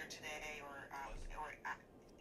earlier today,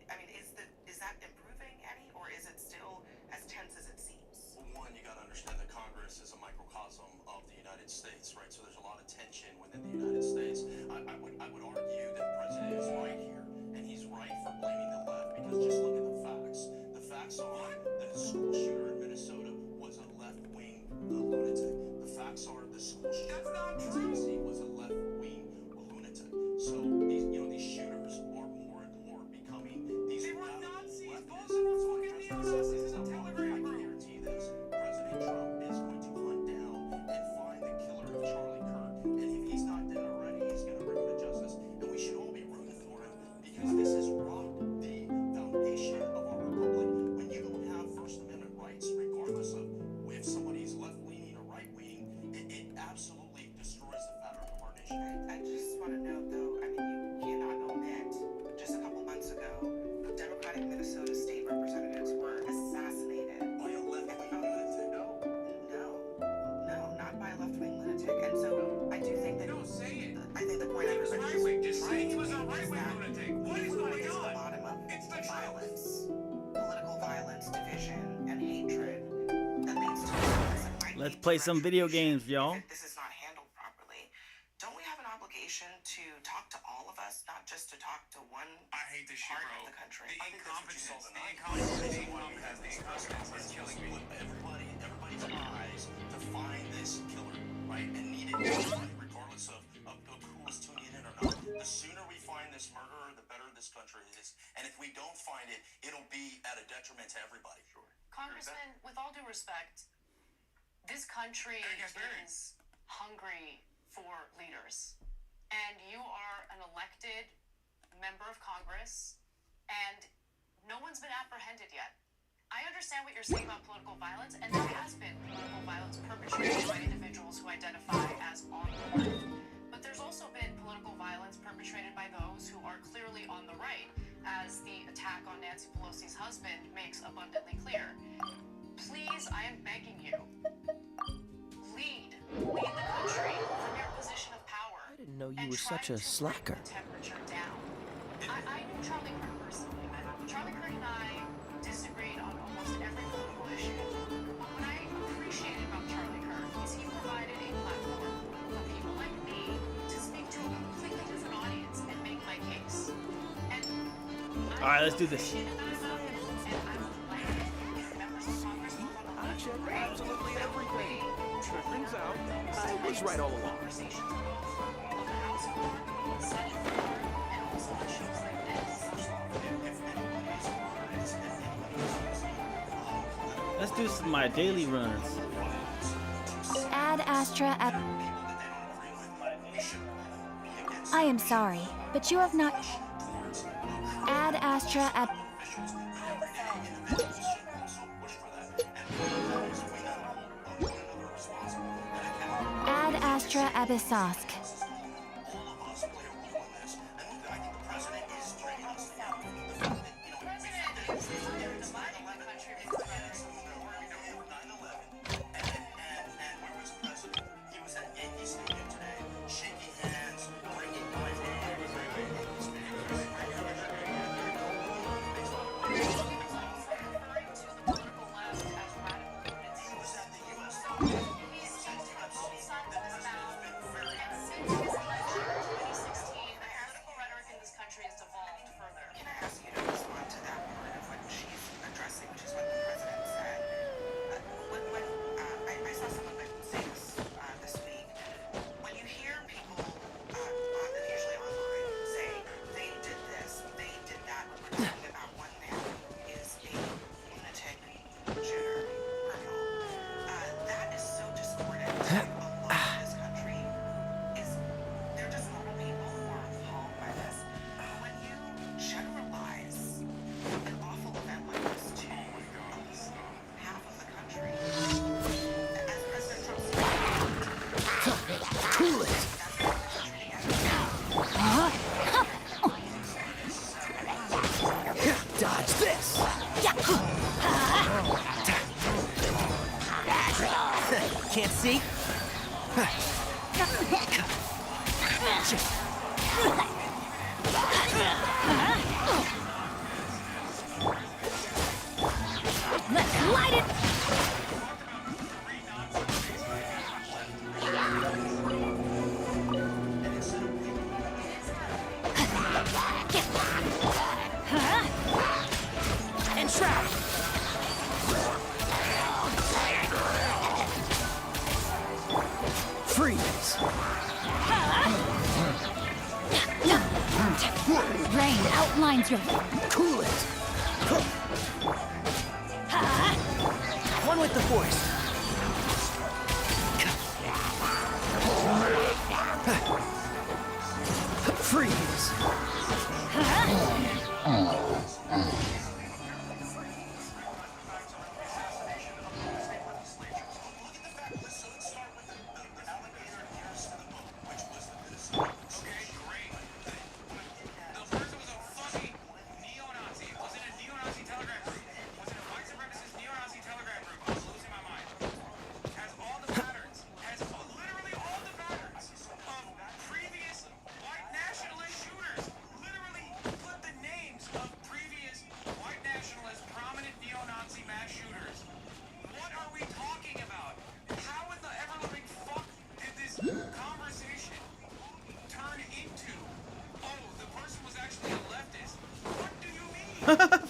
I mean, is that improving any, or is it still as tense as it seems? Well, one, you got to understand that Congress is a microcosm of the United States, right? So there's a lot of tension within the United States. I would argue that the president is right here, and he's right for blaming the left, because just look at the facts. The facts are that the school shooter in Minnesota was a left-wing lunatic. The facts are the school shooter in Tennessee was a left-wing lunatic. So these shooters are more and more becoming these. They were Nazis. Both of them were fucking neo-Nazis in a telegram group. I guarantee this: President Trump is going to hunt down and find the killer of Charlie Kirk, and if he's not dead already, he's going to bring him to justice. And we should all be rooting for him, because this has rocked the foundation of our republic. When you don't have First Amendment rights, regardless of if somebody's left-leaning or right-leaning, it absolutely destroys the fabric of our nation. I just want to note, though, I mean, you cannot omit, just a couple months ago, Democratic Minnesota state representatives were assassinated. By a left-wing lunatic? No, not by a left-wing lunatic. And so I do think that... No, say it. I think the point He was everybody right-wing. Just say trying he to was a make is right-wing that lunatic. What is it going is the on? bottom of It's the truth. violence, political violence, division, and hatred that leads to violence and right-wing Let's play some video games, retribution y'all. if this is not handled properly. Don't we have an obligation to talk to all of us, not just to talk to one I hate this shit, part bro. of the country? The I think that's what you saw incompetence. tonight. The incompetence is killing me. Everybody's eyes to find this killer, right? And need it regardless of who is tuning in or not. The sooner we find this murderer, the better this country is. And if we don't find it, it'll be at a detriment to everybody. Sure. Congressman, with all due respect, this country is hungry for leaders. And you are an elected member of Congress, and no one's been apprehended yet. I understand what you're saying about political violence, and there has been political violence perpetrated by individuals who identify as on the left. But there's also been political violence perpetrated by those who are clearly on the right, as the attack on Nancy Pelosi's husband makes abundantly clear. Please, I am begging you, lead the country from your position of power. I didn't know you and were try such a to bring slacker. the temperature down. I knew Charlie Kirk personally. Charlie Kirk and I disagreed on almost every political issue. But what I appreciated about Charlie Kirk is he provided a platform for people like me to speak to a completely different audience and make my case. And All right, let's do this. appreciated that about him, and I would like it if members of Congress will have a I check great, absolutely everything. Turns out, I to was right all along. conversations both on the House floor, the Senate floor, and also issues like this. Let's do some of my daily runs. Ad Astra at. I am sorry, but you have not. Ad Astra at. Ad Astra Abyssosque. Can I ask you to respond to that part of what she's addressing, which is what the president said? I saw someone say this week, when you hear people, usually online, say they did this, they did that, we're talking about one man is a lunatic shooter, criminal. That is so discordant. A lot of this country is, they're just normal people who are appalled by this. When you generalize an awful event like this to half of the country, as President Trump said, Cool it! Dodge this! Can't see? Let's light it. And trap. Freeze. Rain outlines your. Cool it. One with the force. Freeze.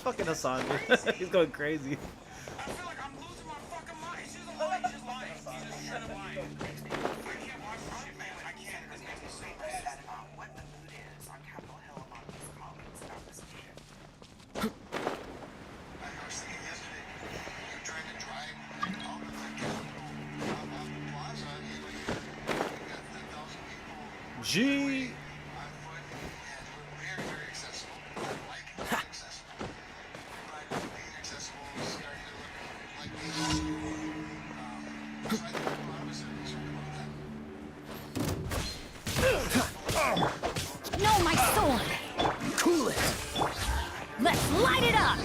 Fucking Hassan, dude. He's going crazy. I feel like I'm losing my fucking mind. He's just a lie. He's just lying. He's just straight up lying. I can't watch this shit, man. I can't. This makes me so Said pissed. about what the mood is on Capitol Hill among his colleagues about this meeting. I was thinking yesterday, you're trying to drive out of the Capitol Plaza, you got 10,000 people G. on foot, and we're very, very accessible. I like being accessible. But being accessible is starting to look like being so I think a lot of us are concerned about that. No, my sword. Cool it. Let's light it up.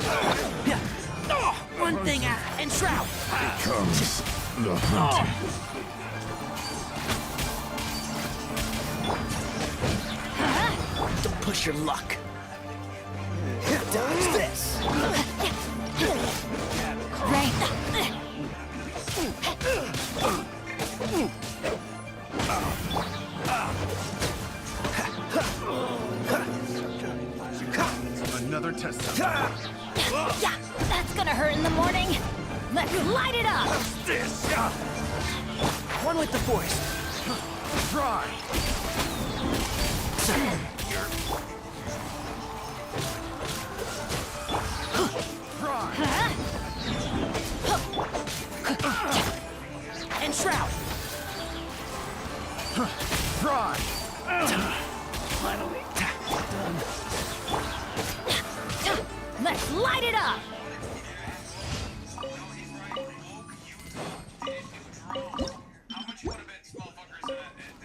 Yeah. One thing and shroud. Comes the hunt. Don't push your luck. Dodge this. Rain. Another test. Yeah, that's gonna hurt in the morning. Let's light it up. This. One with the force. Try. Try. And shroud. Try. Let's light it up. How much you want to bet this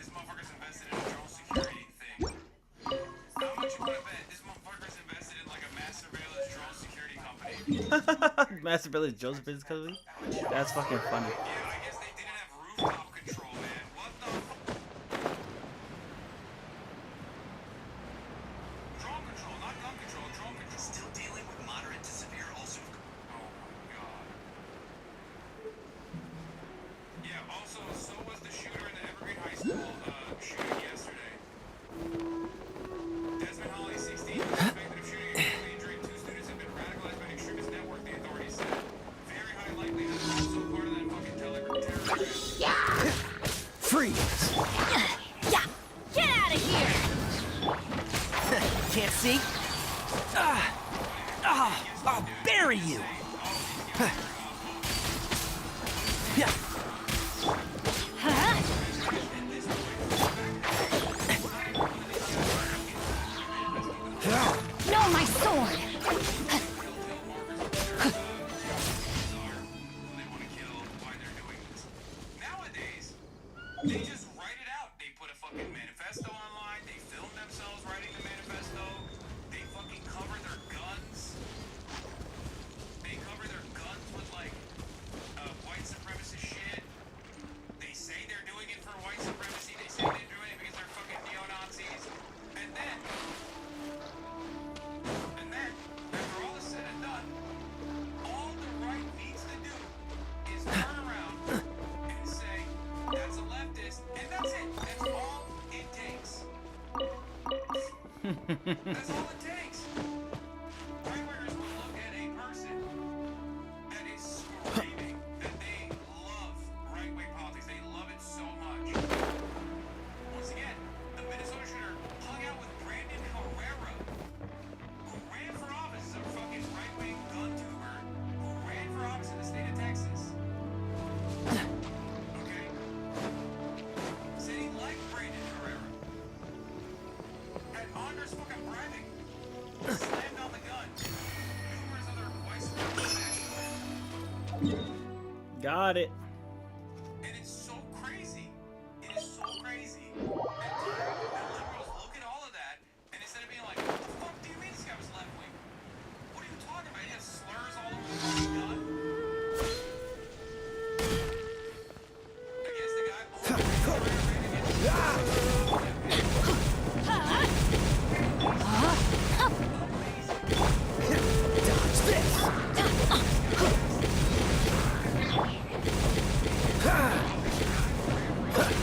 motherfucker's invested in a drone security thing? How much you want to bet this motherfucker's invested in like a mass surveillance drone security company? Master Village Joseph Business Company. That's fucking funny. Yeah, I guess they didn't have rooftop control, man. What the fuck? Drone control, not gun control, drone control. Still dealing with moderate to severe ulcer. Oh my god. Yeah, also, so was the shooter in the Evergreen High School shooting yesterday. Desmond Holly, 16, was suspected of shooting and fatally injuring two students have been radicalized by an extremist network, the authorities said. Very high likelihood they're also part of that fucking terror. Freeze. Yeah, get out of here. Can't see? I'll bury you. Yeah. No, my sword. They want to kill why they're doing this. Nowadays, they just write it out. They put a fucking manifesto online. They film themselves writing the manifesto. They fucking cover their guns. They cover their guns with like white supremacist shit. They say they're doing it for white supremacy. They say they're doing it because they're fucking neo-Nazis. And then That's all it takes. Right-wingers will look at a person that is screaming that they love right-wing politics. They love it so much. Once again, the Minnesota shooter hung out with Brandon Herrera, who ran for office as a fucking right-wing gun tuber, who ran for office in the state of Texas. Okay? Said he liked Brandon Herrera. Had Andres fucking bribing. Slammed on the gun. Numerous other white supremacists. Got it. And it's so crazy. It is so crazy that liberals look at all of that, and instead of being like, what the fuck do you mean this guy was left wing? What are you talking about? He has slurs all over his gun. Against the guy. Dodge this.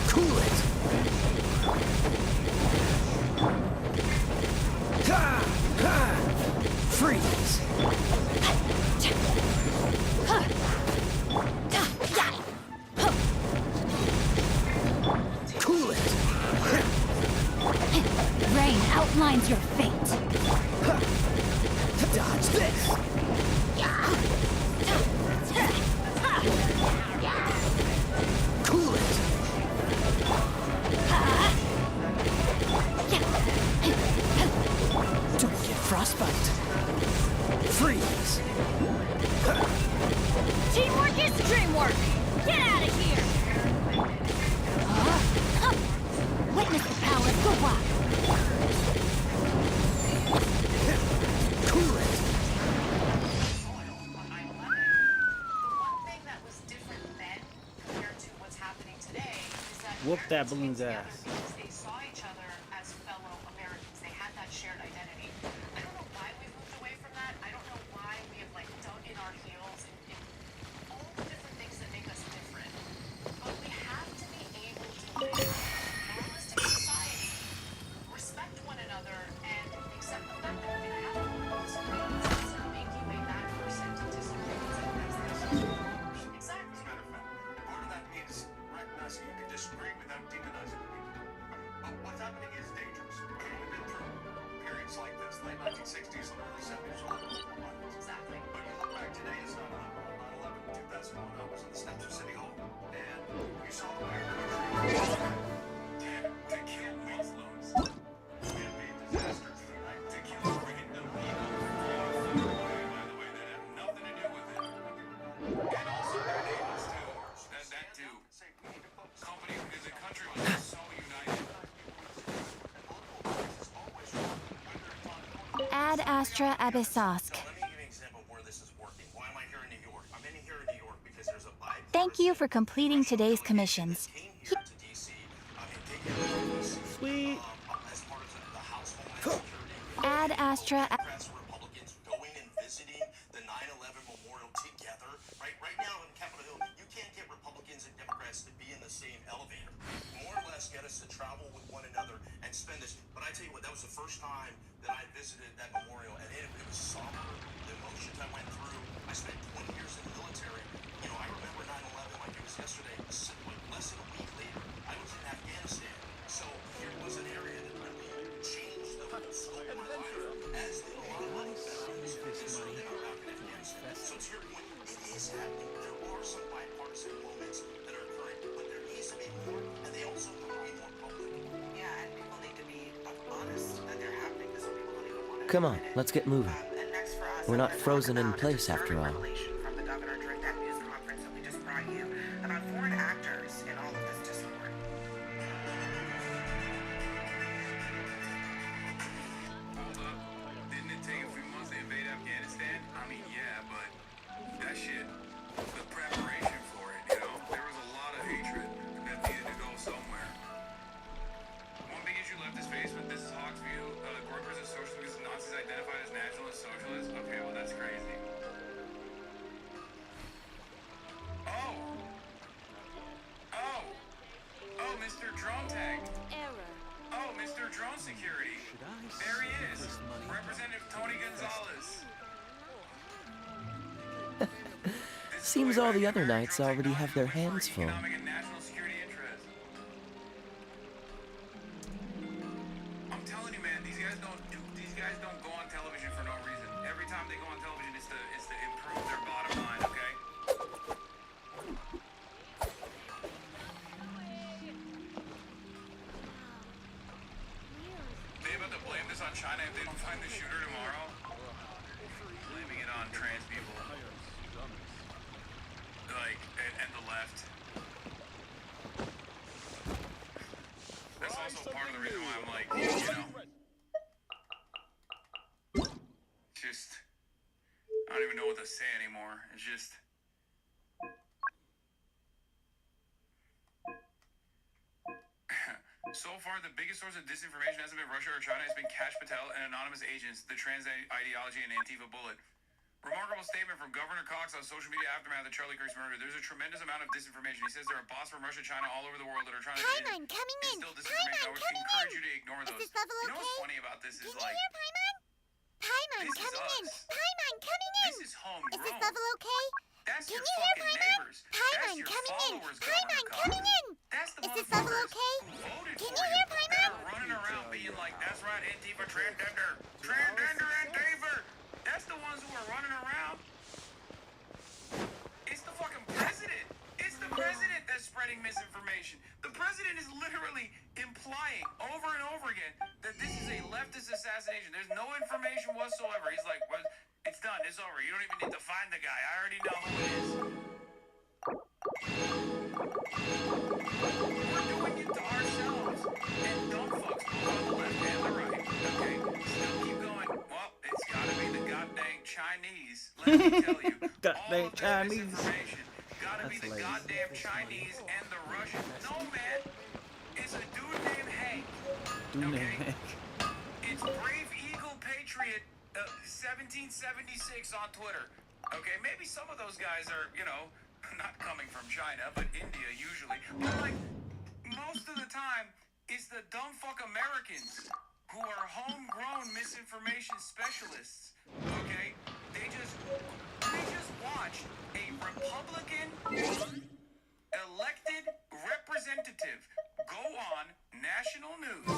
Cool it. Freeze. Cool it. Rain outlines your fate. Dodge this. Cool it. Don't get frostbite. Freeze. Teamwork is dreamwork. Get out of here. Witness the power of the rock. Cool it. On 9/11, the one thing that was different then compared to what's happening today is that Whoop that Americans balloon's came together ass. because they saw each other as fellow Americans. They had that shared identity. I don't know why we've moved away from that. I don't know why we have like dug in our heels in all the different things that make us different. But we have to be able to live in a pluralistic society, respect one another, and accept the fact that we're gonna have flaws. It doesn't make you a bad person to disagree with someone else. Exactly. As a matter of fact, part of that means recognizing you can disagree without demonizing people. But what's happening is dangerous. We've been through periods like this, late 1960s and early 70s, a lot more violence. Exactly. But you look back today, it's not 9/11, 2001. I was on the steps of City Hall, and you saw the way our country To kill Muslims. man-made disasters, right? To kill random people. By the way, that had nothing to do with it. And also their neighbors too. That too. Company, because the country was so united. Ad Astra Abyssosque. Let me give you an example of where this is working. Why am I here in New York? I'm in here in New York because there's a bipartisan Thank you for completing today's commissions. came here to DC. They came to DC, Sweet. as part of the House Homeland Security. Ad Astra. Democrats and Republicans going and visiting the 9/11 memorial together. Right now in Capitol Hill, you can't get Republicans and Democrats to be in the same elevator. More or less get us to travel with one another and spend this. But I tell you what, that was the first time that I visited that memorial, and it was somber. The emotions I went through. I spent 20 years in the military. You know, I remember 9/11 like it was yesterday. Like less than a week later, I was in Afghanistan. So here was an area that really changed the whole scope of my life. As did a lot of other veterans that served in Iraq and Afghanistan. So to your point, it is happening. There are some bipartisan moments that are occurring, but there needs to be more, and they also need to be more public. Yeah, and people need to be honest that they're happening because some people don't even want to Come on, admit it. let's get moving. And next for us, We're I'm not gonna frozen talk in about place a after disturbing all. revelation from the governor during that news conference that we just brought you about foreign actors in all of this discord. Hold up. Didn't it take a few months to invade Afghanistan? I mean, yeah, but that shit, the preparation for it, you know? There was a lot of hatred that needed to go somewhere. One big issue left is faced with, this is Hawk's view, corporates as socialists because Nazis identified as nationalist socialists. Okay, well, that's crazy. There he is, Representative Tony Gonzalez. Seems all the other knights already have their hands full. Economic and national security interests. I'm telling you, man, these guys don't go on television for no reason. Every time they go on television, it's to improve their bottom line. Okay. They about to blame this on China if they don't find the shooter tomorrow. Blaming it on trans people. Like, and the left. That's also part of the reason why I'm like, just, I don't even know what to say anymore. It's just, so far, the biggest source of disinformation hasn't been Russia or China. It's been Kash Patel and anonymous agents, the trans ideology, and Antifa bullet. Remarkable statement from Governor Cox on social media aftermath of the Charlie Kirk's murder. There's a tremendous amount of disinformation. He says there are bots from Russia, China, all over the world that are trying to Paimon, coming in. instill disinformation. I would encourage you to ignore those. this level You know what's okay? funny about this is Can like, you hear Paimon? Paimon, this is coming in. us. Paimon, coming in. This is homegrown. Is this level okay? That's Can your you hear fucking Paimon? neighbors. That's Paimon, your coming in. followers, Paimon, Governor Cox. coming in. That's the Is this level motherfuckers okay? who voted Can for you hear that Paimon? are running around being like, that's right, Antifa, transgender, Antifa. That's the ones who are running around. It's the fucking president. It's the president that's spreading misinformation. The president is literally implying over and over again that this is a leftist assassination. There's no information whatsoever. He's like, well, it's done. It's over. You don't even need to find the guy. I already know who it is. We're doing it to ourselves. And dumb fucks, both on the left and the right. Okay? Still keep going. Well, it's gotta be the goddamn Chinese. Let me tell you. Goddamn all of Chinese. This information gotta be That's the hilarious. goddamn Chinese and the Russians. No, man. It's a dude named Hank. Okay? It's Brave Eagle Patriot 1776 on Twitter. Okay, maybe some of those guys are, not coming from China, but India usually. But like, most of the time, it's the dumb fuck Americans who are homegrown misinformation specialists. Okay? They just watched a Republican elected representative go on national news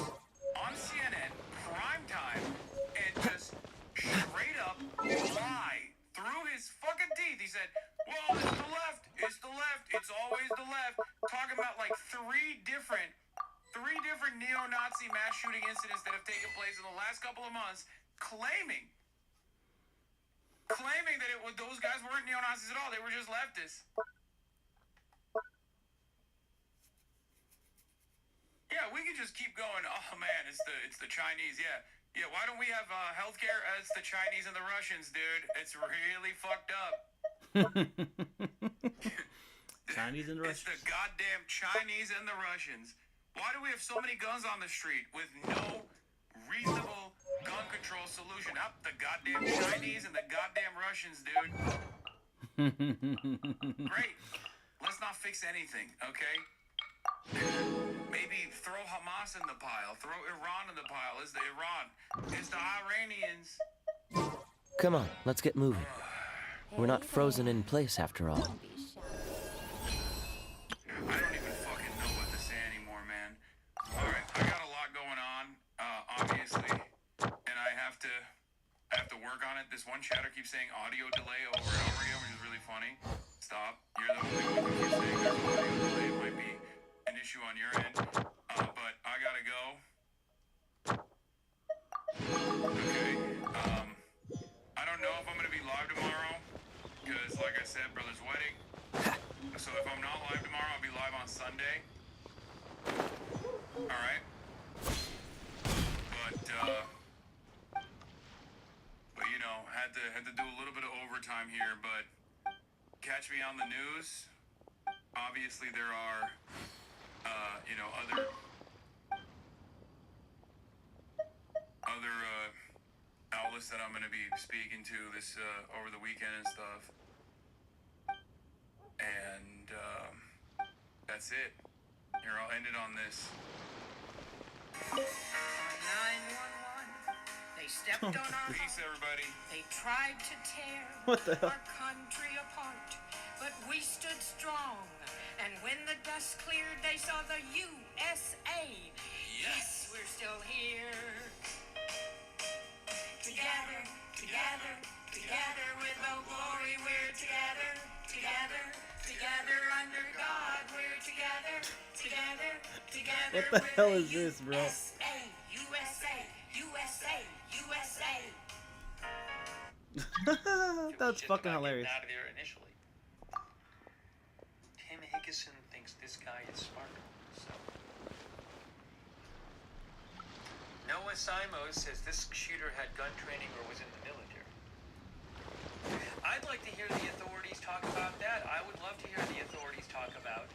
on CNN prime time and just straight up lie through his fucking teeth. He said, well, it's the left, it's always the left, talking about like three different neo-Nazi mass shooting incidents that have taken place in the last couple of months, claiming that those guys weren't neo-Nazis at all, they were just leftists. Yeah, we could just keep going. Oh man, it's the Chinese. Yeah. Why don't we have healthcare? It's the Chinese and the Russians, dude. It's really fucked up. Chinese and the It's Russians. the goddamn Chinese and the Russians. Why do we have so many guns on the street with no reasonable gun control solution? Up the goddamn Chinese and the goddamn Russians, dude. Great. Let's not fix anything, okay? Maybe throw Hamas in the pile. Throw Iran in the pile. It's the Iran. It's the Iranians. Come on, let's get moving. We're not frozen in place after all. I don't even fucking know what to say anymore, man. Alright, I got a lot going on, obviously. And I have to work on it. This one chatter keeps saying audio delay over and over again, which is really funny. Stop. You're the only one who keeps saying there's an audio delay. It might be an issue on your end. But I gotta go. Okay. I don't know if I'm gonna be live tomorrow. Because, like I said, brother's wedding. So if I'm not live tomorrow, I'll be live on Sunday. Alright. But had to do a little bit of overtime here, but catch me on the news. Obviously there are other outlets that I'm gonna be speaking to this over the weekend and stuff. And that's it. Here, I'll end it on this. 911. stepped on our Peace, everybody. They tried to tear What the hell? our country apart, but we stood strong. And when the dust cleared, they saw the USA. Yes, we're still here. Together, together, together with no glory, we're together, together, together under God, we're together, together, together. What the hell is this, bro? USA, USA, USA, USA. That's fucking hilarious. Out of there initially. Tim Higginson thinks this guy is smart. So. Noah Simos says this shooter had gun training or was in the military. I'd like to hear the authorities talk about that. I would love to hear the authorities talk about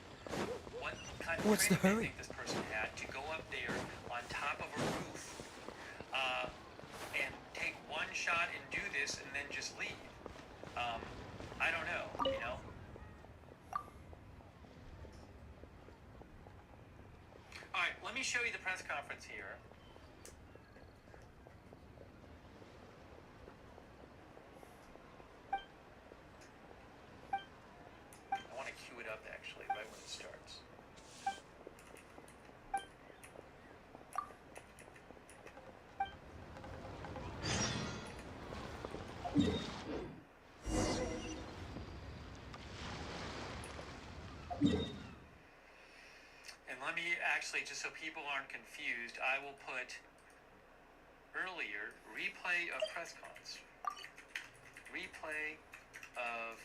what kind of What's the training hurry? they think this person had to go up there on top of a roof and take one shot and do this and then just leave. I don't know, you know? Alright, let me show you the press conference here. I want to cue it up actually, right when it starts. And let me actually, just so people aren't confused, I will put earlier replay of press cons. Replay of,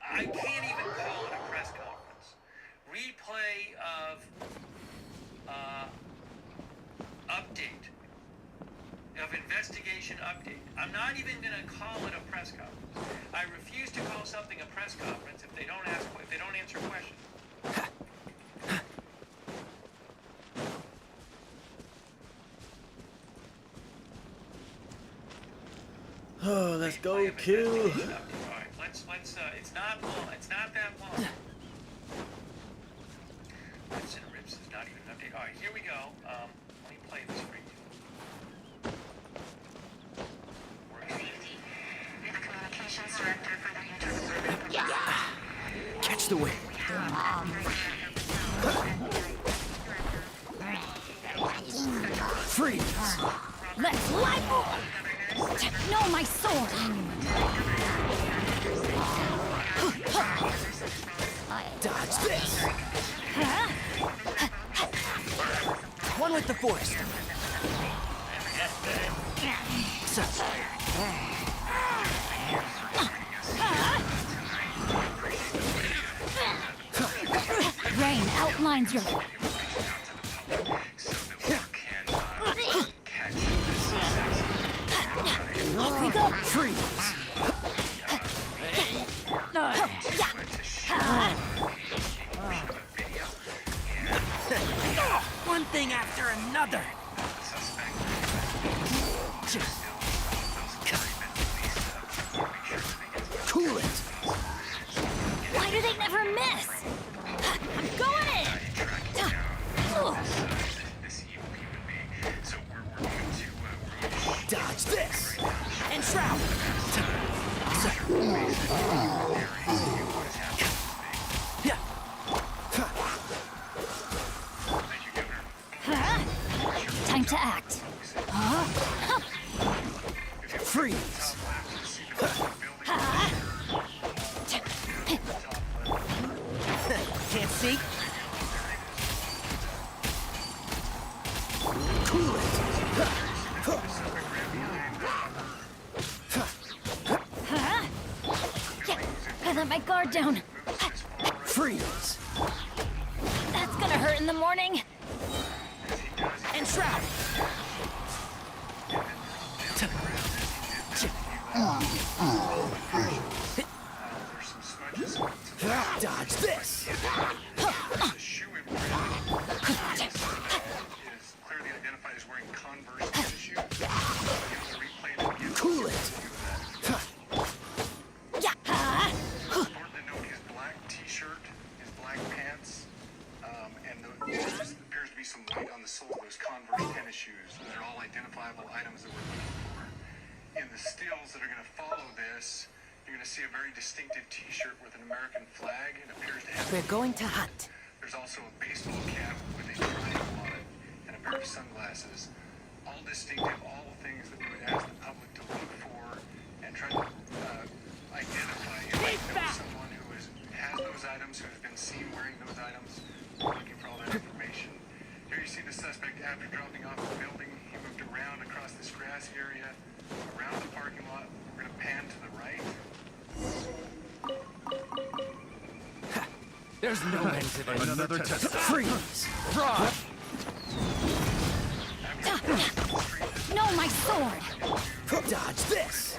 I can't even call it a press conference. Replay of update, of investigation update. I'm not even going to call it a press conference. I refuse to call something a press conference if they don't answer questions. Oh, let's go, Replay of Q. investigation update. All right, let's. It's not long. It's not that long. Rips and rips is not even an update. All right, here we go. Let me play this for you. Catch the wind. Freeze. Let's light. No, my sword. Dodge this. One with the force. Rain outlines your. Off we go. Freeze. One thing after another. Cool it. Why do they never miss? I'm going in. Dodge this. And shroud. Time to act. Freeze. Can't see. Cool it. I let my guard down. Freeze. That's gonna hurt in the morning. And shroud. Dodge this. The shoe imprint is clearly identified as wearing Converse tennis shoes. Cool it. Important to note his black t-shirt, his black pants, and there appears to be some white on the sole of those Converse tennis shoes. They're all identified identifiable items that we're looking for. In the stills that are going to follow this, you're going to see a very distinctive T-shirt with an American flag. It appears to have. We're going to hunt. There's also a baseball cap with a triangle on it and a pair of sunglasses. All distinctive, all things that we would ask the public to look for and try to identify if they know someone who has those items, who has been seen wearing those items. We're looking for all that information. Here you see the suspect after dropping off the building. He moved around across this grassy area, around the parking lot. We're going to pan to the right. There's no end to this. Another test. Freeze! Run! No, my sword! Dodge this!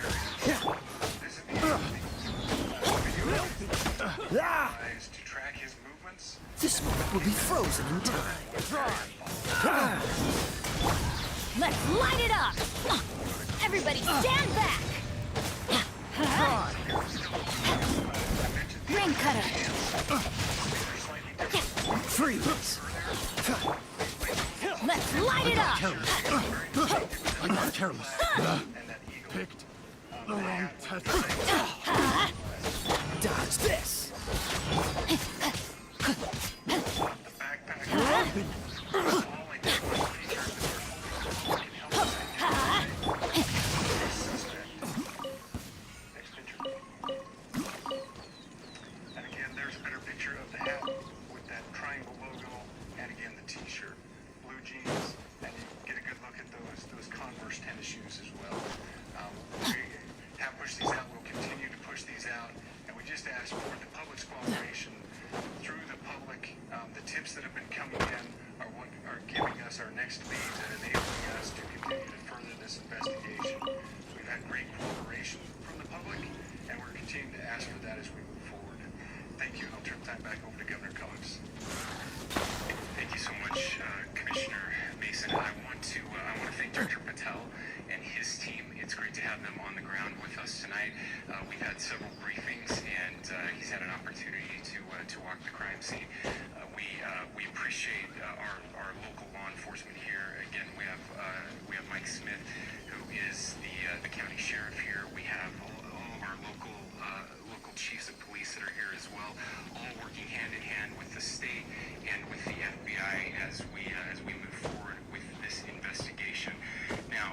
Ah! Is to track his movements. This moment will be frozen in time. Let's light it up! Everybody stand back! Ring cutter! Freeze! Let's light it up! I got careless. Picked the wrong test. Dodge this! And again, there's a better picture of the hat with that triangle logo, and again the T-shirt, blue jeans, and you get a good look at those Converse tennis shoes as well. We have pushed these out. We'll continue to push these out, and we just ask for the public's cooperation through the public. The tips that have been coming in are what are giving us our next leads and enabling us to continue to further this investigation. We've had great cooperation from the public, and we're continuing to ask for that as we move forward. Thank you, and I'll turn time back over to Governor Cox. Thank you so much, Commissioner Mason. I want to thank Director Patel and his team. It's great to have them on the ground with us tonight. We've had several briefings, and he's had an opportunity to walk the crime scene. We appreciate our local law enforcement here. Again, we have Mike Smith, who is the county sheriff here. We have all of our local chiefs of police that are here as well, all working hand in hand with the state and with the FBI as we move forward with this investigation. Now,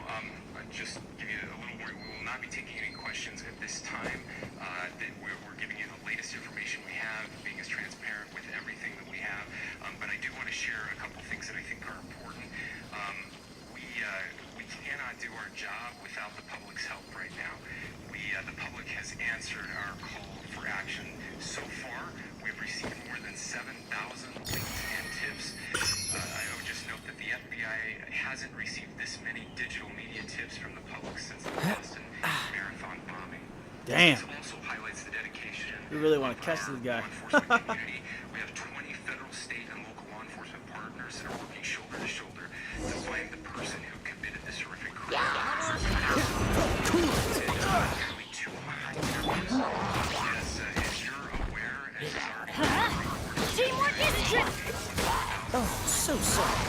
just give you a little more. We will not be taking any questions at this time. That we're giving you the latest information we have, being as transparent with everything that we have. But I do want to share a couple things that I think are important. We cannot do our job without the public's help right now. The public has answered our call for action. So far, we've received more than 7,000 links and tips. I would just note that the FBI hasn't received this many digital media tips from the public since the Boston Marathon bombing. Damn. This also highlights the dedication. We really want to of catch our this guy. law enforcement community. We have 20 federal, state, and local law enforcement partners that are working shoulder to shoulder to find the person who committed this horrific crime. Nearly 200 interviews. As you're aware, as is our Teamwork is true! Oh, so sorry.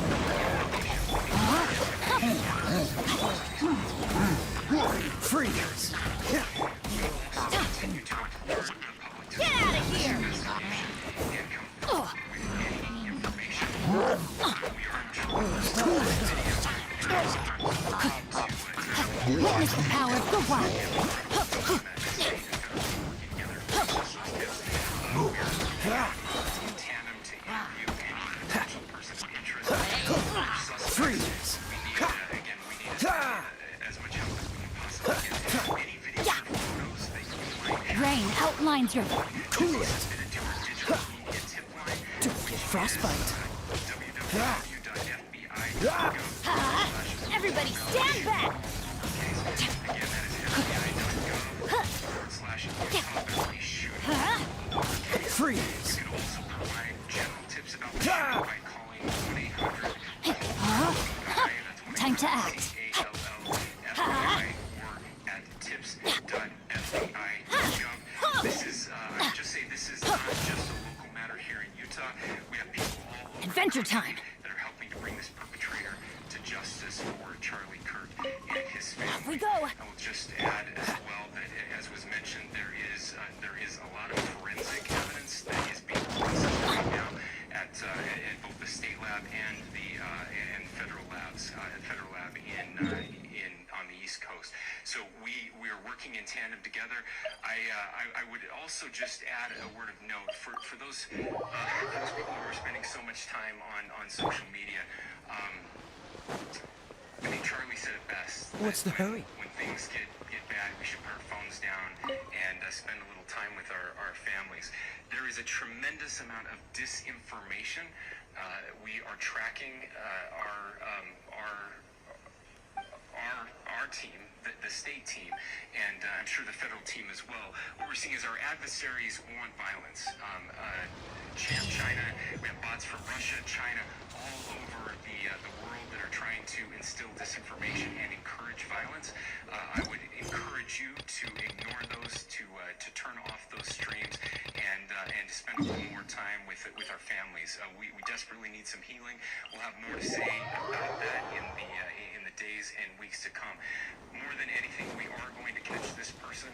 Freeze! continue to alert the public to Get out of here! investigation and come forward with any information. We are Witness the power of the one! in tandem to interview any potential person of interest. Freeze! Again, we need as much help as we can possibly get. Any videos or photos that you might have Rain outlines your... Cool it! submitted to our digital media tip line, Don't get frostbite. www.fbi.gov. Everybody stand back! Again, that is fbi.gov/Utah shooting. Freeze! You can also provide general tips about the shooting by calling 1-800 Time to act. FBI or at tips.fbi.gov. This is, I would just say, this is not just a local matter here in Utah. We have people all over Adventure the country time. that are helping to bring this perpetrator to justice for Charlie Kirk. Off we go. I will just add as well that, as was mentioned, there is a lot of forensic evidence that is being processed right now at both the state lab and the federal labs, federal lab in on the East Coast. So we are working in tandem together. I would also just add a word of note for those people who are spending so much time on social media. I think Charlie said it best. What's the hurry? When things get bad, we should put our phones down and spend a little time with our families. There is a tremendous amount of disinformation. We are tracking our team, the state team, and I'm sure the federal team as well. What we're seeing is our adversaries want violence. China, we have bots from Russia, China, all over the world that are trying to instill disinformation and encourage violence. I would encourage you to ignore those, to turn off those streams, and to spend a little more time with our families. We desperately need some healing. We'll have more to say about that in the days and weeks to come. More than anything, we are going to catch this person.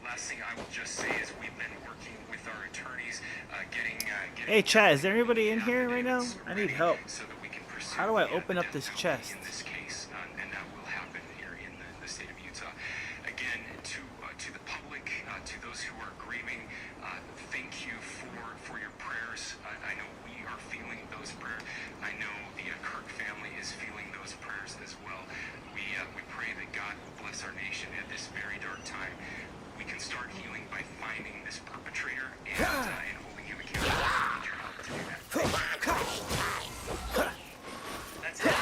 Last thing I will just say is we've been working with our attorneys, getting Hey, chat, is there anybody in here right now? I need help. so that we can pursue How do I the open up this death chest? penalty in this case, and that will happen here in the state of Utah. Again, to the public, to those who are grieving, thank you for your prayers. I know we are feeling those prayers. I know the Kirk family is feeling those prayers as well. We pray that God will bless our nation at this very dark time. We can start healing by finding this perpetrator and holding him accountable. We need your help to do that. That's it.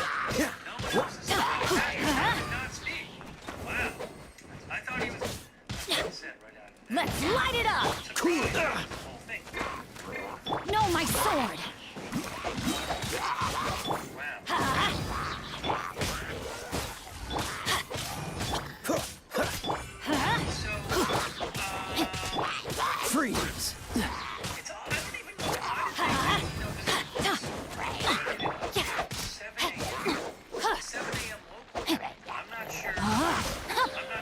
No one else is speaking. He did not speak. Wow. I thought he was. That's what he said right out of Let's light it up. the whole thing. No, my sword. Wow. Freeze! It's all, I don't even know why did they, 7 a.m. local time. I'm not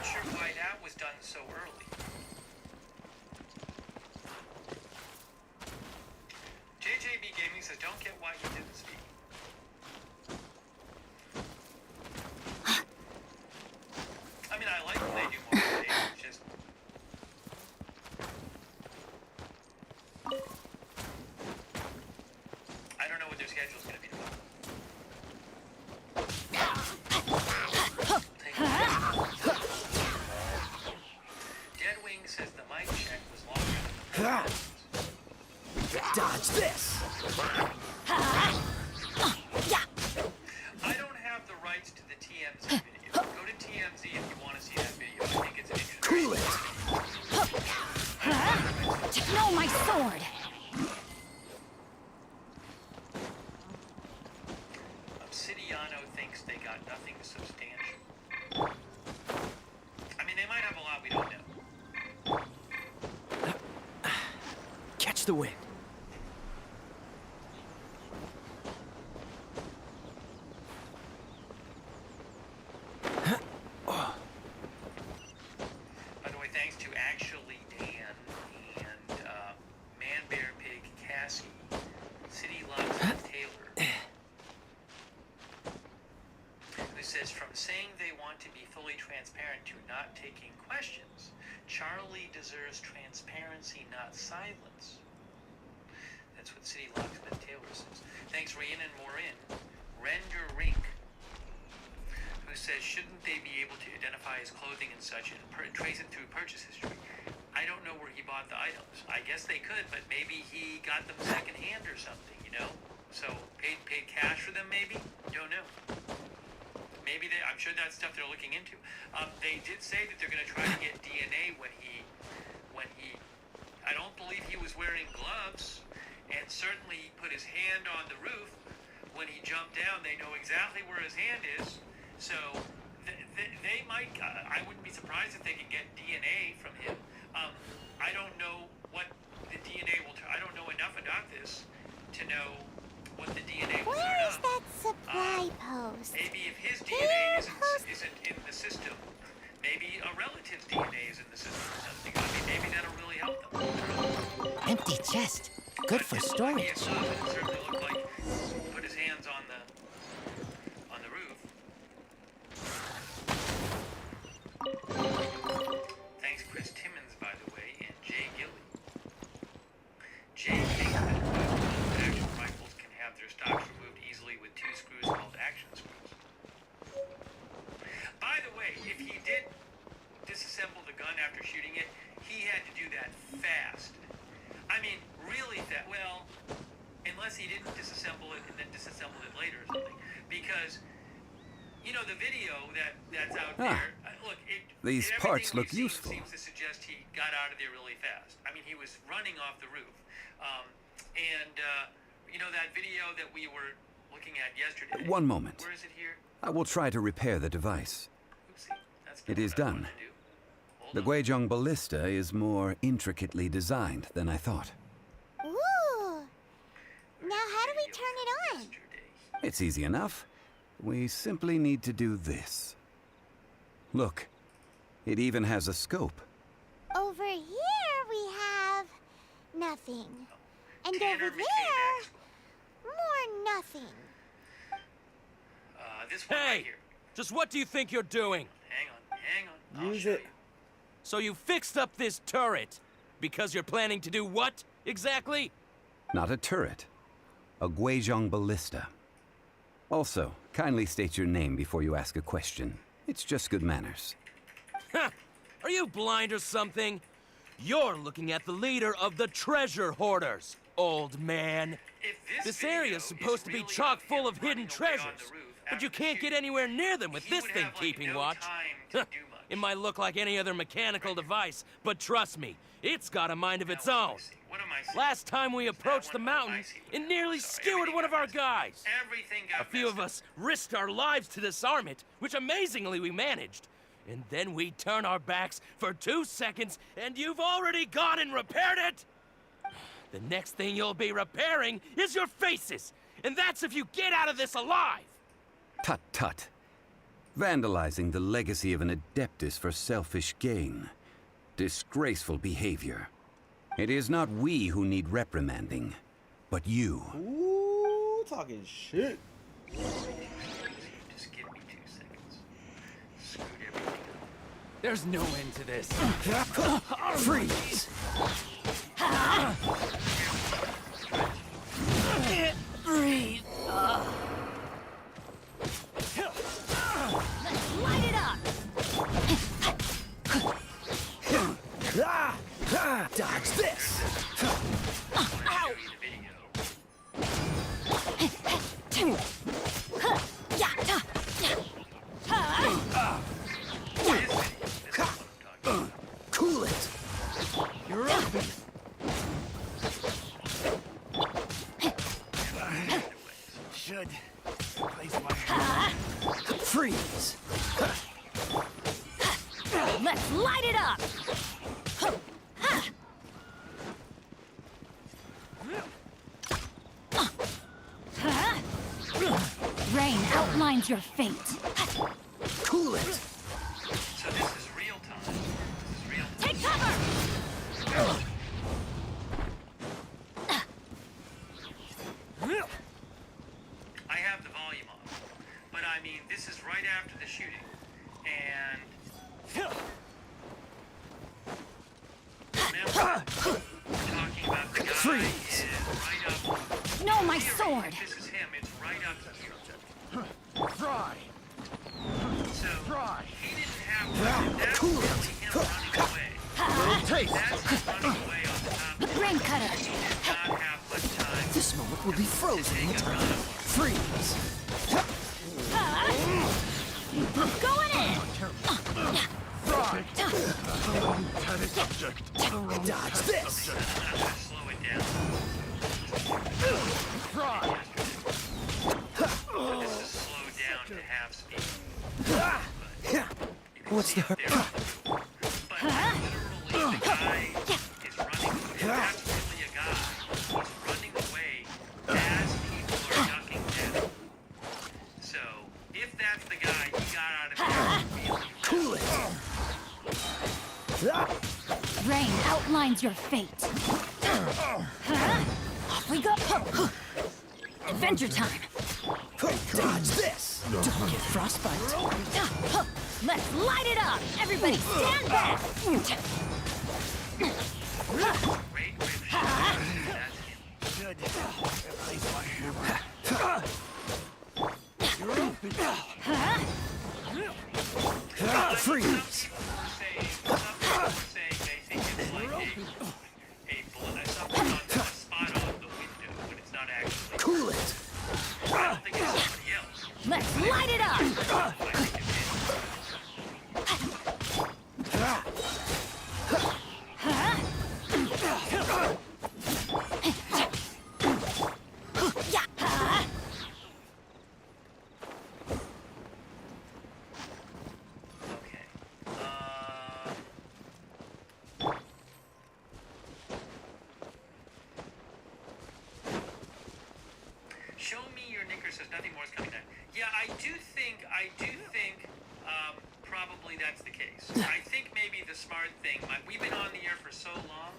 sure why that was done so early. JJB Gaming says, don't get why you didn't speak. I mean, I like when they do more than they do, just I don't know what their schedule's going to be tomorrow. Deadwing says the mic check was longer than the Dodge this! I don't have the rights to the TMZ video. Go to TMZ if you want to see that video. I think it's an interesting Cool it! No, my sword. Obsidiano thinks they got nothing substantial. I mean, they might have a lot we don't know. Catch the wind. By the way, thanks to Actually Dan and Man Bear Pig Cassie, City Loves Taylor, who says, from saying they want to be fully transparent to not taking questions, Charlie deserves transparency, not silence. That's what City Locksmith Taylor says. Thanks, Rhiannon Morin. Render Rink, who says, shouldn't they be able to identify his clothing and such and trace it through purchase history? I don't know where he bought the items. I guess they could, but maybe he got them secondhand or something, you know? So paid cash for them, maybe? Don't know. Maybe they. I'm sure that's stuff they're looking into. They did say that they're going to try to get DNA when he. I don't believe he was wearing gloves, and certainly he put his hand on the roof. When he jumped down, they know exactly where his hand is. So they might. I wouldn't be surprised if they could get DNA from him. I don't know what the DNA will. I don't know enough about this to know what the DNA will turn Where's up. that supply post? Maybe if his DNA isn't in the system chest. Good for storage. It certainly looked like he put his hands on the roof. Thanks Chris Timmons, by the way, and Jay Gilly. Jay thinks that action rifles can have their stocks removed easily with 2 screws called action screws. By the way, if he did disassemble the gun after shooting it, he had to do that fast. I mean, really fast. Well, unless he didn't disassemble it and then disassembled it later or something. Because, you know, the video that's out there, look, these parts look useful. Seems to suggest he got out of there really fast. I mean, he was running off the roof. You know, that video that we were looking at yesterday. One moment. Where is it here? I will try to repair the device. Oopsie, that's not It is what I done. wanted to do. Hold The on. Guizhong ballista is more intricately designed than I thought. Ooh. Now how do we turn it on? Yesterday. It's easy enough. We simply need to do this. Look, it even has a scope. Over here we have nothing. And Tanner over McKay there, Maxwell. more nothing. This one right here. Just what do you think you're doing? Hang on. I'll Use show it. you. So you fixed up this turret because you're planning to do what exactly? Not a turret. A Guizhong ballista. Also, kindly state your name before you ask a question. It's just good manners. Ha! Are you blind or something? You're looking at the leader of the treasure hoarders, old man. If This video area is supposed to be really chock of him full of hidden running away on treasures, the roof but you after can't get shooting, anywhere near them with he this would thing have, like, keeping no watch. time to do much. It might look like any other mechanical device, but trust me, it's got a mind of Now, its what do I own. see? What am I seeing? Last time we approached the one? Oh, I mountain, see. it nearly So skewered everything one of got our messed up. guys. Everything got A few messed of up. us risked our lives to disarm it, which amazingly we managed. And then we turn our backs for 2 seconds, and you've already gone and repaired it! The next thing you'll be repairing is your faces! And that's if you get out of this alive! Tut tut. Vandalizing the legacy of an Adeptus for selfish gain. Disgraceful behavior. It is not we who need reprimanding, but you. Ooh, talking shit. Just give me 2 seconds. Screwed everything up. There's no end to this. Freeze! Breathe. Light it up. Dodge this! Show you the video. Cool it! You're up! Should place my freeze! Let's light it up. Rain outlines your fate. Cool it! So this is real time. This is real time. Take cover! I have the volume on, but I mean, this is right after the shooting, and remember, talking about the guy Freeze. is right up. No, my Here, sword. if this is him. It's right up here. Fry! So Fry! he didn't have. That's Cool really it. him running away. Little taste! That's him running away on the top. Of Rain cutter. He did not have much time. This moment will be frozen in time. Freeze! Going in. Fry! Pathetic object. Dodge this! I'm gonna slow it down. Fry! This is slowed down to half speed. What's the hurry? But literally, the guy is running. If that's really a guy, he's running away as people are ducking down. So, if that's the guy, he got out of here really fast. Cool it! Rain outlines your fate. Off we go. Adventure time. Dodge this. Don't get frostbite. Let's light it up. Everybody stand back. Good. At least my hammer. You're open. Freeze. Cool it. Let's light it up. Show me your knickers says nothing more is coming down. Yeah, I do think, probably that's the case. I think maybe the smart thing, we've been on the air for so long,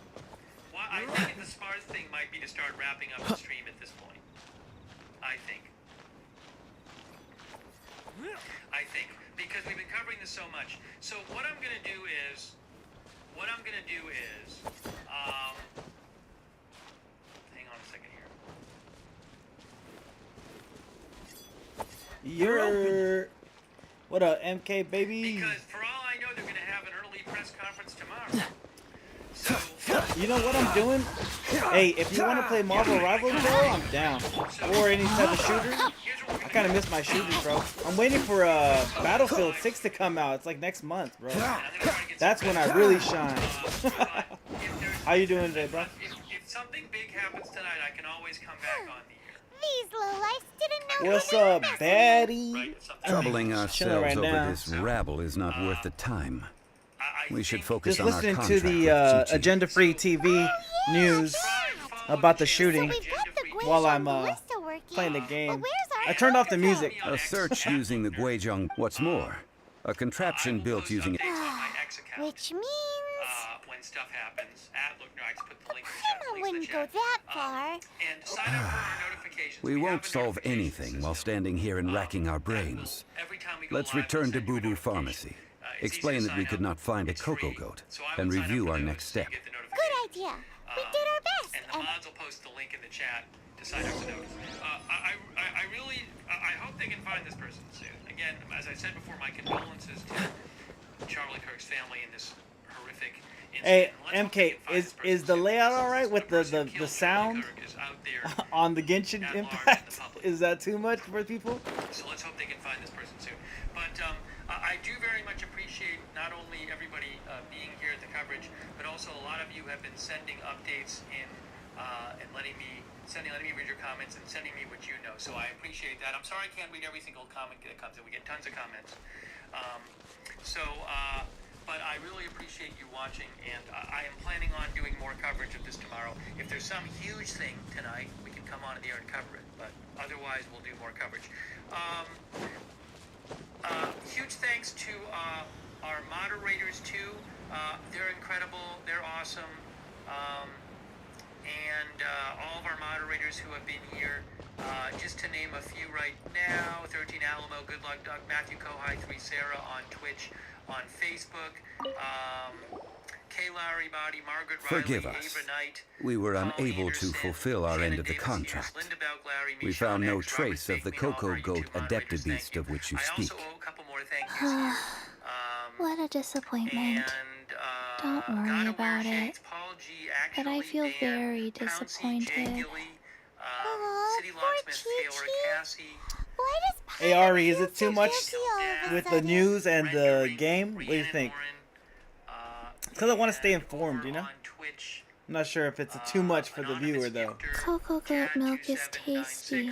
I think the smart thing might be to start wrapping up the stream at this point. I think, because we've been covering this so much. So what I'm gonna do is, hang on a second here. You're... What up, MK, baby? Because for all I know, they're gonna have an early press conference tomorrow. So, You know what I'm doing? Hey, if you want to play Marvel Rivals, bro, I'm down. Or any type of shooter. I kind of miss my shooters, bro. I'm waiting for Battlefield 6 to come out. It's like next month, bro. That's when I really shine. How you doing today, bro? If something big happens tonight, I can always come back on the air. These lowlifes didn't know. What's up, baddie? Troubling Chilling ourselves right over now. this rabble is not worth the time. We should focus Just on our listening to contract the with Chi-Chi. Agenda Free TV news about the shooting while I'm playing the game. I turned off the music. A search using the Guizhong. What's more, a contraption built using it. Which means When stuff happens, @LukeNards, put the link in the I chat. wouldn't go that far. And sign up for our notifications. We won't solve anything while standing here and racking our brains. Let's return to Boo Boo Pharmacy. Explain that we could not find a Coco Goat, and review our next step. Good idea. We did our best. And the mods will post the link in the chat to sign up for notice. I hope they can find this person soon. Again, as I said before, my condolences to Charlie Kirk's family in this horrific incident. Hey, Let's hope they MK, can find this is the person layout soon. alright with the sound Kirk is out there on the Genshin at large in the Impact? public. Is that too much for people? So let's hope they can find this person soon. But I do very much appreciate not only everybody being here at the coverage, but also a lot of you have been sending updates and letting me read your comments and sending me what you know. So I appreciate that. I'm sorry I can't read every single comment that comes in. We get tons of comments. But I really appreciate you watching, and I am planning on doing more coverage of this tomorrow. If there's some huge thing tonight, we can come on the air and cover it. But otherwise, we'll do more coverage. Huge thanks to our moderators too. They're incredible. They're awesome. And all of our moderators who have been here. Just to name a few right now: 13 Alamo, Good Luck Doug, Matthew Kohai, 3 Sarah on Twitch, on Facebook, Kay Lowry Body, Margaret Riley, Forgive us. Ava Knight, We were Colleen unable to Anderson, fulfill our Shannon end of the Davis, contract. Linda Belk, Larry, We Michelle found no X, trace Robert of the Bigman, Coco Albright, Goat two moderators, thank Adeptabeast you. of which you I speak. also owe a couple more thank yous here. What a disappointment. And, Don't worry Gotta Wear about Shades, it. Paul G, But I Actually feel Dan, very Pouncy, Jay disappointed. Gilly, City poor Locksmith, Taylor Chi-Chi. Cassie, Why does Hey Ari, is feel it too so much guilty all of a with the sudden? news and Brenda the Ring, game? What do you Rhiannon think? Warren, Because I want to stay and informed, you know? over on Twitch, I'm not sure if it's too much for the viewer, though. Cocoa goat milk is tasty.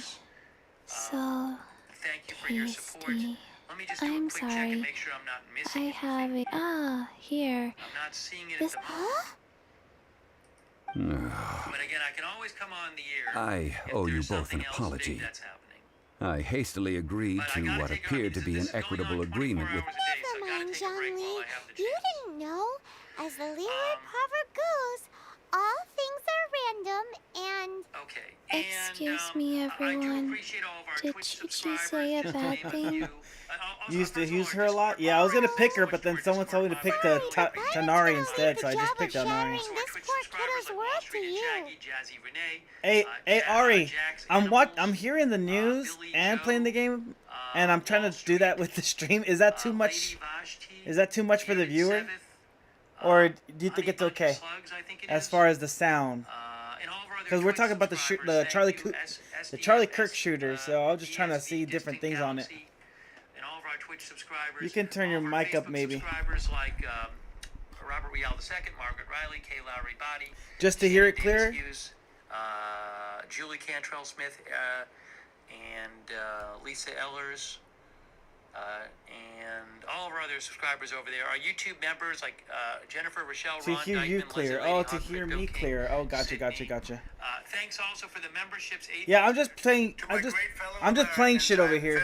So thank you for your support. tasty. Let me just do a I'm quick check sorry. and make sure I'm not missing I have it. Ah, here. I'm not seeing it This. at the moment. Huh? But again, I can always come on the air. I if owe you there's both an something else apology. big that's happening. I hastily agreed But I to gotta what take it appeared on to be because an this is going equitable on 24 agreement with. hours a day, so Never I gotta mind, take a break Zhongli. while I have the You chance. didn't know. As the lyric proverb goes, all things are random and... Okay. Excuse me, everyone. Did Chi-Chi say a bad thing? You used to use her a lot? Yeah, I was gonna pick her, but then someone told me to pick the Tanari instead, so I just picked Tanari. this poor kiddo's world to you. Hey, Ari, I'm hearing the news and playing the game, and I'm trying to do that with the stream. Is that too much? Is that too much for the viewer? Or do you think it's okay as far as the sound? Because we're talking about the Charlie Kirk shooter, so I was just trying to see different things on it. You can turn your mic up, maybe. Robert Rial II, Margaret Riley, Kay Lowry Body, Just to hear it clearer. Julie Cantrell Smith, and Lisa Ellers, and all of our other subscribers over there. Our YouTube members like Jennifer, Rochelle, To Ron hear you Dykeman, clear. Leslie Oh, Lady to Hawkwood, hear Bill me King, clear. Oh, gotcha, Sydney. gotcha, gotcha. Thanks also for the memberships. Yeah, I'm just playing. I'm just playing shit over here.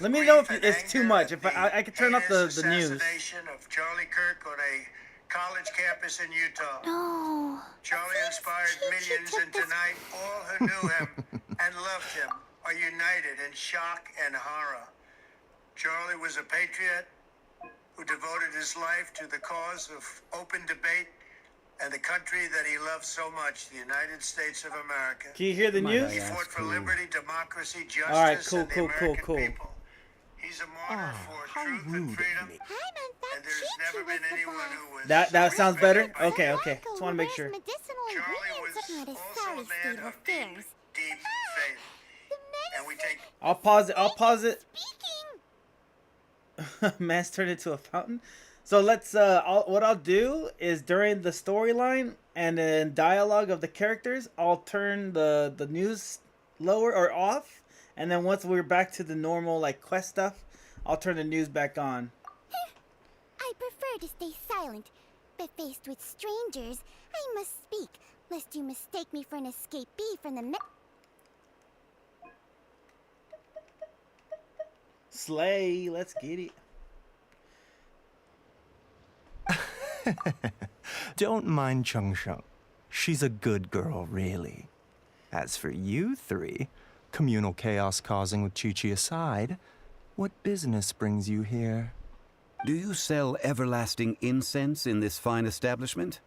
Let me know if it's too much. If I can turn up the news. Assassination of Charlie Kirk on a college campus in Utah. No. Charlie inspired millions, and tonight all who knew him and loved him are united in shock and horror. Charlie was a patriot who devoted his life to the cause of open debate and the country that he loved so much, the United States of America. Can you hear the news? He fought for liberty, democracy, justice, All right, cool, and the cool, American cool. people. He's a martyr for truth and freedom. And there's never been anyone who was That sounds better. Okay. Tobacco Just want to make sure. medicinal ingredients. Not a sorry state of affairs. deep faith. And we take I'll pause it. Speaking. Man's turned into a fountain. So let's. What I'll do is during the storyline and then dialogue of the characters, I'll turn the news lower or off, and then once we're back to the normal like quest stuff, I'll turn the news back on. I prefer to stay silent, but faced with strangers, I must speak, lest you mistake me for an escapee from the Slay, let's get it. Don't mind Chung Sheng. She's a good girl, really. As for you three, communal chaos causing with Chi-Chi aside, what business brings you here? Do you sell everlasting incense in this fine establishment?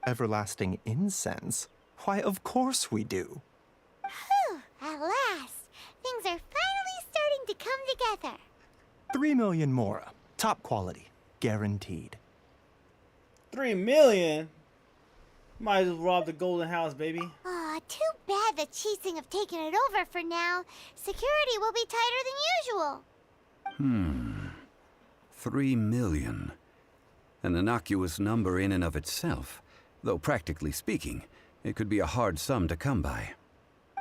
Everlasting incense? Why, of course we do. Whew, at last, things are finally starting to come together. 3 million mora. Top quality. Guaranteed. 3 million? Might as well rob the Golden House, baby. Aw, too bad the Chising have taken it over for now. Security will be tighter than usual. 3 million. An innocuous number in and of itself, though practically speaking, it could be a hard sum to come by.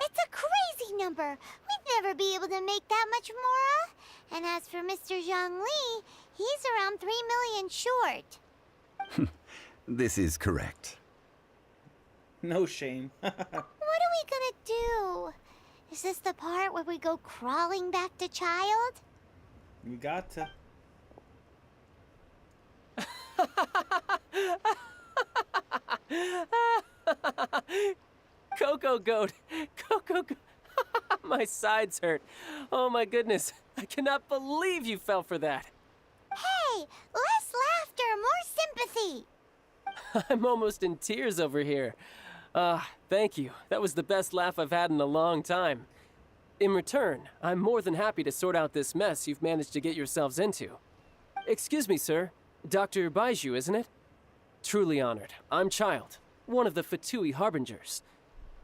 It's a crazy number. We'd never be able to make that much mora. And as for Mr. Zhang Li, he's around 3 million short. This is correct. No shame. What are we gonna do? Is this the part where we go crawling back to child? You got to. Coco Goat. Coco Goat. My sides hurt. Oh my goodness. I cannot believe you fell for that. Hey, less laughter, more sympathy. I'm almost in tears over here. Thank you. That was the best laugh I've had in a long time. In return, I'm more than happy to sort out this mess you've managed to get yourselves into. Excuse me, sir. Dr. Baiju, isn't it? Truly honored. I'm Child, one of the Fatui Harbingers.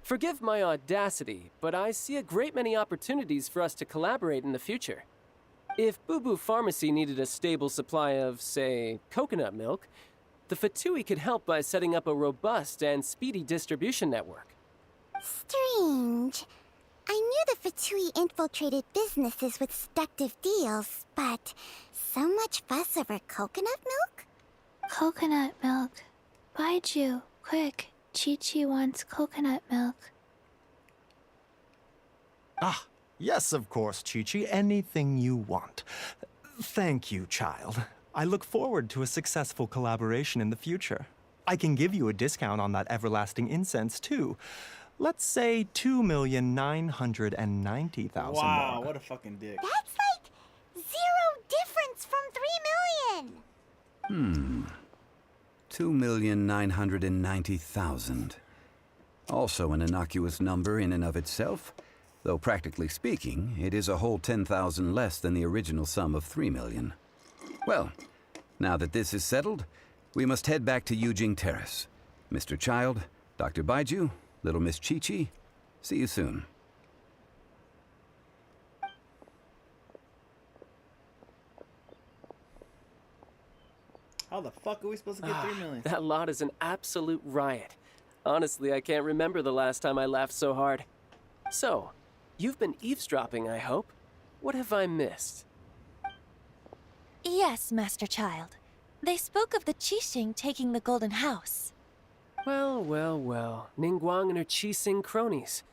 Forgive my audacity, but I see a great many opportunities for us to collaborate in the future. If Boo Boo Pharmacy needed a stable supply of, say, coconut milk, the Fatui could help by setting up a robust and speedy distribution network. Strange. I knew the Fatui infiltrated businesses with seductive deals, but so much fuss over coconut milk? Coconut milk. Baiju, quick. Chi-Chi wants coconut milk. Ah, yes, of course, Chi-Chi. Anything you want. Thank you, Child. I look forward to a successful collaboration in the future. I can give you a discount on that everlasting incense, too. Let's say 2,990,000. Wow, what a fucking dick. That's like 0 difference from 3 million. 2,990,000. Also an innocuous number in and of itself, though practically speaking, it is a whole 10,000 less than the original sum of 3 million. Well, now that this is settled, we must head back to Yujing Terrace. Mr. Child, Dr. Baiju, Little Miss Chi-Chi, see you soon. How the fuck are we supposed to get 3 million? That lot is an absolute riot. Honestly, I can't remember the last time I laughed so hard. So, you've been eavesdropping, I hope. What have I missed? Yes, Master Child. They spoke of the Qixing taking the Golden House. Well, well, well. Ningguang and her Qixing cronies.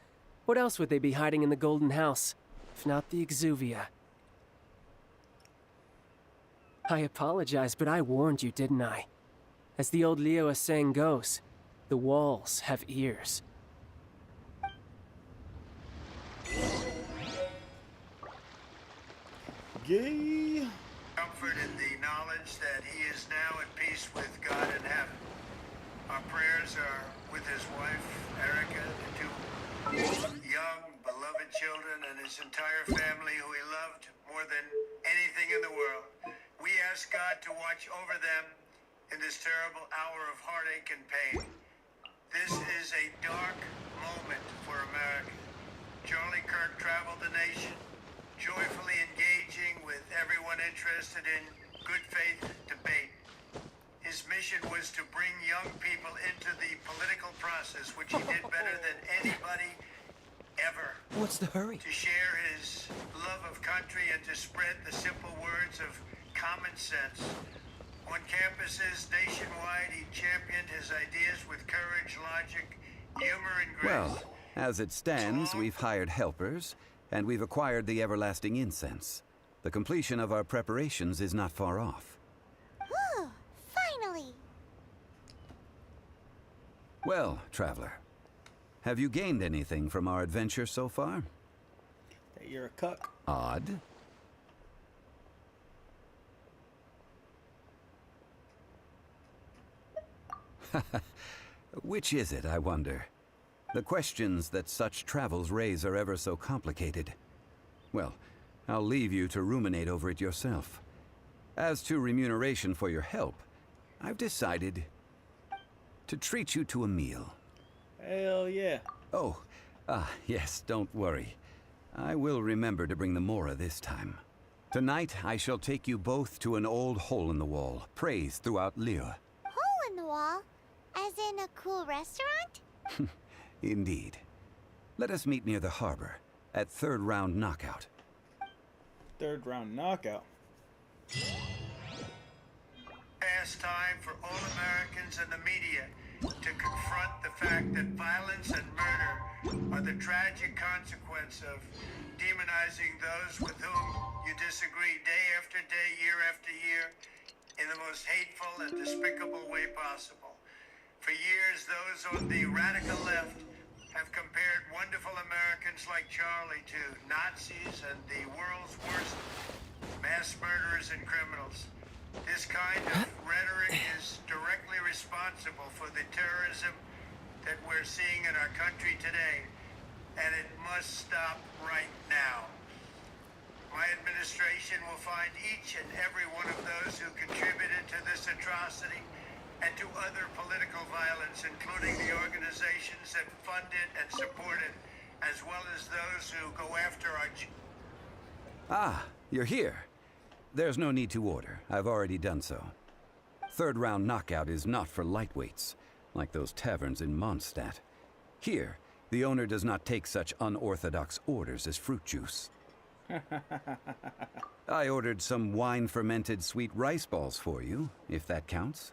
What else would they be hiding in the Golden House, if not the Exuvia? I apologize, but I warned you, didn't I? As the old Liu saying goes, the walls have ears. Gay. Comfort in the knowledge that he is now at peace with God in heaven. Our prayers are with his wife, Erica, the 2 young, beloved children, and his entire family who he loved more than anything in the world. We ask God to watch over them in this terrible hour of heartache and pain. This is a dark moment for America. Charlie Kirk traveled the nation, joyfully engaging with everyone interested in good faith debate. His mission was to bring young people into the political process, which he did better than anybody ever. What's the hurry? To share his love of country and to spread the simple words of common sense. On campuses nationwide, he championed his ideas with courage, logic, humor, and grace. Well, as it stands, we've hired helpers, and we've acquired the everlasting incense. The completion of our preparations is not far off. Whew, finally. Well, traveler, have you gained anything from our adventure so far? That you're a cuck. Odd. Which is it, I wonder? The questions that such travels raise are ever so complicated. Well, I'll leave you to ruminate over it yourself. As to remuneration for your help, I've decided to treat you to a meal. Hell yeah. Oh, yes, don't worry. I will remember to bring the Mora this time. Tonight, I shall take you both to an old hole-in-the-wall, praised throughout Liu. Hole in the wall? As in a cool restaurant? Indeed. Let us meet near the harbor, at 3rd round knockout. 3rd round knockout. Past time for all Americans and the media to confront the fact that violence and murder are the tragic consequence of demonizing those with whom you disagree day after day, year after year, in the most hateful and despicable way possible. For years, those on the radical left have compared wonderful Americans like Charlie to Nazis and the world's worst mass murderers and criminals. This kind of rhetoric is directly responsible for the terrorism that we're seeing in our country today, and it must stop right now. My administration will find each and every one of those who contributed to this atrocity and to other political violence, including the organizations that fund it and support it, as well as those who go after our... Ah, you're here. There's no need to order. I've already done so. 3rd round knockout is not for lightweights, like those taverns in Mondstadt. Here, the owner does not take such unorthodox orders as fruit juice. I ordered some wine-fermented sweet rice balls for you, if that counts.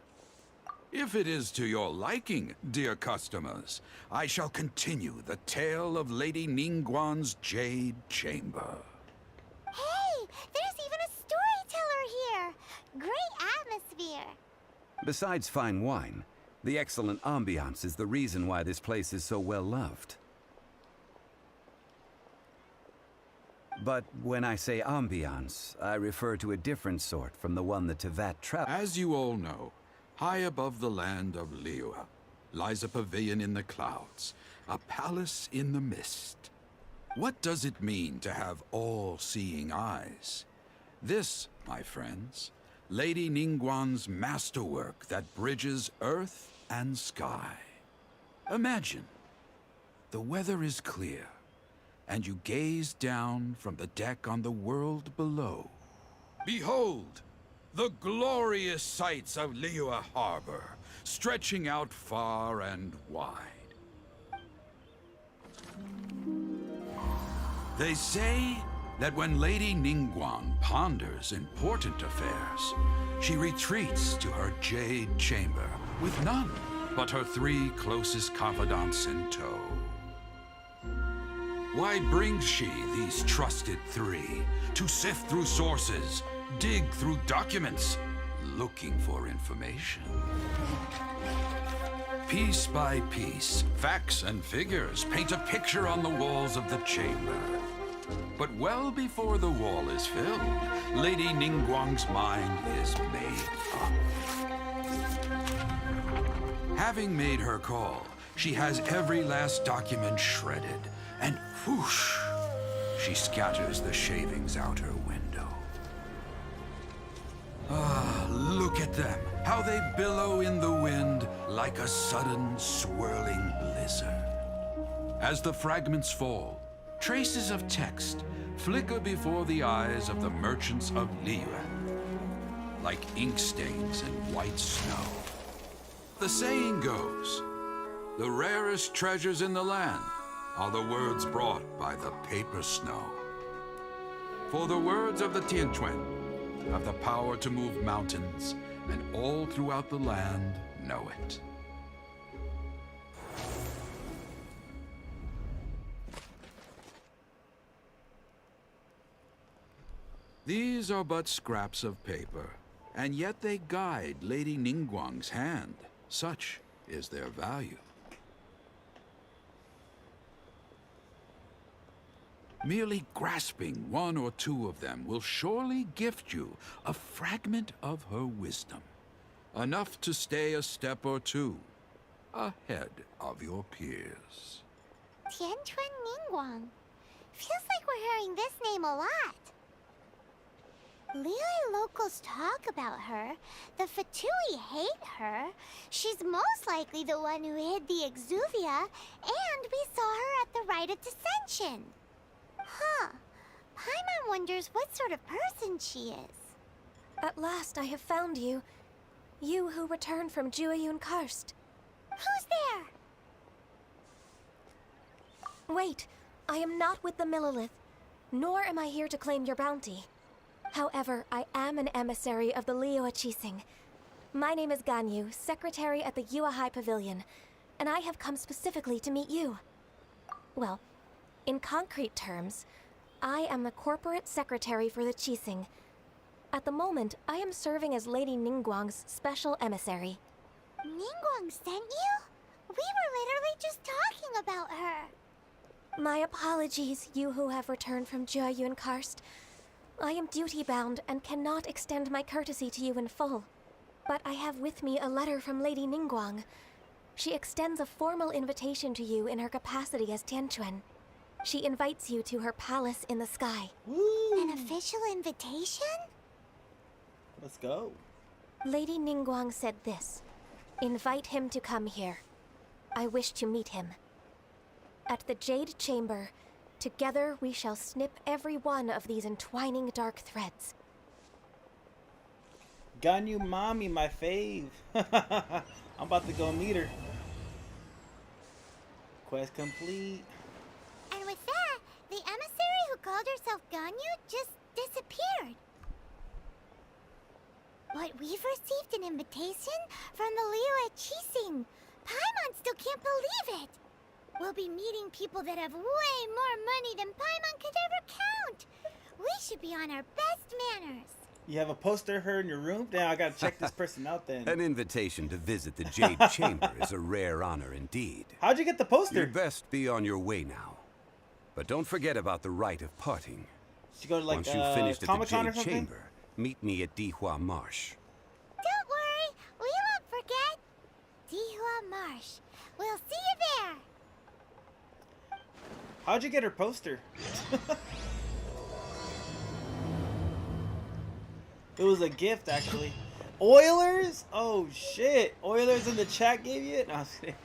If it is to your liking, dear customers, I shall continue the tale of Lady Ningguang's Jade Chamber. Hey, there's even a storyteller here. Great atmosphere. Besides fine wine, The excellent ambiance is the reason why this place is so well loved. But when I say ambiance, I refer to a different sort from the one the Tevat travel. As you all know, high above the land of Liyue lies a pavilion in the clouds, a palace in the mist. What does it mean to have all-seeing eyes? This, my friends, Lady Ningguang's masterwork that bridges earth and sky. Imagine, the weather is clear, and you gaze down from the deck on the world below. Behold, the glorious sights of Liyue Harbor, stretching out far and wide. They say that when Lady Ningguang ponders important affairs, she retreats to her jade chamber with none but her 3 closest confidants in tow. Why brings she these trusted 3 to sift through sources, dig through documents, looking for information? Piece by piece, facts and figures paint a picture on the walls of the chamber. But well before the wall is filled, Lady Ningguang's mind is made up. Having made her call, she has every last document shredded, and whoosh, she scatters the shavings out her window. Ah, look at them, how they billow in the wind like a sudden swirling blizzard. As the fragments fall, traces of text flicker before the eyes of the merchants of Liyue, like ink stains in white snow. The saying goes, the rarest treasures in the land are the words brought by the paper snow. For the words of the Tianquan have the power to move mountains, and all throughout the land know it. These are but scraps of paper, and yet they guide Lady Ningguang's hand. Such is their value. Merely grasping 1 or 2 of them will surely gift you a fragment of her wisdom, enough to stay a step or 2 ahead of your peers. Tianquan Ningguang. Feels like we're hearing this name a lot. Liyue locals talk about her. The Fatui hate her. She's most likely the one who hid the Exuvia, and we saw her at the Rite of Dissension. Huh. Paimon wonders what sort of person she is. At last I have found you. You who returned from Jueyun Karst. Who's there? Wait, I am not with the Millelith, nor am I here to claim your bounty. However, I am an emissary of the Liyue Qixing. My name is Ganyu, secretary at the Yuehai Pavilion, and I have come specifically to meet you. Well, in concrete terms, I am the corporate secretary for the Qixing. At the moment, I am serving as Lady Ningguang's special emissary. Ningguang sent you? We were literally just talking about her. My apologies, you who have returned from Jueyun Karst. I am duty-bound and cannot extend my courtesy to you in full. But I have with me a letter from Lady Ningguang. She extends a formal invitation to you in her capacity as Tianquan. She invites you to her palace in the sky. Woo. An official invitation? Let's go. Lady Ningguang said this. Invite him to come here. I wish to meet him. At the Jade Chamber, together we shall snip every one of these entwining dark threads. Ganyu Mommy, my fave. I'm about to go meet her. Quest complete. And with that, the emissary who called herself Ganyu just disappeared. But we've received an invitation from the Liyue Qixing. Paimon still can't believe it. We'll be meeting people that have way more money than Paimon could ever count. We should be on our best manners. You have a poster of her in your room? Now I gotta check this person out then. An invitation to visit the Jade Chamber is a rare honor indeed. How'd you get the poster? You'd best be on your way now. But don't forget about the rite of parting. Did you go to like Once you've finished at the Comic-Con or Jade something? Chamber, meet me at Dihua Marsh. Don't worry, we won't forget. Dihua Marsh. We'll see you there. How'd you get her poster? It was a gift, actually. Oilers? Oh shit! Oilers in the chat gave you it? No, I'm just kidding.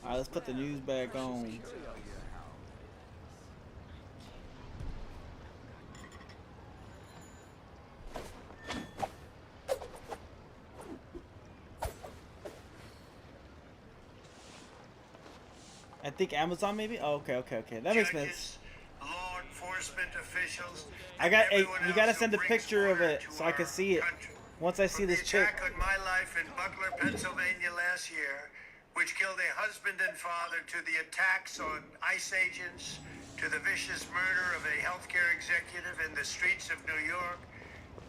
Alright, let's put the news back on. I think Amazon maybe? Oh, okay. That makes sense. Law enforcement officials. I got you gotta send a picture of it so I can see it. Once I see this chick. Attack on my life in Butler, Pennsylvania last year, which killed a husband and father, to the attacks on ICE agents, to the vicious murder of a healthcare executive in the streets of New York,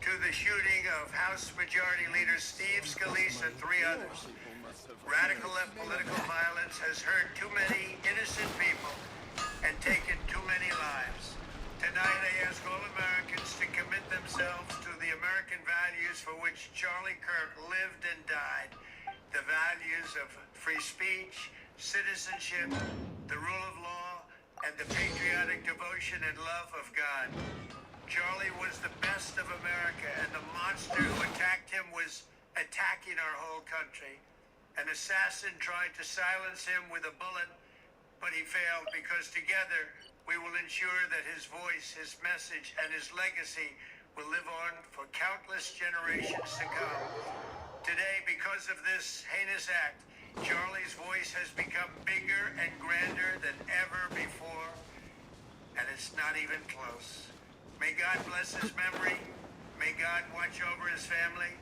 to the shooting of House Majority Leader Steve Scalise and 3 others. Radical left political violence has hurt too many innocent people and taken too many lives. Tonight I ask all Americans to commit themselves to the American values for which Charlie Kirk lived and died. The values of free speech, citizenship, the rule of law, and the patriotic devotion and love of God. Charlie was the best of America, and the monster who attacked him was attacking our whole country. An assassin tried to silence him with a bullet, but he failed, because together we will ensure that his voice, his message, and his legacy will live on for countless generations to come. Today, because of this heinous act, Charlie's voice has become bigger and grander than ever before, and it's not even close. May God bless his memory, may God watch over his family,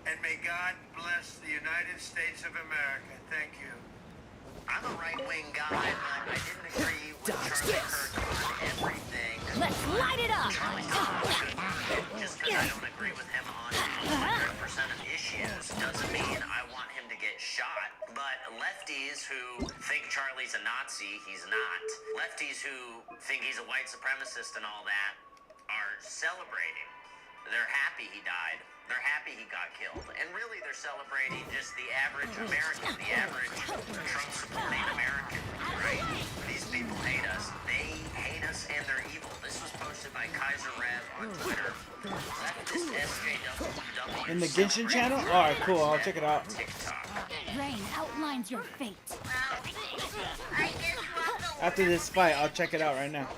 and may God bless the United States of America. Thank you. I'm a right-wing guy, but I didn't agree with Charlie Kirk on everything. Let's light it up! Charlie Kirk was a good person. Just because I don't agree with him on 100% of issues doesn't mean I want him to get shot. But lefties who think Charlie's a Nazi, he's not. Lefties who think he's a white supremacist and all that are celebrating. They're happy he died. They're happy he got killed. And really, they're celebrating just the average American, the average Trump-supporting American, right? These people hate us. They hate us and they're evil. This was posted by Kaiser Rev on Twitter. Leftist SJW. In the Genshin channel? Alright, cool. I'll check it out. Rain outlines your fate. After this fight, I'll check it out right now.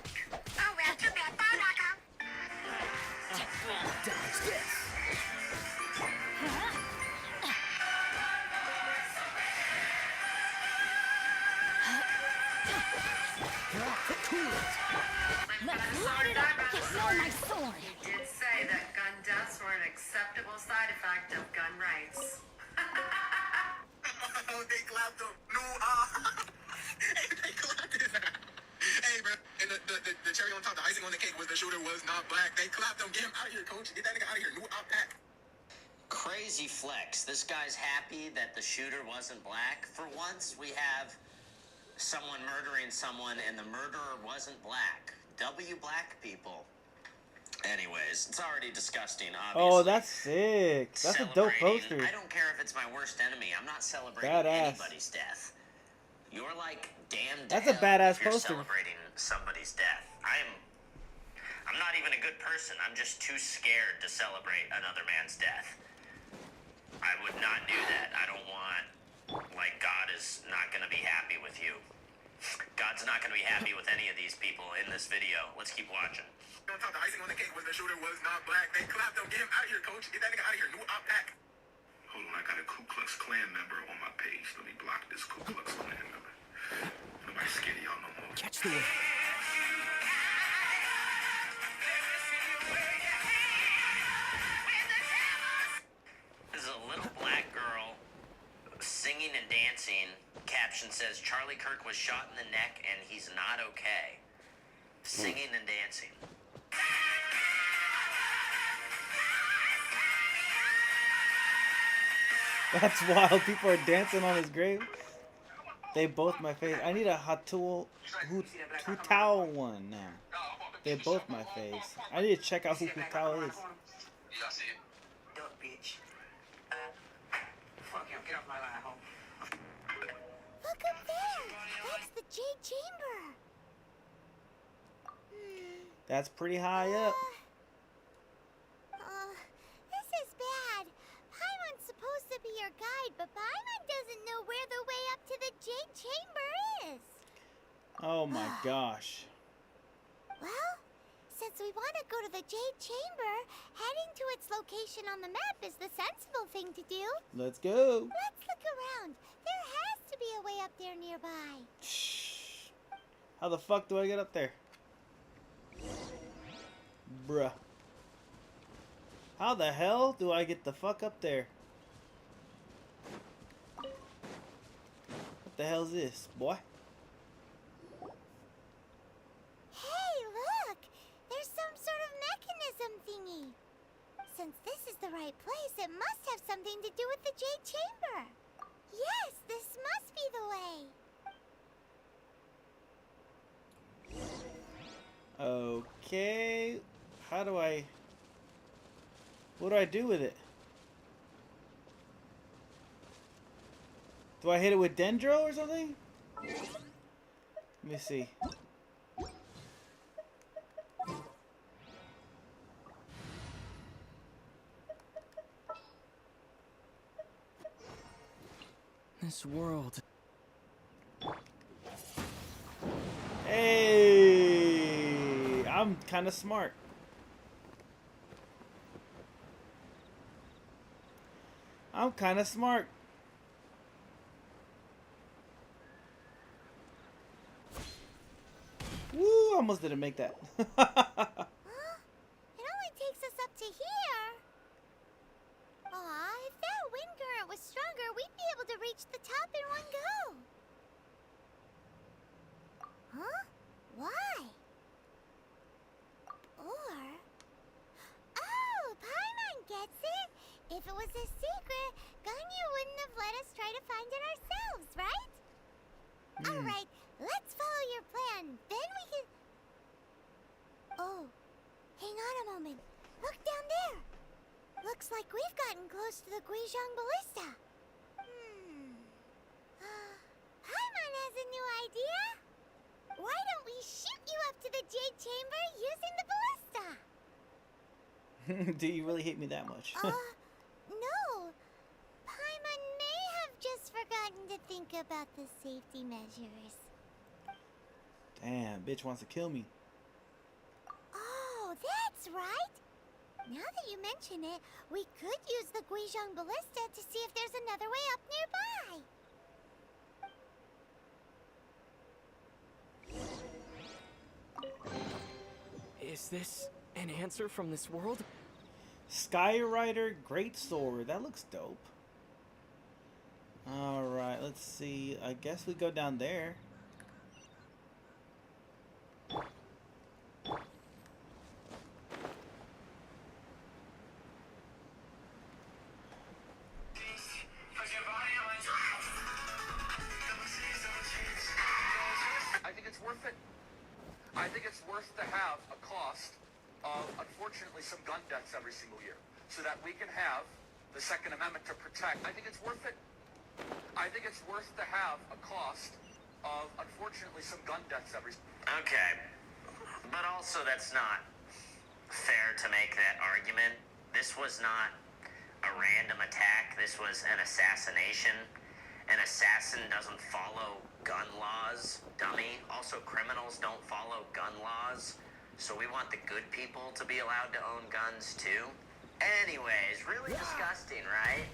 Let's light it up! Roll my sword! You did say that gun deaths were an acceptable side effect of gun rights. They clapped him. No, they clapped his ass. Hey, bro, and the cherry on top, the icing on the cake was the shooter was not black. They clapped him. Get him out of here, coach. Get that nigga out of here. New op pack. Crazy flex. This guy's happy that the shooter wasn't black. For once, we have someone murdering someone and the murderer wasn't black. W black people. Anyways, it's already disgusting, obviously. Oh, that's sick. That's a dope poster. I don't care if it's my worst enemy. I'm not celebrating Badass. anybody's death. You're like damned. That's a badass if you're poster. Celebrating somebody's death. I'm not even a good person. I'm just too scared to celebrate another man's death. I would not do that. I don't want, like, God is not going to be happy with you. God's not going to be happy with any of these people in this video. Let's keep watching. On top, the icing on the cake was the shooter was not black. They clapped him. Get him out of here, coach. Get that nigga out of here. New op pack. Hold on, I got a Ku Klux Klan member on my page. Let me block this Ku Klux Klan member. Nobody's scared of y'all no more. Catch the wind. This is a little black girl singing and dancing. Caption says, Charlie Kirk was shot in the neck and he's not okay. singing and dancing. That's wild. People are dancing on his grave. They both my face. I need a Hutao one now. They both my face. I need to check out who Hutao is. Duck, bitch. Fuck him. Get off my line, home. Look up there! That's the Jade Chamber! That's pretty high up. This is bad. Paimon's supposed to be your guide, but Paimon doesn't know where the way up to the Jade Chamber is. Oh my gosh. Well, since we want to go to the Jade Chamber, heading to its location on the map is the sensible thing to do. Let's go. Let's look around. There has to be a way up there nearby. How the fuck do I get up there? Bruh. How the hell do I get the fuck up there? What the hell is this, boy? Hey, look! There's some sort of mechanism thingy. Since this is the right place, it must have something to do with the Jade Chamber. Yes, this must be the way. Okay. How do I... What do I do with it? Do I hit it with Dendro or something? Let me see. This world. Hey! I'm kind of smart. I'm kind of smart. Woo! Almost didn't make that. It only takes us up to here. Aw, if that wind current was stronger, we'd be able to reach the top in one go. Huh? Why? Or... Oh, Paimon gets it! If it was a secret, Ganyu wouldn't have let us try to find it ourselves, right? Alright, let's follow your plan. Then we can... Oh, hang on a moment. Look down there. Looks like we've gotten close to the Guizhong Ballista. Paimon has a new idea. Why don't we shoot you up to the Jade Chamber using the ballista? Do you really hate me that much? No. Paimon may have just forgotten to think about the safety measures. Damn, bitch wants to kill me. Oh, that's right. Now that you mention it, we could use the Guizhong Ballista to see if there's another way up nearby. Is this an answer from this world? Skyrider Greatsword. That looks dope. Alright, let's see. I guess we go down there. I think it's worth it. I think it's worth to have a cost of, unfortunately, some gun deaths every single year, so that we can have the Second Amendment to protect. I think it's worth it. I think it's worth to have a cost of, unfortunately, some gun deaths every... Okay, but also that's not fair to make that argument. This was not a random attack. This was an assassination. An assassin doesn't follow gun laws, dummy. Also, criminals don't follow gun laws. So we want the good people to be allowed to own guns too. Anyways, really disgusting, right?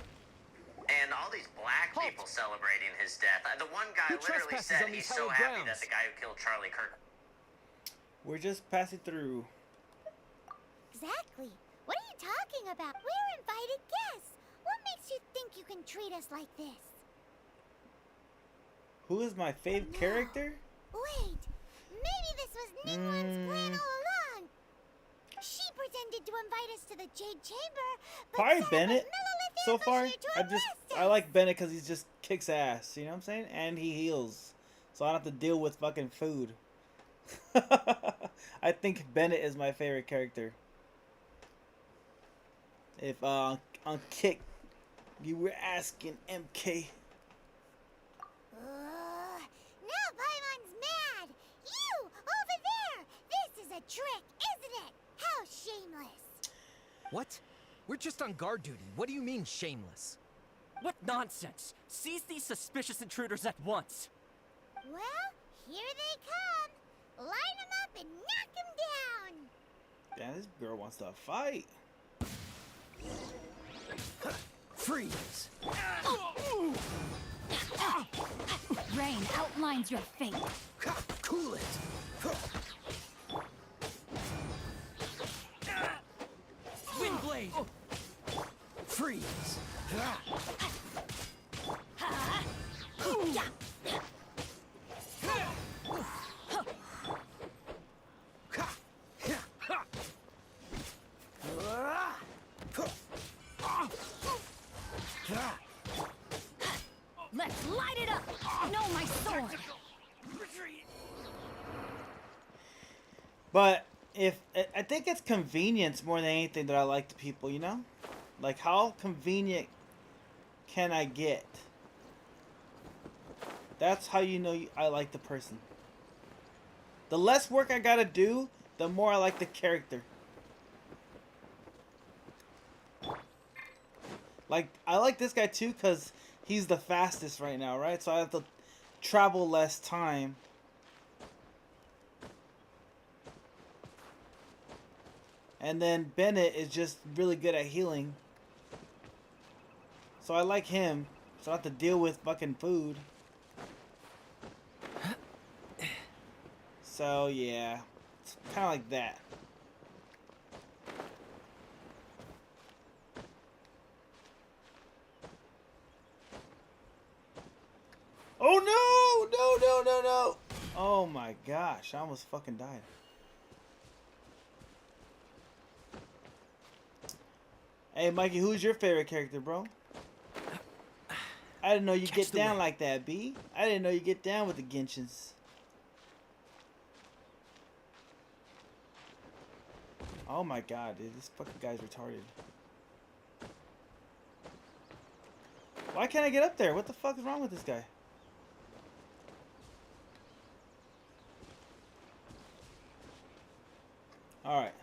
And all these black people celebrating his death. The one guy literally said he's so happy that the guy who killed Charlie Kirk. We're just passing through. Exactly. What are you talking about? We're invited guests. What makes you think you can treat us like this? Who is my favorite character? Wait. Maybe this was Ningguang's plan all along. She pretended to invite us to the Jade Chamber, but Probably said Bennett. that Millelith So was far, here to I like Bennett because he just kicks ass. You know what I'm saying? And he heals, so I don't have to deal with fucking food. I think Bennett is my favorite character. If on Kick you were asking, MK. Now Paimon's mad. You over there. This is a trick, isn't it? How shameless. What? We're just on guard duty. What do you mean, shameless? What nonsense! Seize these suspicious intruders at once! Well, here they come. Line them up and knock them down. Damn, this girl wants to fight. Freeze! Rain outlines your fate. Cool it! Windblade! Freeze! Let's light it up! No, my sword! But if I think it's convenience more than anything that I like to people, you know? Like, how convenient can I get? That's how you know I like the person. The less work I gotta do, the more I like the character. Like, I like this guy too because he's the fastest right now, right? So I have to travel less time. And then Bennett is just really good at healing. So I like him. So I don't have to deal with fucking food. So yeah. It's kind of like that. Oh no! No, no, no, no! Oh my gosh, I almost fucking died. Hey Mikey, who's your favorite character, bro? I didn't know you get down like that, B. I didn't know you get down with the Genshins. Oh my god, dude, this fucking guy's retarded. Why can't I get up there? What the fuck is wrong with this guy? Alright.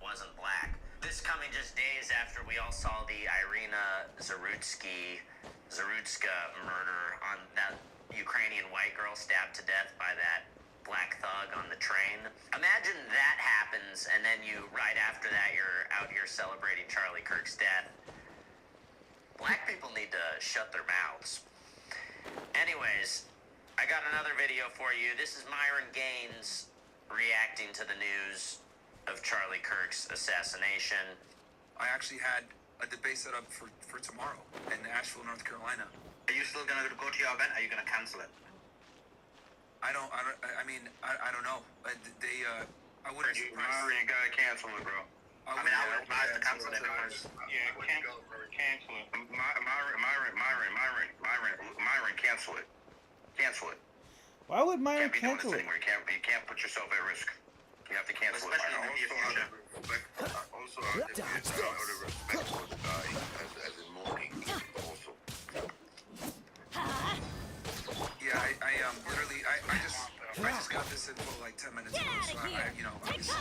Wasn't black. This coming just days after we all saw the Irina Zarutska murder on that Ukrainian white girl stabbed to death by that black thug on the train. Imagine that happens, and then you, right after that, you're out here celebrating Charlie Kirk's death. Black people need to shut their mouths. Anyways, I got another video for you. This is Myron Gaines reacting to the news of Charlie Kirk's assassination. I actually had a debate set up for tomorrow in Asheville, North Carolina. Are you still gonna go to your event? Or are you gonna cancel it? I don't know. I wouldn't. You gotta cancel it, bro. I would advise to cancel it. Yeah, cancel it. Myron, cancel it. Cancel it. Why would Myron Can't cancel be doing it? this anymore. You can't put yourself at risk. You have to cancel it. Also, if you're out of respect for the guy as in mourning, also. Yeah, I literally, I just got this info like 10 minutes ago, so I'm still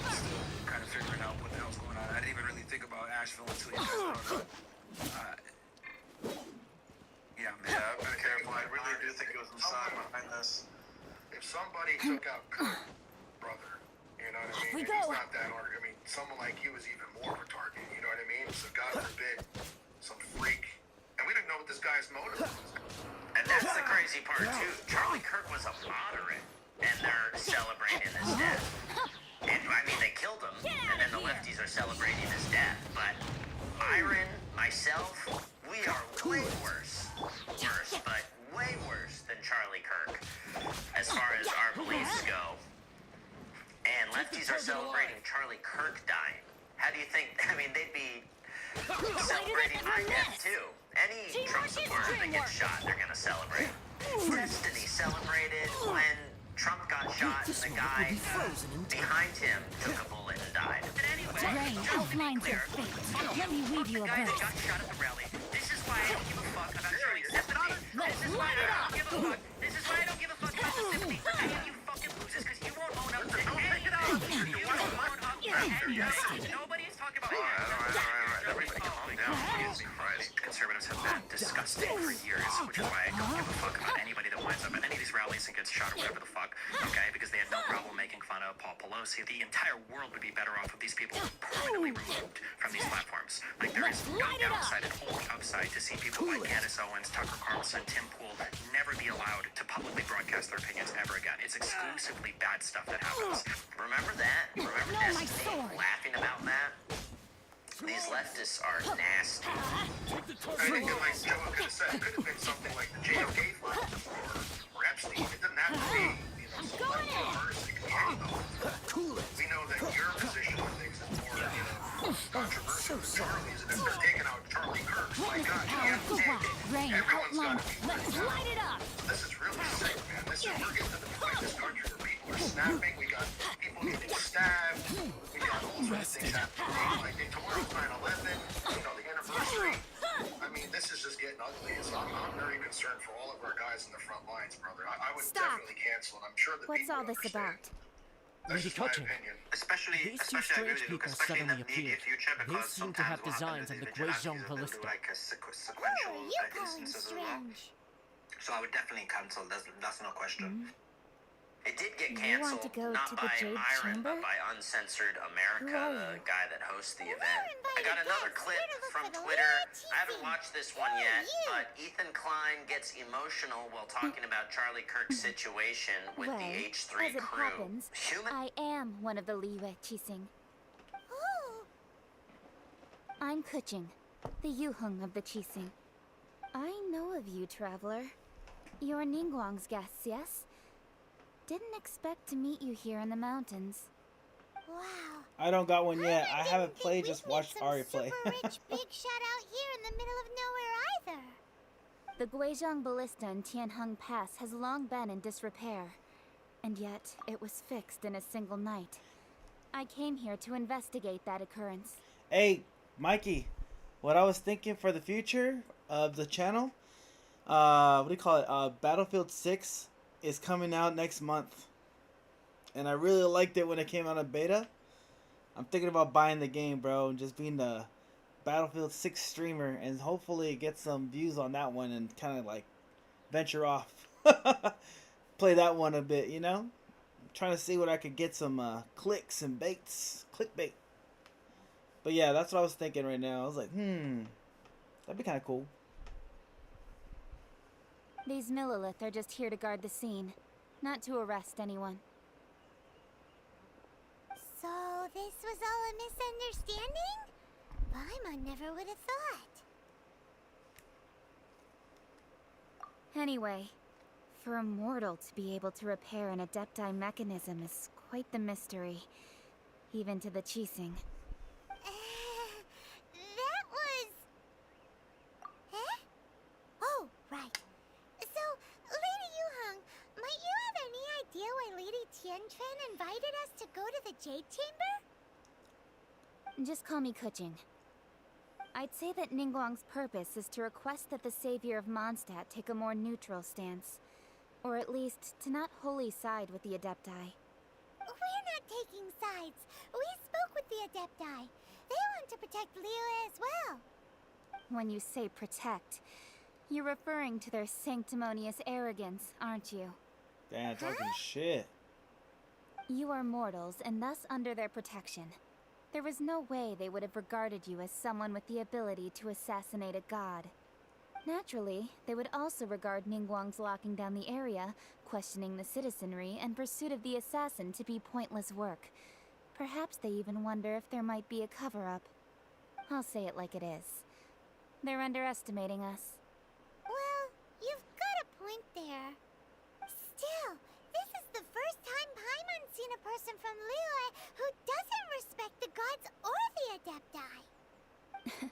kind of figuring out what the hell's going on. I didn't even really think about Asheville until you guys brought it up. Yeah, man. Yeah, I've been careful. I really do think it was Messiah behind this. If somebody took out Kirk, brother, you know what I mean? He's not that hard. I mean, someone like you is even more of a target, you know what I mean? So God forbid, some freak. And we didn't know what this guy's motive was. And that's the crazy part, too. Charlie Kirk was a moderate, and they're celebrating his death. And, I mean, they killed him, and then the lefties are celebrating his death. But Myron, myself, we are way worse, but way worse than Charlie Kirk, as far as our beliefs go. and lefties are celebrating Charlie Kirk dying. How do you think? I mean, they'd be celebrating my death too. Any Trump supporter that gets shot, they're gonna celebrate. Destiny celebrated when Trump got shot and the guy behind him took a bullet and died. But anyway, Rain outlines your fate. Let me read you a guy that verse. got shot at the rally. This is why I don't give a fuck about showing sympathy. Let's This is why light it I up. don't give a fuck. This is why I don't give a fuck about the sympathy for any of you fucking losers, because you won't own up to anything. You won't own up to anything. Nobody's talking about everybody calm down. Jesus Christ. Conservatives have been disgusting for years, which is why I don't give a fuck about anybody that winds up at any of these rallies and gets shot or whatever the fuck, okay? Because they had no problem making fun of Paul Pelosi. The entire world would be better off with these people permanently removed from these platforms. Like, there is no downside and only upside to see people like Candace Owens, Tucker Carlson, Tim Pool never be allowed to publicly broadcast their opinions ever again. It's exclusively bad stuff that happens. Remember that? Remember Destiny laughing about that? These leftists are nasty. I think, like Joe could have said, it could have been something like the JFK file or Epstein. It doesn't have to be, you know, some like person. It could be anyone. We know that your position on things is more, you know, controversial than Charlie's. And if they're taking out Charlie Kirk, my God, you have to take it. Rain Everyone's got outlines. to be Let's light it up. This is really sick, man. We're getting to the point in this country where people are snapping. We got people getting stabbed. We got all sorts of things happening. Like tomorrow's 9/11. You know, the anniversary. I mean, this is just getting ugly. So I'm very concerned for all of our guys in the front lines, brother. I would definitely cancel, and I'm sure the What's people all this understand. about? That's Lady just my Cutchin. opinion. Especially These two I agree strange with you, people especially in suddenly the immediate appeared. future, They because seem to have sometimes what designs happens of is the vigilantes Guizhong will do ballista. like a sequential You call him instances as well. strange. So I would definitely cancel. That's no question. It did get You want canceled, to go not to the by Jade Myron, Chamber? but by Uncensored America, Who are the you? guy that hosts the event. I invited got another guests. clip Here to look from for the Twitter. Leo I haven't watched this one Who are yet, you? but Ethan Klein gets emotional while talking about Charlie Kirk's situation with Well, the H3 as it crew. happens, I am one of the Liyue Qixing. Who? I'm Kuching, the Yuheng of the Qixing. I know of you, traveler. You're Ningguang's guests, yes? Didn't expect to meet you here in the mountains. Wow. I don't got one yet. I haven't played, just watched Ari play. Super rich big shot out here in the middle of nowhere either. The Guizhong Ballista in Tianheng Pass has long been in disrepair, and yet it was fixed in a single night. I came here to investigate that occurrence. Hey, Mikey, what I was thinking for the future of the channel, what do you call it? Battlefield 6 is coming out next month. And I really liked it when it came out in beta. I'm thinking about buying the game, bro, and just being the Battlefield 6 streamer and hopefully get some views on that one and kind of like venture off. Play that one a bit, you know? I'm trying to see what I could get some clicks and baits. Clickbait. But yeah, that's what I was thinking right now. I was like, that'd be kind of cool. These Millilith are just here to guard the scene, not to arrest anyone. So this was all a misunderstanding? Paimon never would have thought. Anyway, for a mortal to be able to repair an Adepti mechanism is quite the mystery, even to the Qixing. That was... Eh? Oh, right. So, Lady Yuheng, might you have any idea why Lady Tianquan invited us to go to the Jade Chamber? Just call me Kuching. I'd say that Ningguang's purpose is to request that the savior of Mondstadt take a more neutral stance. Or at least, to not wholly side with the Adepti. We're not taking sides. We spoke with the Adepti. They want to protect Liyue as well. When you say protect, you're referring to their sanctimonious arrogance, aren't you? Damn, talking shit. You are mortals, and thus under their protection. There was no way they would have regarded you as someone with the ability to assassinate a god. Naturally, they would also regard Ningguang's locking down the area, questioning the citizenry, and pursuit of the assassin to be pointless work. Perhaps they even wonder if there might be a cover-up. I'll say it like it is. They're underestimating us. Well, you've got a point there. Still, this is the first time Paimon's seen a person from Liyue who doesn't respect the gods or the Adepti.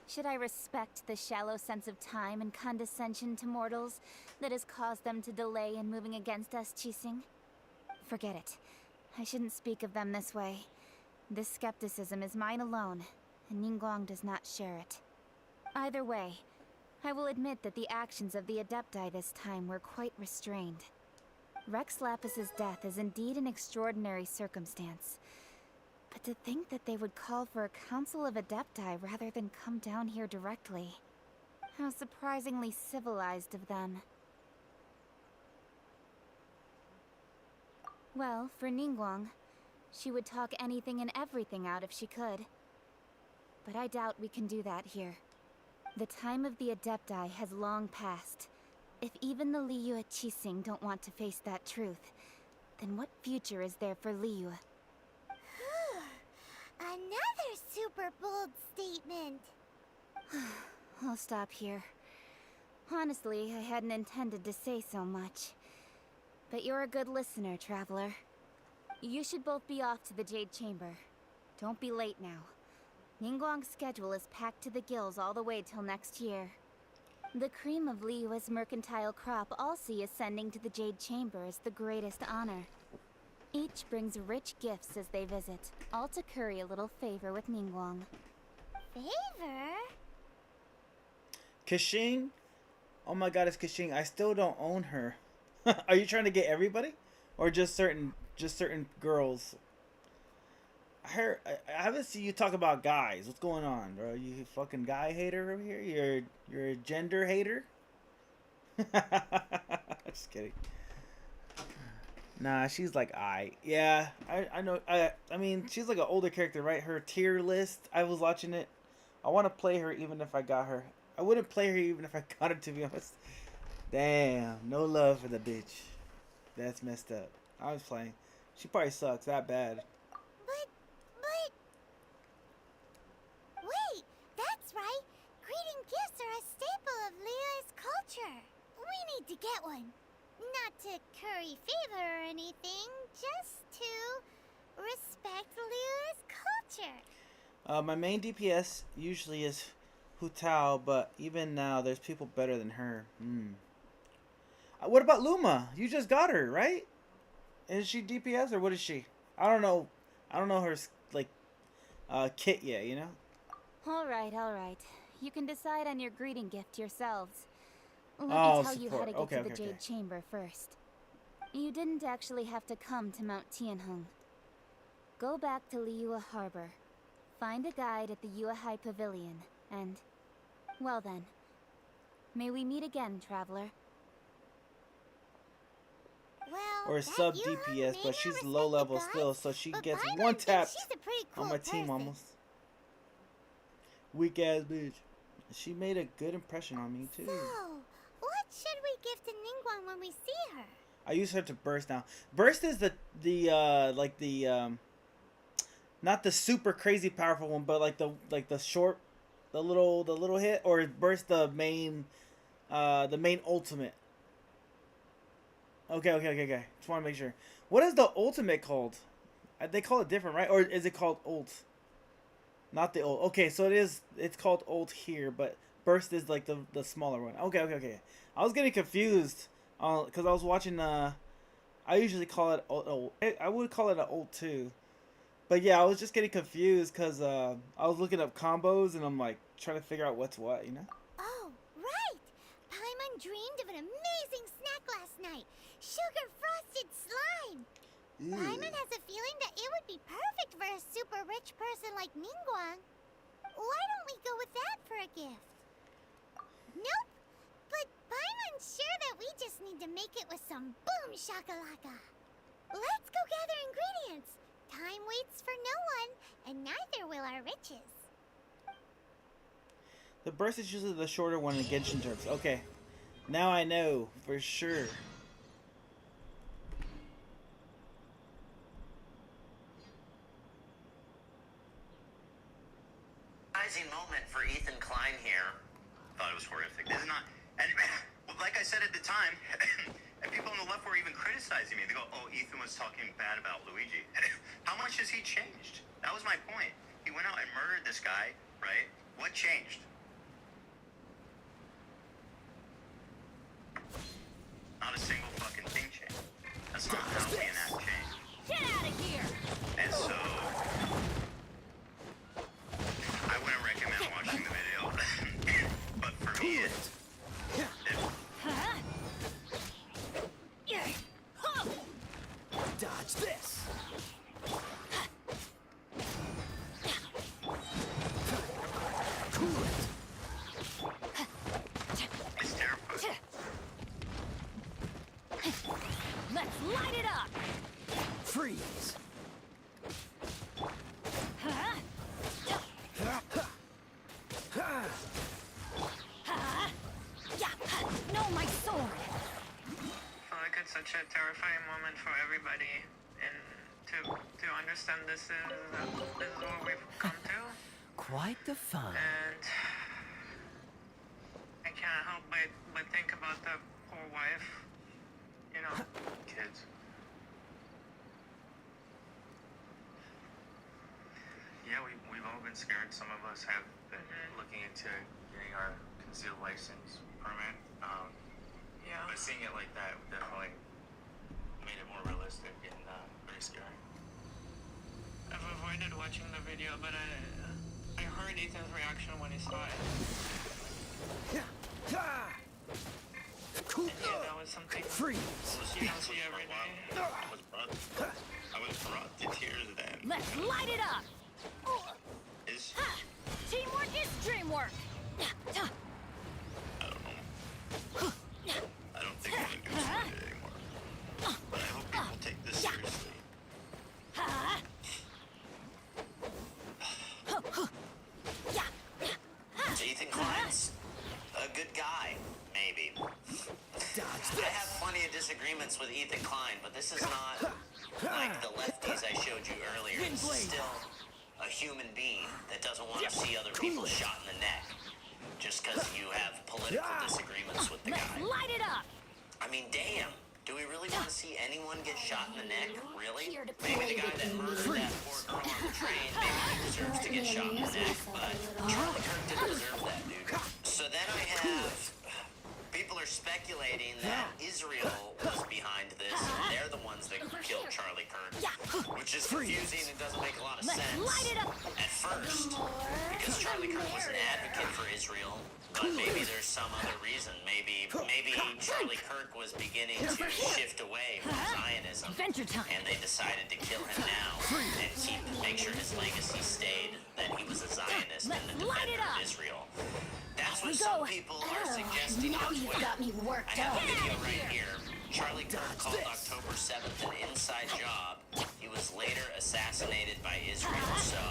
Should I respect the shallow sense of time and condescension to mortals that has caused them to delay in moving against us, Qixing? Forget it. I shouldn't speak of them this way. This skepticism is mine alone, and Ningguang does not share it. Either way, I will admit that the actions of the Adepti this time were quite restrained. Rex Lapis's death is indeed an extraordinary circumstance. But to think that they would call for a council of Adepti rather than come down here directly. How surprisingly civilized of them. Well, for Ningguang, she would talk anything and everything out if she could. But I doubt we can do that here. The time of the Adepti has long passed. If even the Liyue Qixing don't want to face that truth, then what future is there for Liyue? Another super bold statement. I'll stop here. Honestly, I hadn't intended to say so much. But you're a good listener, Traveler. You should both be off to the Jade Chamber. Don't be late now. Ningguang's schedule is packed to the gills all the way till next year. The cream of Liyue's mercantile crop all see ascending to the Jade Chamber as the greatest honor. Each brings rich gifts as they visit, all to curry a little favor with Ningguang. Favor? Keqing? Oh my god, it's Keqing. I still don't own her. Are you trying to get everybody? Or just certain girls? I haven't seen you talk about guys. What's going on, bro? You fucking guy hater over here? You're a gender hater? Just kidding. Nah, she's like, yeah, I know. I mean, she's like an older character, right? Her tier list, I was watching it. I want to play her even if I got her. I wouldn't play her even if I got her, to be honest. Damn, no love for the bitch. That's messed up. I was playing. She probably sucks that bad. Wait, that's right. Greeting gifts are a staple of Liyue's culture. We need to get one. Not to curry favor or anything, just to respect Liyue's culture. My main DPS usually is Hu Tao, but even now, there's people better than her. What about Luma? You just got her, right? Is she DPS or what is she? I don't know. I don't know her like kit yet. You know. All right. You can decide on your greeting gift yourselves. Let me tell you how to get to the Jade Chamber first. You didn't actually have to come to Mount Tianheng. Go back to Liyue Harbor. Find a guide at the Yuehai Pavilion, and... well then. May we meet again, Traveler. Well, or sub DPS, but she's low level still, so she gets one tap on my team almost. Weak ass bitch. She made a good impression on me too. So, what should we give to Ningguang when we see her? I use her to burst now. Burst is the not the super crazy powerful one, but like the short, the little hit, or burst the main ultimate. Okay. Just want to make sure. What is the ultimate called? They call it different, right? Or is it called ult? Not the ult. Okay, so it's called ult here, but burst is like the smaller one. Okay. I was getting confused because I was watching. I usually call it ult. I would call it an ult too. But yeah, I was just getting confused because I was looking up combos and I'm like trying to figure out what's what, you know? Oh, right! Paimon dreamed of an amazing snack last night. Sugar frosted slime! Ew. Paimon has a feeling that it would be perfect for a super rich person like Ningguang. Why don't we go with that for a gift? Nope! But Paimon's sure that we just need to make it with some boom shakalaka. Let's go gather ingredients. Time waits for no one, and neither will our riches. The burst is usually the shorter one in Genshin terms. Okay. Now I know for sure. Surprising moment for Ethan Klein here. Thought it was horrific. This is not, and like I said at the time, And people on the left were even criticizing me. They go, oh, Ethan was talking bad about Luigi. How much has he changed? That was my point. He went out and murdered this guy, right? What changed? Not a single fucking thing changed. That's not how we enact change. Get out of here! And so, I wouldn't recommend watching the video. But for me, Dodge this. Cool it. it's terrifying. Let's light it up! Freeze. No, my sword! I feel like it's such a terrifying moment for everybody, and to understand this is what we've come to. Quite the fun. And I can't help but think about the poor wife, you know, kids. Yeah, we've all been scared. Some of us have been looking into getting our concealed license permit. Yeah. But seeing it like that definitely made it more realistic and pretty scary. I've avoided watching the video, but I heard Ethan's reaction when he saw it. Cool. And yeah, that was something Freeze. you don't see every day. I was brought to tears then. Let's light it up! Is Teamwork is dreamwork! I don't think I'm gonna do this anymore. But I hope people take this seriously. Ethan Klein's a good guy, maybe. I have plenty of disagreements with Ethan Klein, but this is not like the lefties I showed you earlier. This is still a human being that doesn't want to see other people shot in the neck just because you have political disagreements with the guy. Let's light it up! I mean, damn. Do we really want to see anyone get shot in the neck? Really? Maybe the guy that murdered that poor girl on the train, maybe he deserves to get shot in the neck, but Charlie Kirk didn't deserve that, dude. So then I have... People are speculating that Israel was behind this, and they're the ones that killed Charlie Kirk. Which is confusing and doesn't make a lot of sense at first, because Charlie Kirk was an advocate for Israel, but maybe there's some other reason. Maybe Charlie Kirk was beginning to shift away from Zionism, and they decided to kill him now and make sure his legacy stayed that he was a Zionist and the defender of Israel. That's what some people are suggesting on Twitter. I have a video right here. Charlie Kirk called October 7th an inside job. He was later assassinated by Israel, so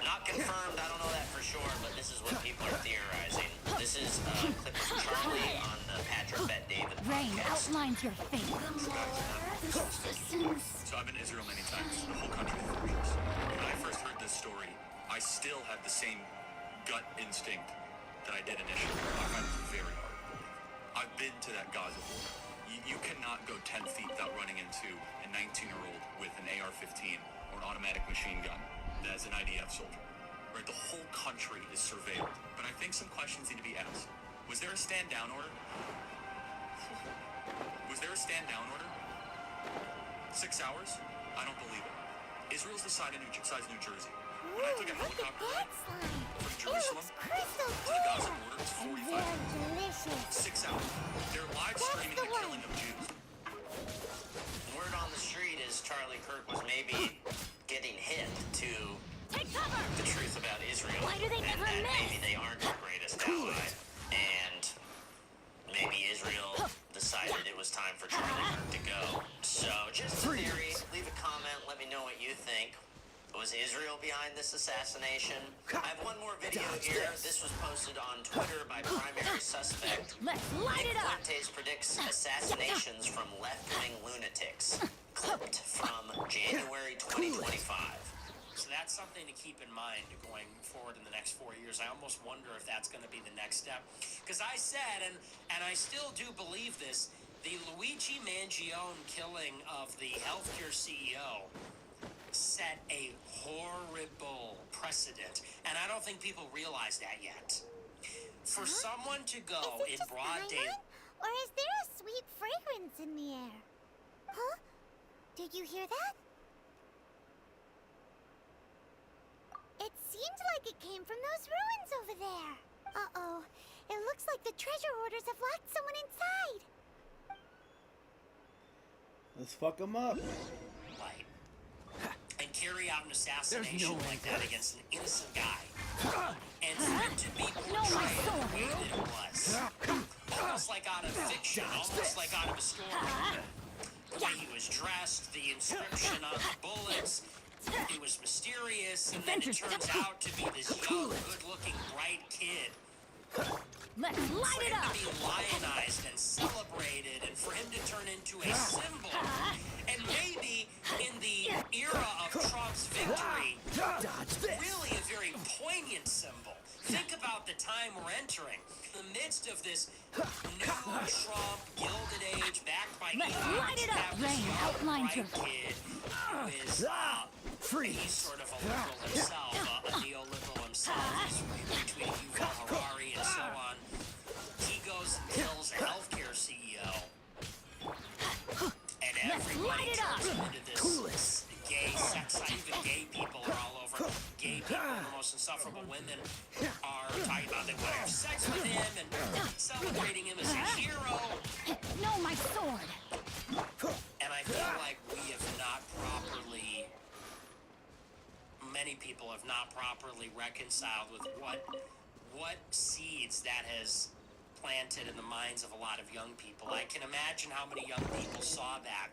not confirmed, I don't know that for sure, but this is what people are theorizing. This is a clip of Charlie on the Patrick Bet David Rain podcast. outlines your face. So I've been to Israel many times, the whole country for years. When I first heard this story, I still had the same gut instinct that I did initially. I find it very hard to believe. I've been to that Gaza border. You cannot go 10 feet without running into a 19-year-old with an AR-15 or an automatic machine gun that is an IDF soldier. Right? The whole country is surveilled. But I think some questions need to be asked. Was there a stand-down order? Was there a stand-down order? 6 hours? I don't believe it. Israel's the size of New Jersey. When I took a helicopter ride from Jerusalem to the Gaza border, it's 45 minutes. 6 hours. They're live streaming the killing of Jews. Word on the street is Charlie Kirk was maybe getting hit to the truth about Israel. Why do they and never that miss? maybe they aren't the greatest ally. And maybe Israel decided it was time for Charlie Kirk to go. So, just a theory. Leave a comment. Let me know what you think. Was Israel behind this assassination? I have one more video here. This was posted on Twitter by Primary Suspect. Let's light Nick it up! Fuentes predicts assassinations from left-wing lunatics. Clipped from January 2025. So that's something to keep in mind going forward in the next 4 years. I almost wonder if that's going to be the next step. Because I said, and I still do believe this, The Luigi Mangione killing of the healthcare CEO set a horrible precedent, and I don't think people realize that yet. For someone to go in broad daylight... Or is there a sweet fragrance in the air? Huh? Did you hear that? It seemed like it came from those ruins over there. Uh-oh. It looks like the treasure hoarders have locked someone inside. Let's fuck them up. And carry out an assassination like that against an innocent guy. And for it to be portrayed the way that it was. Almost like out of fiction, almost like out of a story. The way he was dressed, the inscription on the bullets, it was mysterious, and then it turns out to be this young, good-looking, bright kid. Let's light it up! For him to be lionized and celebrated, and for him to turn into a symbol. And maybe in the era of Trump's victory, really a very poignant symbol. Think about the time we're entering. In the midst of this new Trump Gilded Age backed by light it up, Rain. Outline your kid who is he's sort of a liberal himself, a neoliberal himself. He's retweeting Yuval Harari and so on. He goes and kills a healthcare CEO. And everybody turns him into this gay sex. Even gay people are all over. Gay people, the most insufferable women, are talking about they want to have sex with him and celebrating him as a hero. No, my sword! And I feel like we have not properly, many people have not properly reconciled with what seeds that has planted in the minds of a lot of young people. I can imagine how many young people saw that.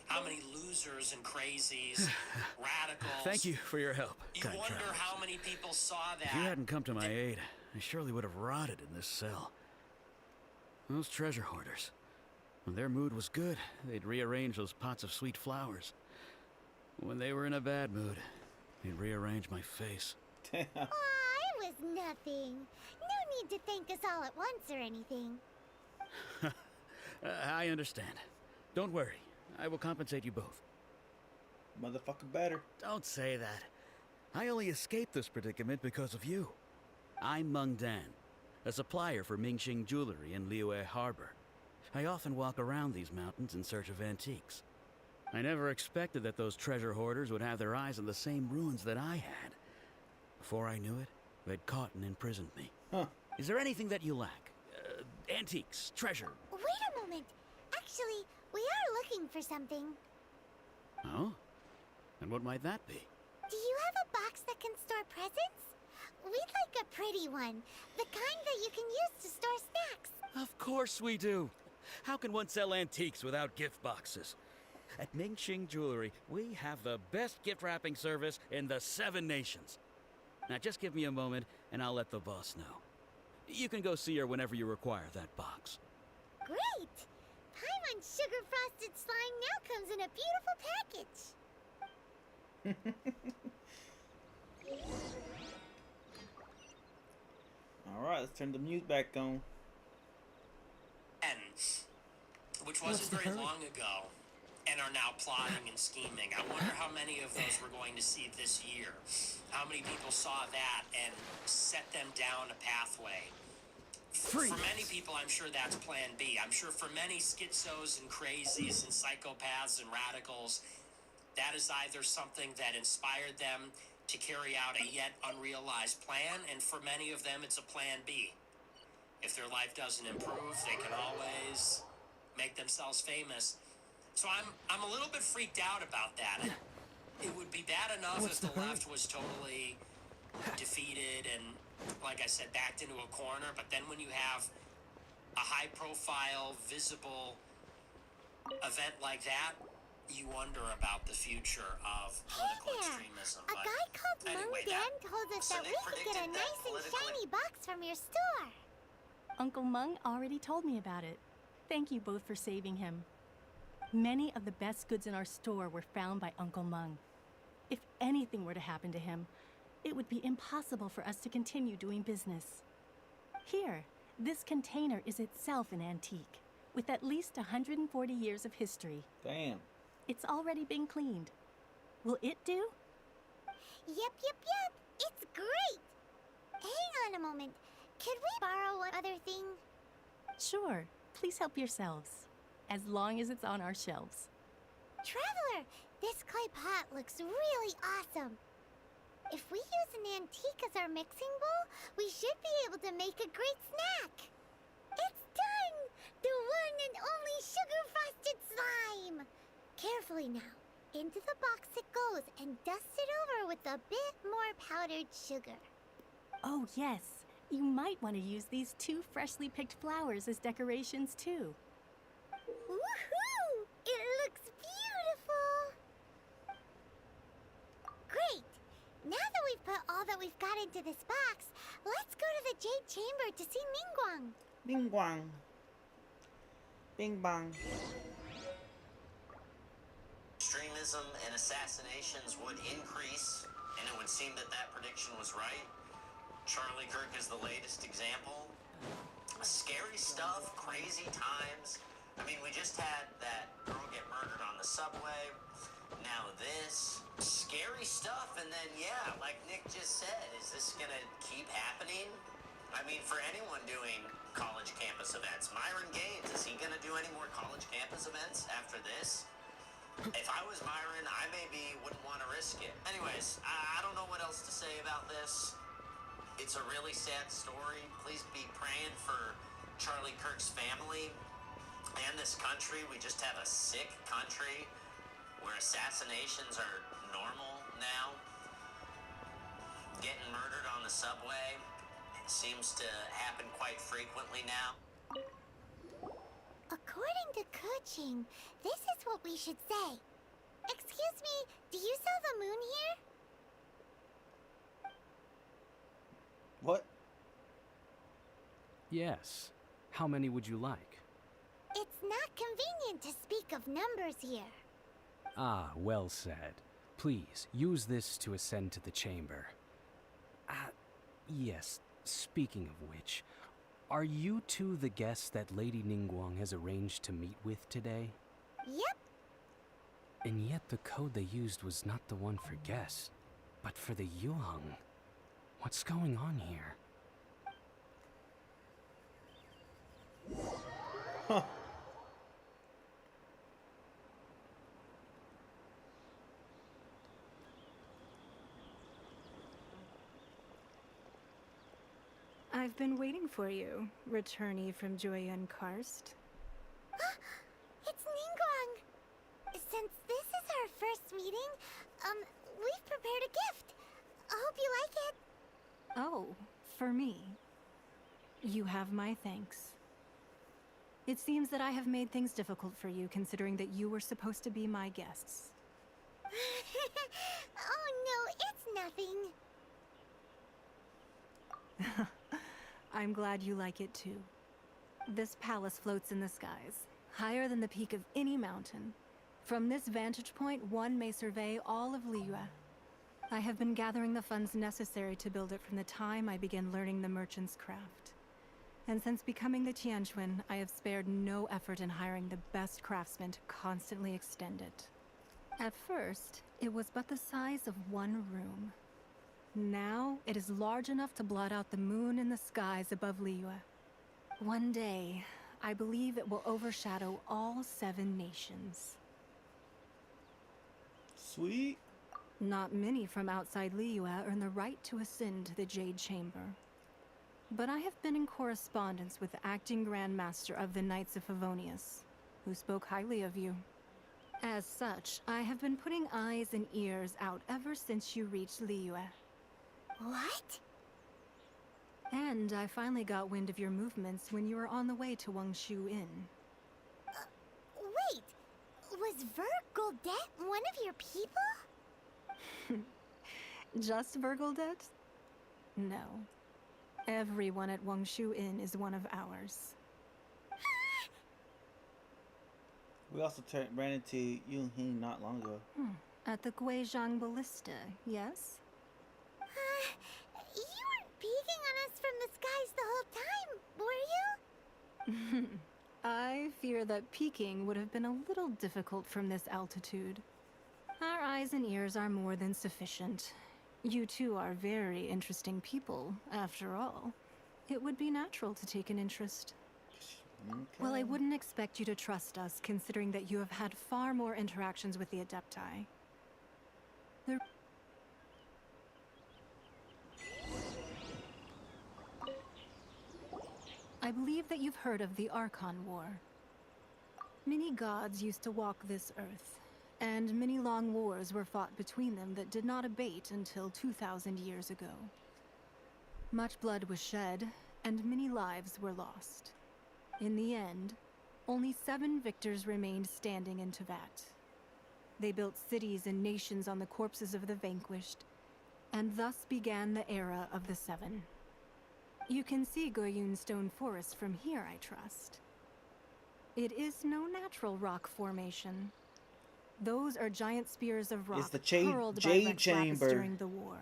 How many losers and crazies, radicals. Thank you for your help. You wonder how many people saw that. If you hadn't come to my aid, I surely would have rotted in this cell. Those treasure hoarders. When their mood was good, they'd rearrange those pots of sweet flowers. When they were in a bad mood, they'd rearrange my face. Aw, it was nothing. No need to thank us all at once or anything. I understand. Don't worry. I will compensate you both. Motherfucker better. Don't say that. I only escaped this predicament because of you. I'm Meng Dan, a supplier for Mingxing Jewelry in Liyue Harbor. I often walk around these mountains in search of antiques. I never expected that those treasure hoarders would have their eyes on the same ruins that I had. Before I knew it, they'd caught and imprisoned me. Huh. Is there anything that you lack? Antiques, treasure? Wait a moment. Actually, we are looking for something. Oh? And what might that be? Do you have a box that can store presents? We'd like a pretty one. The kind that you can use to store snacks. Of course we do. How can one sell antiques without gift boxes? At Mingxing Jewelry, we have the best gift wrapping service in the 7 nations. Now just give me a moment and I'll let the boss know. You can go see her whenever you require that box. Great! Paimon Sugar Frosted Slime now comes in a beautiful package. Alright, let's turn the mute back on. Which wasn't very long ago, and are now plotting and scheming. I wonder how many of those we're going to see this year. How many people saw that and set them down a pathway. For many people, I'm sure that's plan B. I'm sure for many schizos and crazies and psychopaths and radicals, that is either something that inspired them to carry out a yet unrealized plan, and for many of them, it's a plan B. If their life doesn't improve, they can always make themselves famous. So I'm a little bit freaked out about that. It would be bad enough if the left was totally defeated and, like I said, backed into a corner, but then when you have a high-profile, visible event like that, you wonder about the future of political extremism. A guy called anyway, Meng Dan told us that we could get a nice and shiny box from your store. Uncle Meng already told me about it. Thank you both for saving him. Many of the best goods in our store were found by Uncle Meng. If anything were to happen to him, it would be impossible for us to continue doing business. Here, this container is itself an antique, with at least 140 years of history. Damn. It's already been cleaned. Will it do? Yep. It's great. Hang on a moment. Could we borrow one other thing? Sure. Please help yourselves. As long as it's on our shelves. Traveler, this clay pot looks really awesome. If we use an antique as our mixing bowl, we should be able to make a great snack. It's done! The one and only sugar-frosted slime! Carefully now. Into the box it goes and dust it over with a bit more powdered sugar. Oh, yes. You might want to use these 2 freshly picked flowers as decorations, too. Woohoo! It looks beautiful! Great! Now that we've put all that we've got into this box, let's go to the Jade Chamber to see Ningguang. Ningguang. Bing bong. Extremism and assassinations would increase, and it would seem that that prediction was right. Charlie Kirk is the latest example. Scary stuff, crazy times. I mean, we just had that girl get murdered on the subway. Now this. Scary stuff, and then, yeah, like Nick just said, is this gonna keep happening? I mean, for anyone doing college campus events, Myron Gaines, is he gonna do any more college campus events after this? If I was Myron, I maybe wouldn't want to risk it. Anyways, I don't know what else to say about this. It's a really sad story. Please be praying for Charlie Kirk's family and this country. We just have a sick country where assassinations are normal now. Getting murdered on the subway seems to happen quite frequently now. According to Kuching, this is what we should say. Excuse me, do you sell the moon here? What? Yes. How many would you like? It's not convenient to speak of numbers here. Ah, well said. Please, use this to ascend to the chamber. Yes, speaking of which, are you two the guests that Lady Ningguang has arranged to meet with today? Yep. And yet the code they used was not the one for guests, but for the Yuheng. What's going on here? Huh. I've been waiting for you, returnee from Jueyun Karst. It's Ningguang! Since this is our first meeting, we've prepared a gift. I hope you like it. Oh, for me. You have my thanks. It seems that I have made things difficult for you, considering that you were supposed to be my guests. Oh no, it's nothing. I'm glad you like it too. This palace floats in the skies, higher than the peak of any mountain. From this vantage point, one may survey all of Liyue. I have been gathering the funds necessary to build it from the time I began learning the merchant's craft. And since becoming the Tianquan, I have spared no effort in hiring the best craftsmen to constantly extend it. At first, it was but the size of one room. Now, it is large enough to blot out the moon in the skies above Liyue. One day, I believe it will overshadow all 7 nations. Sweet. Not many from outside Liyue earn the right to ascend to the Jade Chamber. But I have been in correspondence with the acting Grand Master of the Knights of Favonius, who spoke highly of you. As such, I have been putting eyes and ears out ever since you reached Liyue. What? And I finally got wind of your movements when you were on the way to Wangshu Inn. Wait! Was Vergoldet one of your people? Just Vergoldet? No. Everyone at Wangshu Inn is one of ours. We also ran into Yunhing not long ago. At the Guizhang Ballista, yes? You weren't peeking on us from the skies the whole time, were you? I fear that peeking would have been a little difficult from this altitude. Our eyes and ears are more than sufficient. You two are very interesting people, after all. It would be natural to take an interest. Okay. Well, I wouldn't expect you to trust us, considering that you have had far more interactions with the Adepti. I believe that you've heard of the Archon War. Many gods used to walk this earth, and many long wars were fought between them that did not abate until 2,000 years ago. Much blood was shed, and many lives were lost. In the end, only 7 victors remained standing in Teyvat. They built cities and nations on the corpses of the vanquished, and thus began the era of the 7. You can see Goyun Stone Forest from here, I trust. It is no natural rock formation. Those are giant spears of rock It's the hurled by Jade Rex Chamber. Lapis during the war.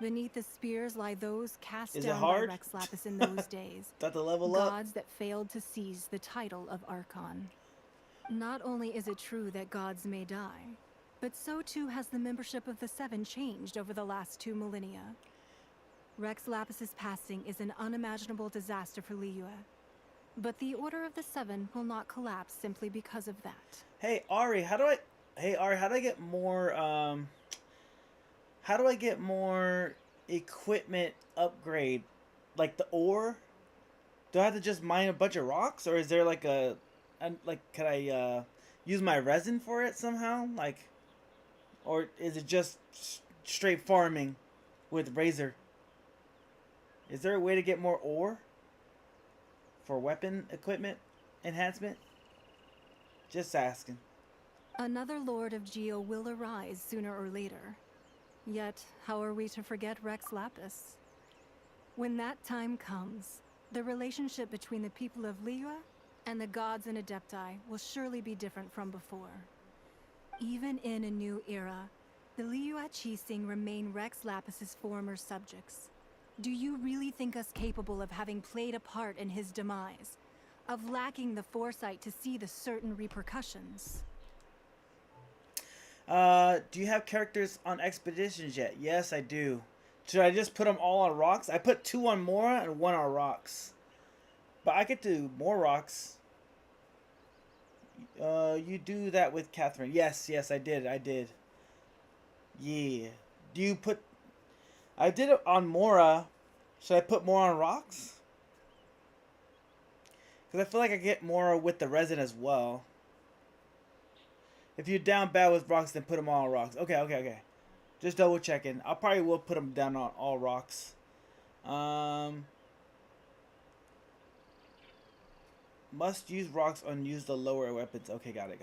Beneath the spears lie those cast Is it down hard? by Rex Lapis in those days. Got to level up. Gods that failed to seize the title of Archon. Not only is it true that gods may die, but so too has the membership of the 7 changed over the last 2 millennia. Rex Lapis's passing is an unimaginable disaster for Liyue. But the Order of the 7 will not collapse simply because of that. Hey Ari, how do I get more how do I get more equipment upgrade? Like the ore? Do I have to just mine a bunch of rocks, or is there like could I use my resin for it somehow? Like, or is it just straight farming with Razor? Is there a way to get more ore for weapon equipment enhancement? Just asking. Another Lord of Geo will arise sooner or later. Yet, how are we to forget Rex Lapis? When that time comes, the relationship between the people of Liyue and the gods and Adepti will surely be different from before. Even in a new era, the Liyue Qixing remain Rex Lapis's former subjects. Do you really think us capable of having played a part in his demise? Of lacking the foresight to see the certain repercussions? Do you have characters on expeditions yet? Yes, I do. Should I just put them all on rocks? I put 2 on Mora and 1 on rocks. But I could do more rocks. You do that with Catherine. Yes, I did. Yeah. Do you put... I did it on Mora. Should I put more on rocks? Because I feel like I get more with the resin as well. If you're down bad with rocks, then put them all on rocks. Okay. Just double checking. I probably will put them down on all rocks. Must use rocks on use the lower weapons. Okay, got it.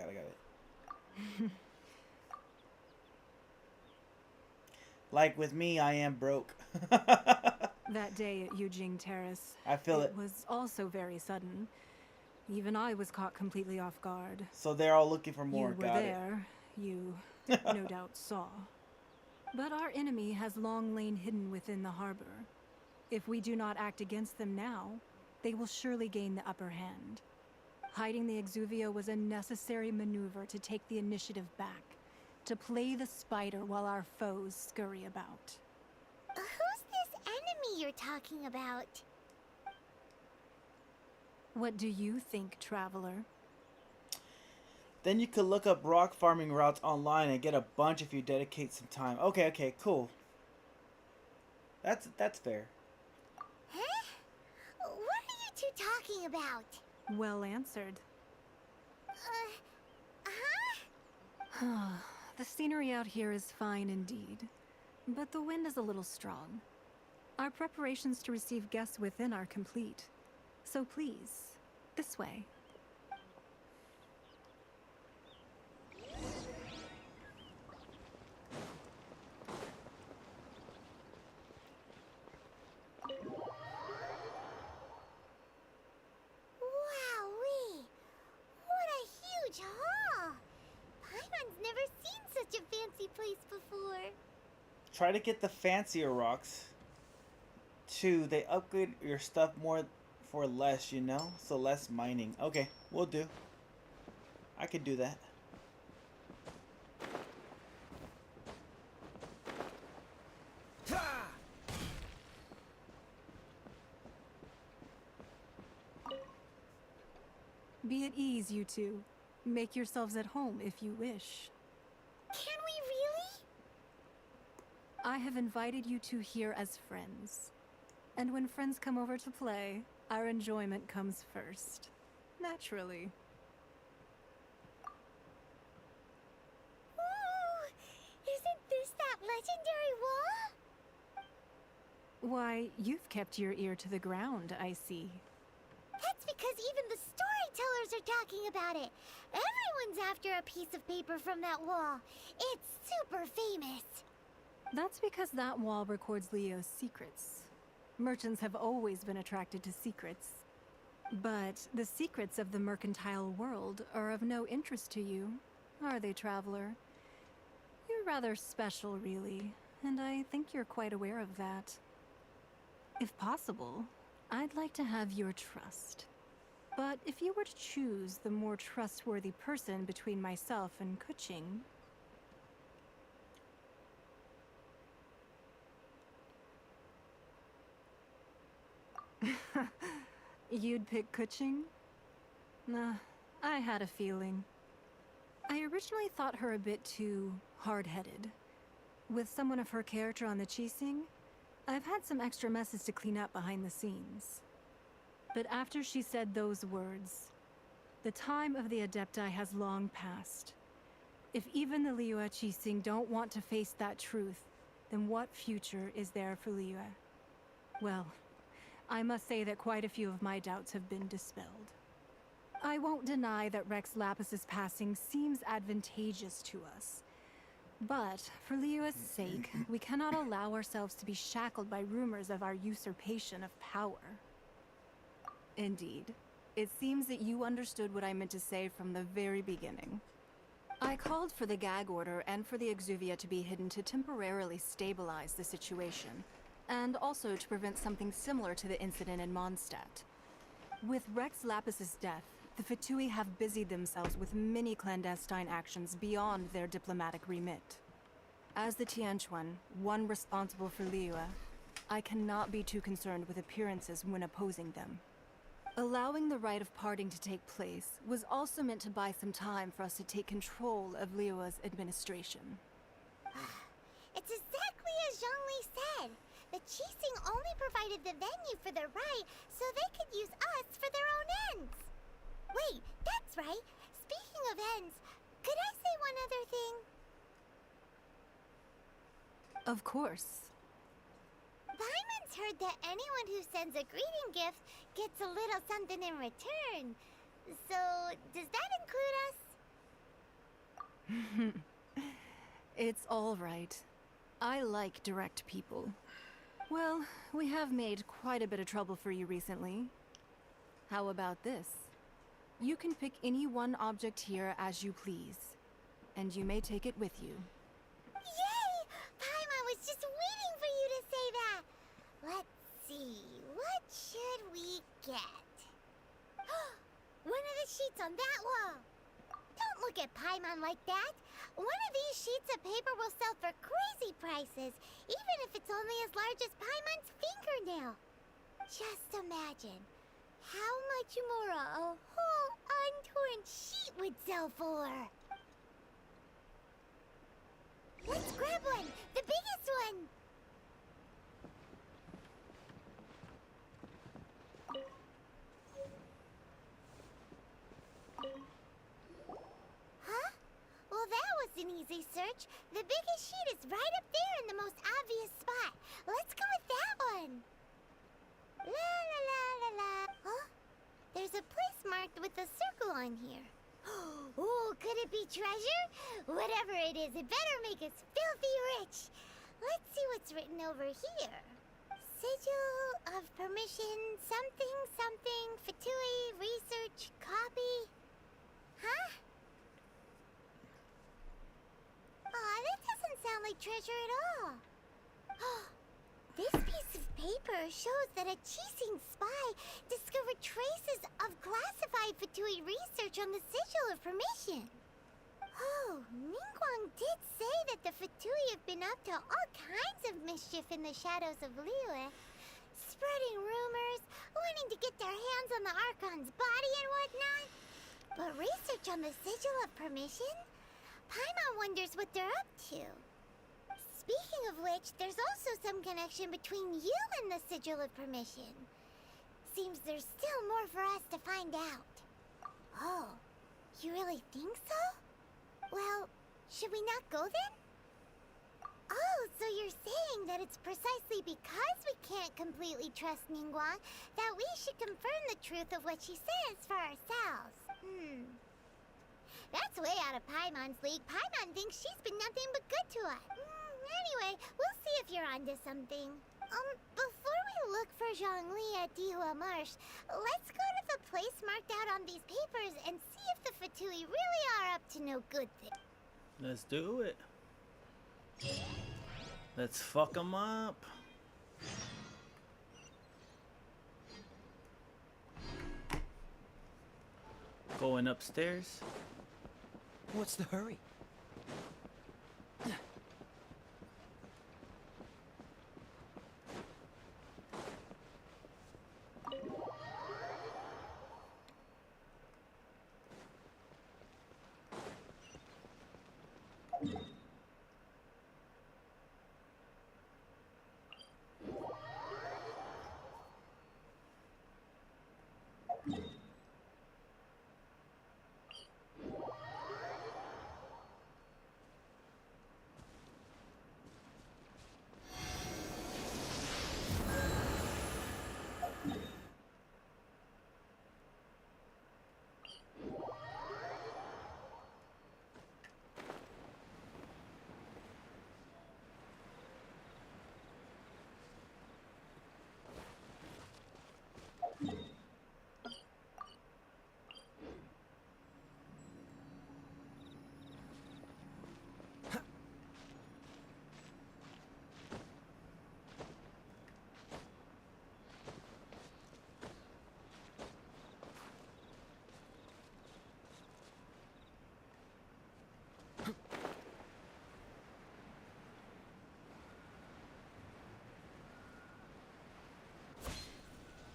Like with me, I am broke. That day at Yujing Terrace, I feel it. It was also very sudden. Even I was caught completely off guard. So they're all looking for more. You were there. You no doubt saw. But our enemy has long lain hidden within the harbor. If we do not act against them now, they will surely gain the upper hand. Hiding the Exuvia was a necessary maneuver to take the initiative back, to play the spider while our foes scurry about. Who's this enemy you're talking about? What do you think, Traveler? Then you could look up rock farming routes online and get a bunch if you dedicate some time. Okay, cool. That's fair. Huh? What are you two talking about? Well answered. Huh? The scenery out here is fine indeed, but the wind is a little strong. Our preparations to receive guests within are complete, so please, this way. Wowee! What a huge hall! Paimon's never seen such a fancy place before. Try to get the fancier rocks. 2, they upgrade your stuff more for less, you know? So less mining. Okay, we'll do. I could do that. Be at ease, you two. Make yourselves at home if you wish. Can we really? I have invited you two here as friends. And when friends come over to play, our enjoyment comes first. Naturally. Ooh! Isn't this that legendary wall? Why, you've kept your ear to the ground, I see. That's because even the storytellers are talking about it. Everyone's after a piece of paper from that wall. It's super famous. That's because that wall records Leo's secrets. Merchants have always been attracted to secrets. But the secrets of the mercantile world are of no interest to you, are they, traveler? You're rather special, really, and I think you're quite aware of that. If possible, I'd like to have your trust. But if you were to choose the more trustworthy person between myself and Keqing, you'd pick Keqing? Nah, I had a feeling. I originally thought her a bit too hard-headed. With someone of her character on the Qixing, I've had some extra messes to clean up behind the scenes. But after she said those words, the time of the Adepti has long passed. If even the Liyue Qixing don't want to face that truth, then what future is there for Liyue? Well, I must say that quite a few of my doubts have been dispelled. I won't deny that Rex Lapis's passing seems advantageous to us. But, for Liyue's sake, we cannot allow ourselves to be shackled by rumors of our usurpation of power. Indeed. It seems that you understood what I meant to say from the very beginning. I called for the gag order and for the Exuvia to be hidden to temporarily stabilize the situation, and also to prevent something similar to the incident in Mondstadt. With Rex Lapis's death, the Fatui have busied themselves with many clandestine actions beyond their diplomatic remit. As the Tianquan, one responsible for Liyue, I cannot be too concerned with appearances when opposing them. Allowing the rite of parting to take place was also meant to buy some time for us to take control of Liyue's administration. It's exactly as Zhongli said. The Qixing only provided the venue for their rite so they could use us for their own ends. Wait, that's right. Speaking of ends, could I say one other thing? Of course. Paimon's heard that anyone who sends a greeting gift gets a little something in return. So, does that include us? It's all right. I like direct people. Well, we have made quite a bit of trouble for you recently. How about this? You can pick any one object here as you please, and you may take it with you. Yay! Paimon was just waiting for you to say that. Let's see, what should we get? One of the sheets on that wall. Don't look at Paimon like that. One of these sheets of paper will sell for crazy prices, even if it's only as large as Paimon's fingernail. Just imagine how much more a whole untorn sheet would sell for. Let's grab one, the biggest one. Huh? Well, that was an easy search. The biggest sheet is right up there in the most obvious spot. Let's go with that one. La la la la la. Huh? There's a place marked with a circle on here. Oh, could it be treasure? Whatever it is, it better make us filthy rich. Let's see what's written over here. Sigil of permission, something, something, Fatui, research, copy. Huh? Aw, that doesn't sound like treasure at all. This piece of paper shows that a Qixing spy discovered traces of classified Fatui research on the Sigil of Permission. Oh, Ningguang did say that the Fatui have been up to all kinds of mischief in the shadows of Liyue, spreading rumors, wanting to get their hands on the Archon's body and whatnot. But research on the Sigil of Permission? Paimon wonders what they're up to. Speaking of which, there's also some connection between you and the Sigil of Permission. Seems there's still more for us to find out. Oh, you really think so? Well, should we not go then? Oh, so you're saying that it's precisely because we can't completely trust Ningguang that we should confirm the truth of what she says for ourselves. That's way out of Paimon's league. Paimon thinks she's been nothing but good to us. Anyway, we'll see if you're onto something. Before we look for Zhongli at Dihua Marsh, let's go to the place marked out on these papers and see if the Fatui really are up to no good thing. Let's do it. Let's fuck them up. Going upstairs. What's the hurry?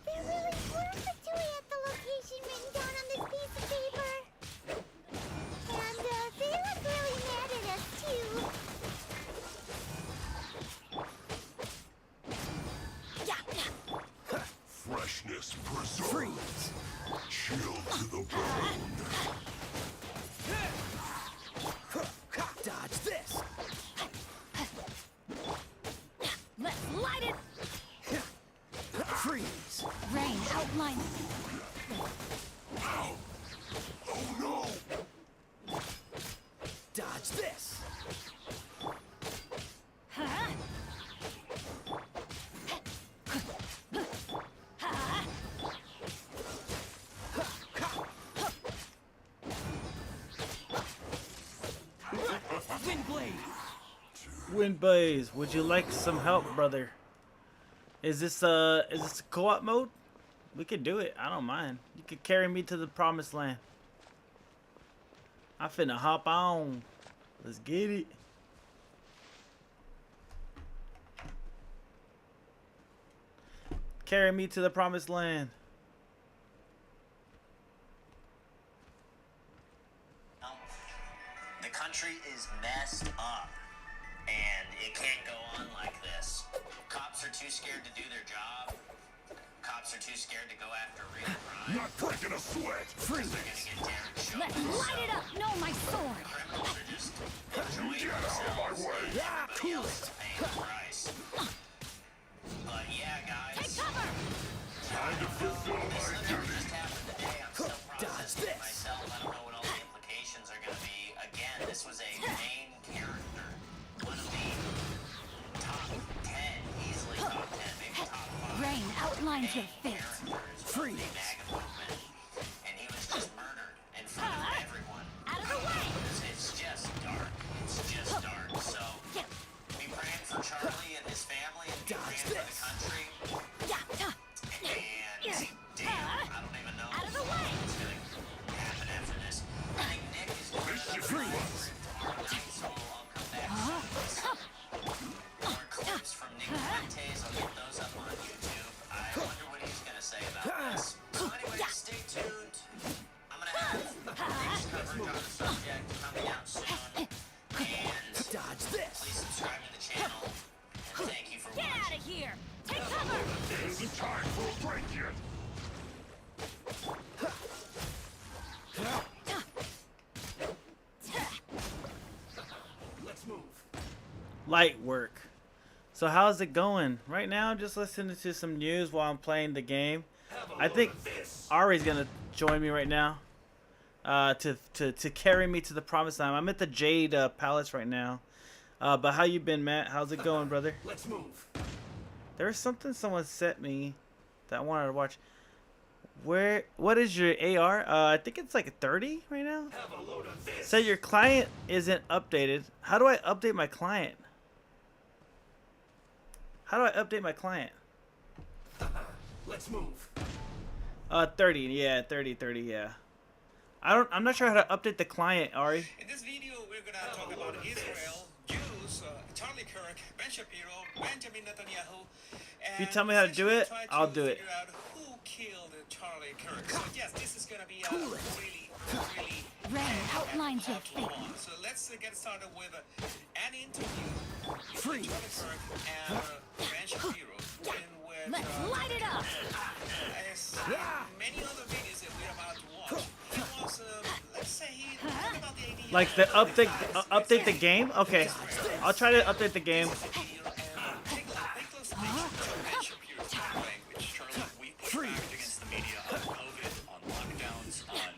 There really were Fatui at the location written down on this piece of paper. And they look really mad at us too. Freshness preserved. Freeze. Chill to the bone. Dodge this. Let's light it. Freeze. Rain outline. Ow. Oh no. Dodge this. Huh? Windblaze, would you like some help, brother? Is this a co-op mode? We could do it. I don't mind. You could carry me to the promised land. I finna hop on. Let's get it. Carry me to the promised land. The country is messed up, and it can't go on like this. Cops are too scared to do their job. Cops are too scared to go after real crime. Not breaking a sweat. Freeze. They're gonna get Derek shot. Let's light it up. No, my sword. Criminals are just enjoying Get out of my themselves. way. Everybody else is paying the price. But yeah, guys. Take cover. Time to fulfill This my literally duty. just happened today. I'm still processing it myself. I don't know what all the implications are gonna be. Again, this was a main character. One of the top 10, easily top 10, maybe top 5. Rain outlines your fate. Freeze. And he was just murdered in front of everyone. Out of the way. It's just dark. It's just dark. So be praying for Charlie and his family, and be praying for Light work. So how's it going? Right now, I'm just listening to some news while I'm playing the game. I think Ari's gonna join me right now. To carry me to the promised land. I'm at the Jade Palace right now. But how you been, Matt? How's it going, brother? Let's move. There's something someone sent me that I wanted to watch. What is your AR? I think it's like 30 right now. So your client isn't updated. How do I update my client? How do I update my client? Let's move. 30. Yeah, 30, yeah. I'm not sure how to update the client, Ari. In this video, we're gonna talk about Israel, Jews, Charlie Kirk, Ben Shapiro, Benjamin Netanyahu. If you tell me how to do it, I'll do it. Figure out who killed Charlie Kirk. So yes, this is gonna be really Ren outlines your fate. So let's get started with an interview with Charlie Kirk and Ben Shapiro. Let's light it up. As many other videos that we're about to watch, he was, let's say, he talked about the idea. Like the update the game? Okay, I'll try to update the game. Against the media on COVID, on lockdowns, on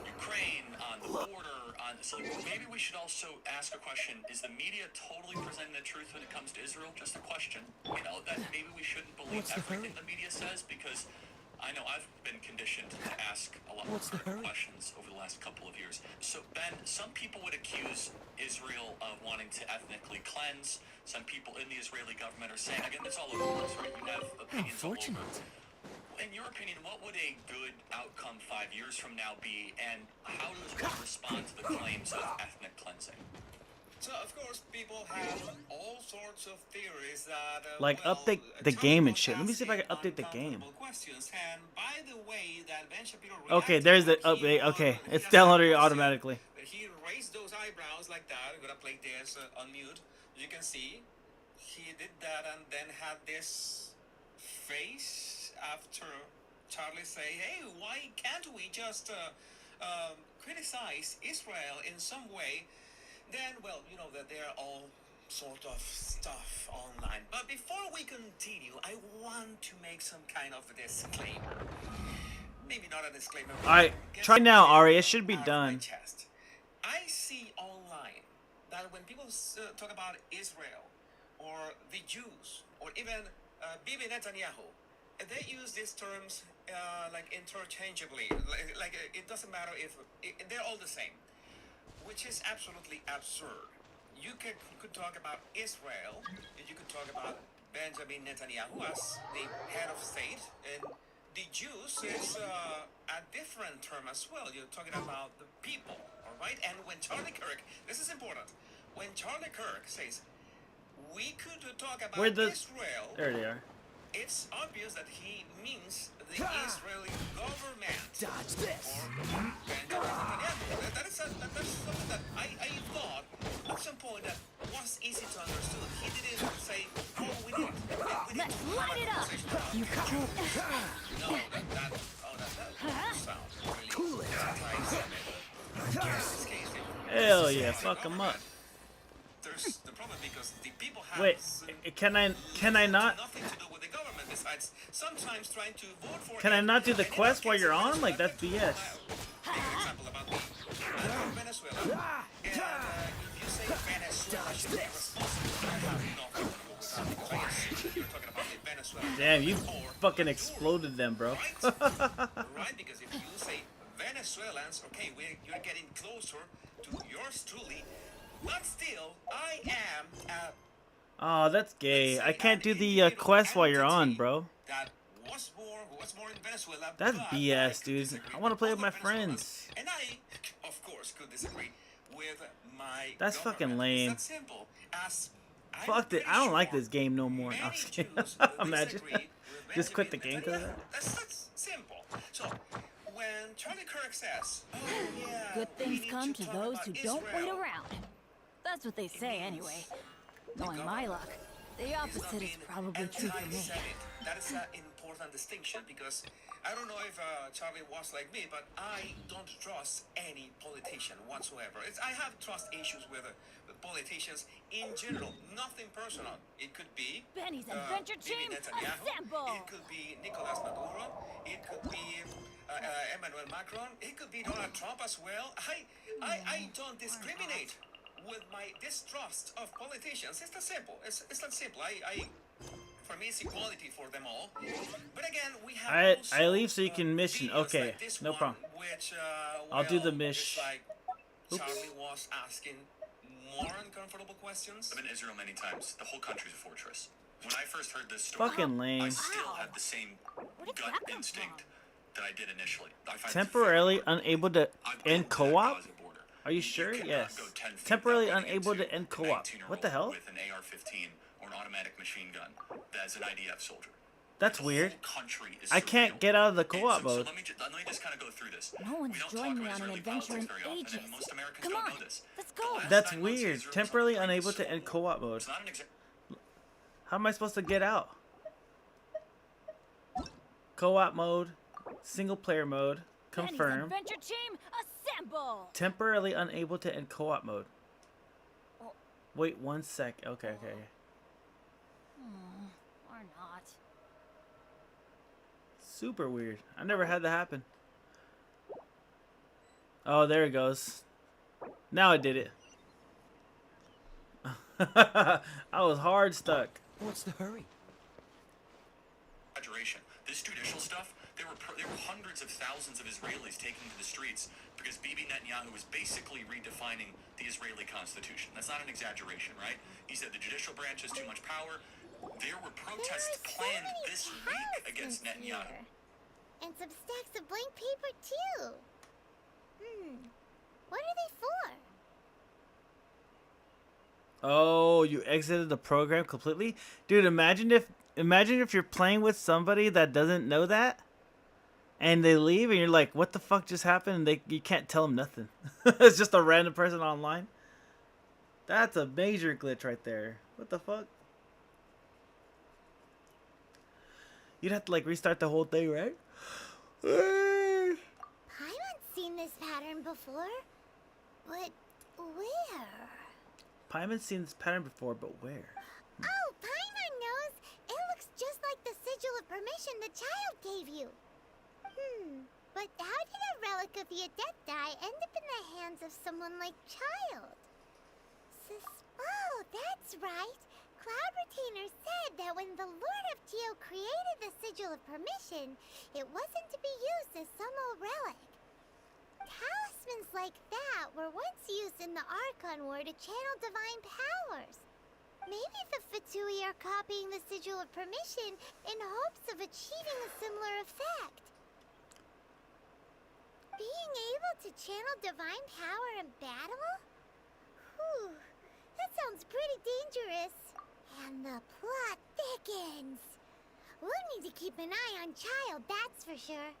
Ukraine, on the border, on so maybe we should also ask a question: is the media totally presenting the truth when it comes to Israel? Just a question. You know that maybe we shouldn't believe everything the media says, because I know I've been conditioned to ask a lot more questions over the last couple of years. So Ben, some people would accuse Israel of wanting to ethnically cleanse. Some people in the Israeli government are saying, again, it's all over the place, right? You have opinions all over. In your opinion, what would a good outcome 5 years from now be, and how does one respond to the claims of ethnic cleansing? So, of course, people have all sorts of theories that... Like, update the game and shit. Let me see if I can update the game. And by the way that Ben Shapiro Okay, there's the update. Okay, it's downloaded automatically. He raised those eyebrows like that. I'm gonna play this on mute. You can see he did that and then had this face after Charlie say, hey, why can't we just criticize Israel in some way? Then, well, you know that there are all sort of stuff online. But before we continue, I want to make some kind of a disclaimer. Maybe not a disclaimer. Alright, try now, Ari. It should be done. I see online that when people talk about Israel or the Jews or even Bibi Netanyahu, they use these terms like interchangeably. Like it doesn't matter if they're all the same, which is absolutely absurd. You could talk about Israel, and you could talk about Benjamin Netanyahu as the head of state, and the Jews is a different term as well. You're talking about the people, all right? And when Charlie Kirk, this is important, when Charlie Kirk says, we could talk about Israel, there they are. It's obvious that he means the Israeli government. Dodge this. Or Benjamin Netanyahu. That's something that I thought at some point that was easy to understand. He didn't say, oh, we need Let's light it up. You can't. No, that sounds really cool. Hell yeah, fuck him up. There's the problem because the people have Wait, can I not? Nothing to do with the government besides sometimes trying to vote for. Can I not do the quest while you're on? Like, that's BS. Take an example about Venezuela. And if you say Venezuela should be responsible, I have nothing to do with that because I assume you're talking about the Venezuela. Damn, you fucking exploded them, bro. Right, because if you say Venezuelans, okay, you're getting closer to yours truly. But still, I am. Oh, that's gay. I can't do the quest while you're on, bro. That was born in Venezuela. That's BS, dude. I want to play with my friends. And I, of course, could disagree with my. That's fucking lame. It's that simple as. Fuck it. I don't like this game no more. Imagine. Just quit the game because of that. That's simple. So, when Charlie Kirk says, "Oh yeah, good things come to those who don't wait around." That's what they say anyway. Knowing my luck, the opposite is probably true for me. That is an important distinction because I don't know if Charlie was like me, but I don't trust any politician whatsoever. I have trust issues with politicians in general, nothing personal. It could be Benny's adventure Bibi team Netanyahu. assemble. It could be Nicolas Maduro. It could be Emmanuel Macron. It could be Donald Trump as well. I don't discriminate with my distrust of politicians. It's that simple. It's that simple. For me, it's equality for them all. But again, we have I leave so you can mission. Okay, like this no one, problem. Which, I'll do the well, mish. it's like Oops. Charlie was asking more uncomfortable questions. I've been to Israel many times. The whole country's a fortress. When I first heard this story, Fucking lame. I still had the same gut instinct that I did initially. I find Temporarily unable to end co-op? Are you sure? Yes. Temporarily unable to end co-op. What the hell? With an AR-15 or an automatic machine gun as an IDF soldier. That's weird. Country is I can't get out of the co-op so mode. let me just kind of go through this. No one's We don't joined talk me about on an Israeli adventure in politics very often, ages. and most Americans Come don't on, know this. let's go. That's weird. Temporarily unable to end co-op mode. It's not an exact. How am I supposed to get out? Co-op mode, single player mode, Benny's confirm. adventure team assemble. Temporarily unable to end co-op mode. Oh. Wait 1 sec. Okay. Or not. Super weird. I never had that happen. Oh, there it goes. Now I did it. I was hard stuck. What's the hurry? Exaggeration. This judicial stuff, there were hundreds of thousands of Israelis taken to the streets because Bibi Netanyahu was basically redefining the Israeli constitution. That's not an exaggeration, right? He said the judicial branch has too much power. There were protests planned this week against Netanyahu. And some stacks of blank paper too. What are they for? Oh, you exited the program completely? Dude, imagine if you're playing with somebody that doesn't know that and they leave and you're like, what the fuck just happened? And you can't tell them nothing. It's just a random person online. That's a major glitch right there. What the fuck? You'd have to like restart the whole thing, right? Paimon's seen this pattern before, but where? Paimon's seen this pattern before, but where? Oh, Paimon knows. It looks just like the sigil of permission the child gave you. But how did a relic of the Adepti end up in the hands of someone like Child? Oh, that's right. Cloud Retainer said that when the Lord of Geo created the sigil of permission, it wasn't to be used as some old relic. Talismans like that were once used in the Archon War to channel divine powers. Maybe the Fatui are copying the sigil of permission in hopes of achieving a similar effect. Being able to channel divine power in battle? Whew, that sounds pretty dangerous. And the plot thickens. We'll need to keep an eye on Child, that's for sure.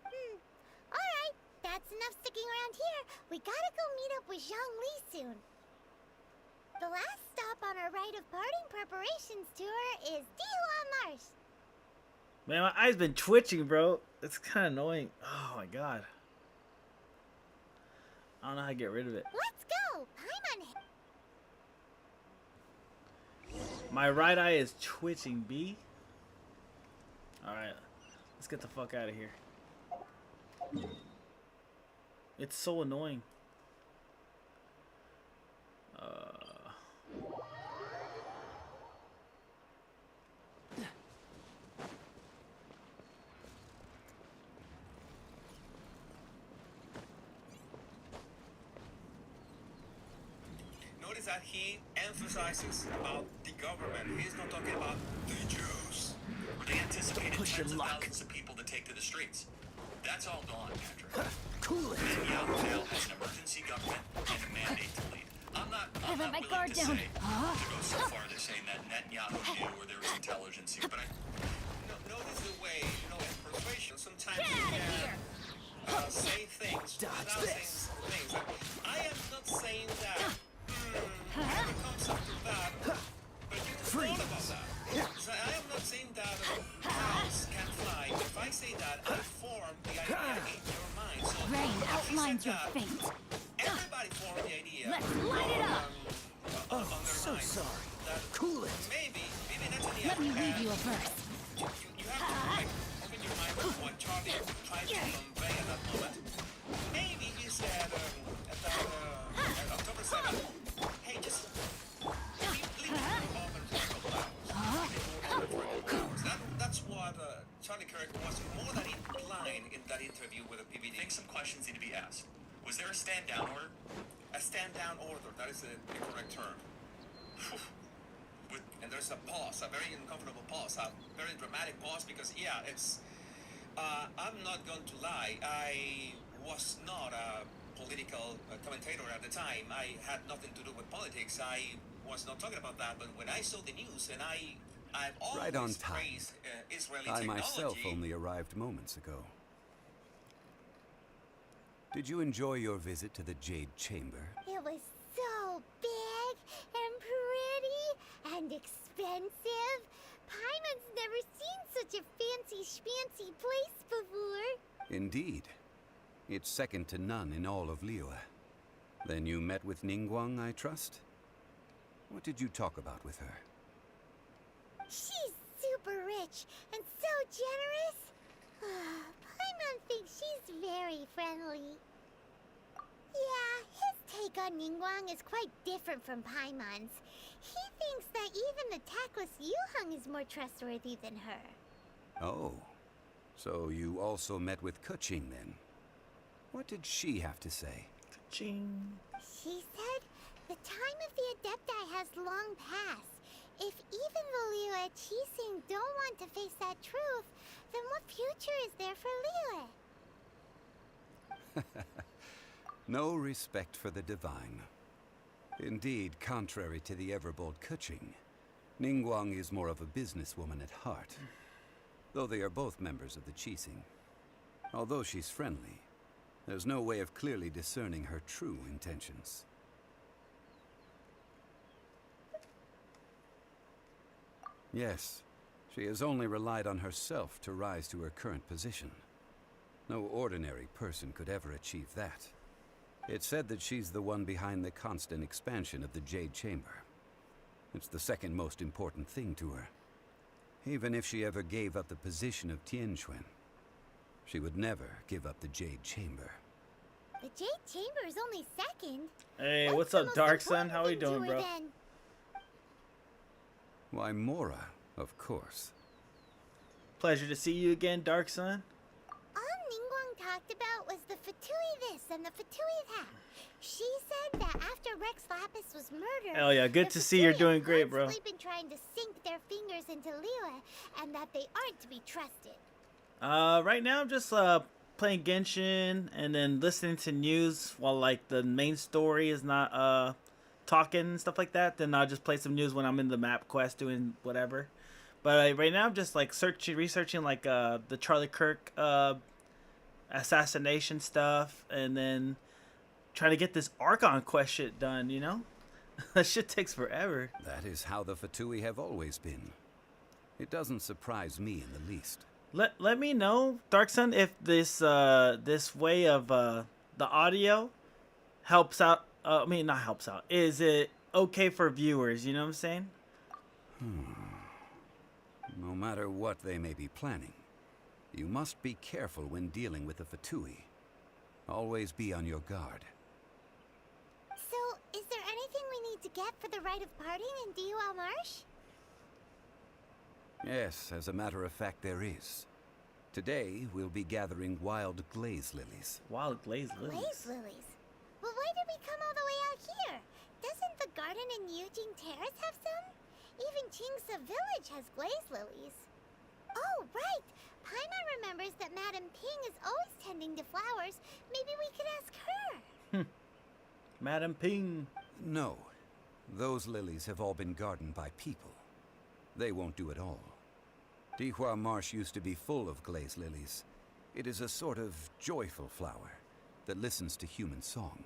Alright, that's enough sticking around here. We gotta go meet up with Zhongli soon. The last stop on our rite of parting preparations tour is Dihua Marsh. Man, my eye's been twitching, bro. It's kind of annoying. Oh my god. I don't know how to get rid of it. Let's go! Paimon. My right eye is twitching, B. Alright. Let's get the fuck out of here. It's so annoying. Notice that he emphasizes about the government. He's not talking about the Jews. They anticipated tens of thousands of people to take to the streets. That's all gone, Patrick. Netanyahu now has an emergency government and a mandate to lead. I'm not my willing guard to down. say, to go so far as saying that Netanyahu knew or there was intelligence here, but Notice the way, in persuasion, sometimes you can say things without saying things. I am not saying that whatever comes after that, but you thought about that. So I am not saying that cows can fly. If I say that, I form the idea in your mind. So Rain if you outlines said your that, fate. everybody somebody formed the idea. Let's light it up. On their mind that Cool it. maybe Netanyahu Let me read had- you a verse. You have to like open your mind to what Charlie tried to convey at that moment. Maybe he said at October 7th, hey, just leave the room open for a couple hours. That's what Charlie Kirk was more than implying in that interview with the PVD. I think some questions need to be asked. Was there a stand-down order? A stand-down order, that is the correct term. And there's a pause, a very uncomfortable pause, a very dramatic pause, because yeah, it's I'm not going to lie, I was not a political commentator at the time. I had nothing to do with politics. I was not talking about that, but when I saw the news, and I've always Right on time. praised Israeli I technology. myself only arrived moments ago. Did you enjoy your visit to the Jade Chamber? It was so big and pretty and expensive. Paimon's never seen such a fancy schmancy place before. Indeed. It's second to none in all of Liyue. Then you met with Ningguang, I trust? What did you talk about with her? She's super rich and so generous. Paimon thinks she's very friendly. Yeah, his take on Ningguang is quite different from Paimon's. He thinks that even the tactless Yuheng is more trustworthy than her. Oh. So you also met with Keqing then? What did she have to say? Keqing. She said the time of the Adepti has long passed. If even the Liyue Qixing don't want to face that truth, then what future is there for Liyue? No respect for the divine. Indeed, contrary to the ever-bold Keqing, Ningguang is more of a businesswoman at heart. Though they are both members of the Qixing. Although she's friendly, there's no way of clearly discerning her true intentions. Yes, she has only relied on herself to rise to her current position. No ordinary person could ever achieve that. It's said that she's the one behind the constant expansion of the Jade Chamber. It's the second most important thing to her. Even if she ever gave up the position of Tianquan, she would never give up the Jade Chamber. The Jade Chamber is only second. Hey, what's up, Dark Sun? How are you doing, bro? Why, Mora, of course. Pleasure to see you again, Dark Sun. All Ningguang talked about was the Fatui this and the Fatui that. She said that after Rex Lapis was murdered... Hell yeah, good to see you're doing great, bro. ...they've been trying to sink their fingers into Liyue, and that they aren't to be trusted. Right now I'm just playing Genshin and then listening to news while like the main story is not talking and stuff like that. Then I'll just play some news when I'm in the map quest doing whatever. But right now I'm just like researching like the Charlie Kirk assassination stuff, and then trying to get this Archon quest shit done, you know? That shit takes forever. That is how the Fatui have always been. It doesn't surprise me in the least. Let me know, Dark Sun, if this this way of the audio helps out. I mean, not helps out. Is it okay for viewers? You know what I'm saying? No matter what they may be planning, you must be careful when dealing with the Fatui. Always be on your guard. So, is there anything we need to get for the rite of parting in Dihua Marsh? Yes, as a matter of fact, there is. Today, we'll be gathering wild glaze lilies. Wild glaze lilies? Glaze lilies? Well, why did we come all the way out here? Doesn't the garden in Yujing Terrace have some? Even Qingsa Village has glaze lilies. Oh, right! Paimon remembers that Madame Ping is always tending to flowers. Maybe we could ask her. Madame Ping. No. Those lilies have all been gardened by people. They won't do it all. Dihua Marsh used to be full of glaze lilies. It is a sort of joyful flower that listens to human song.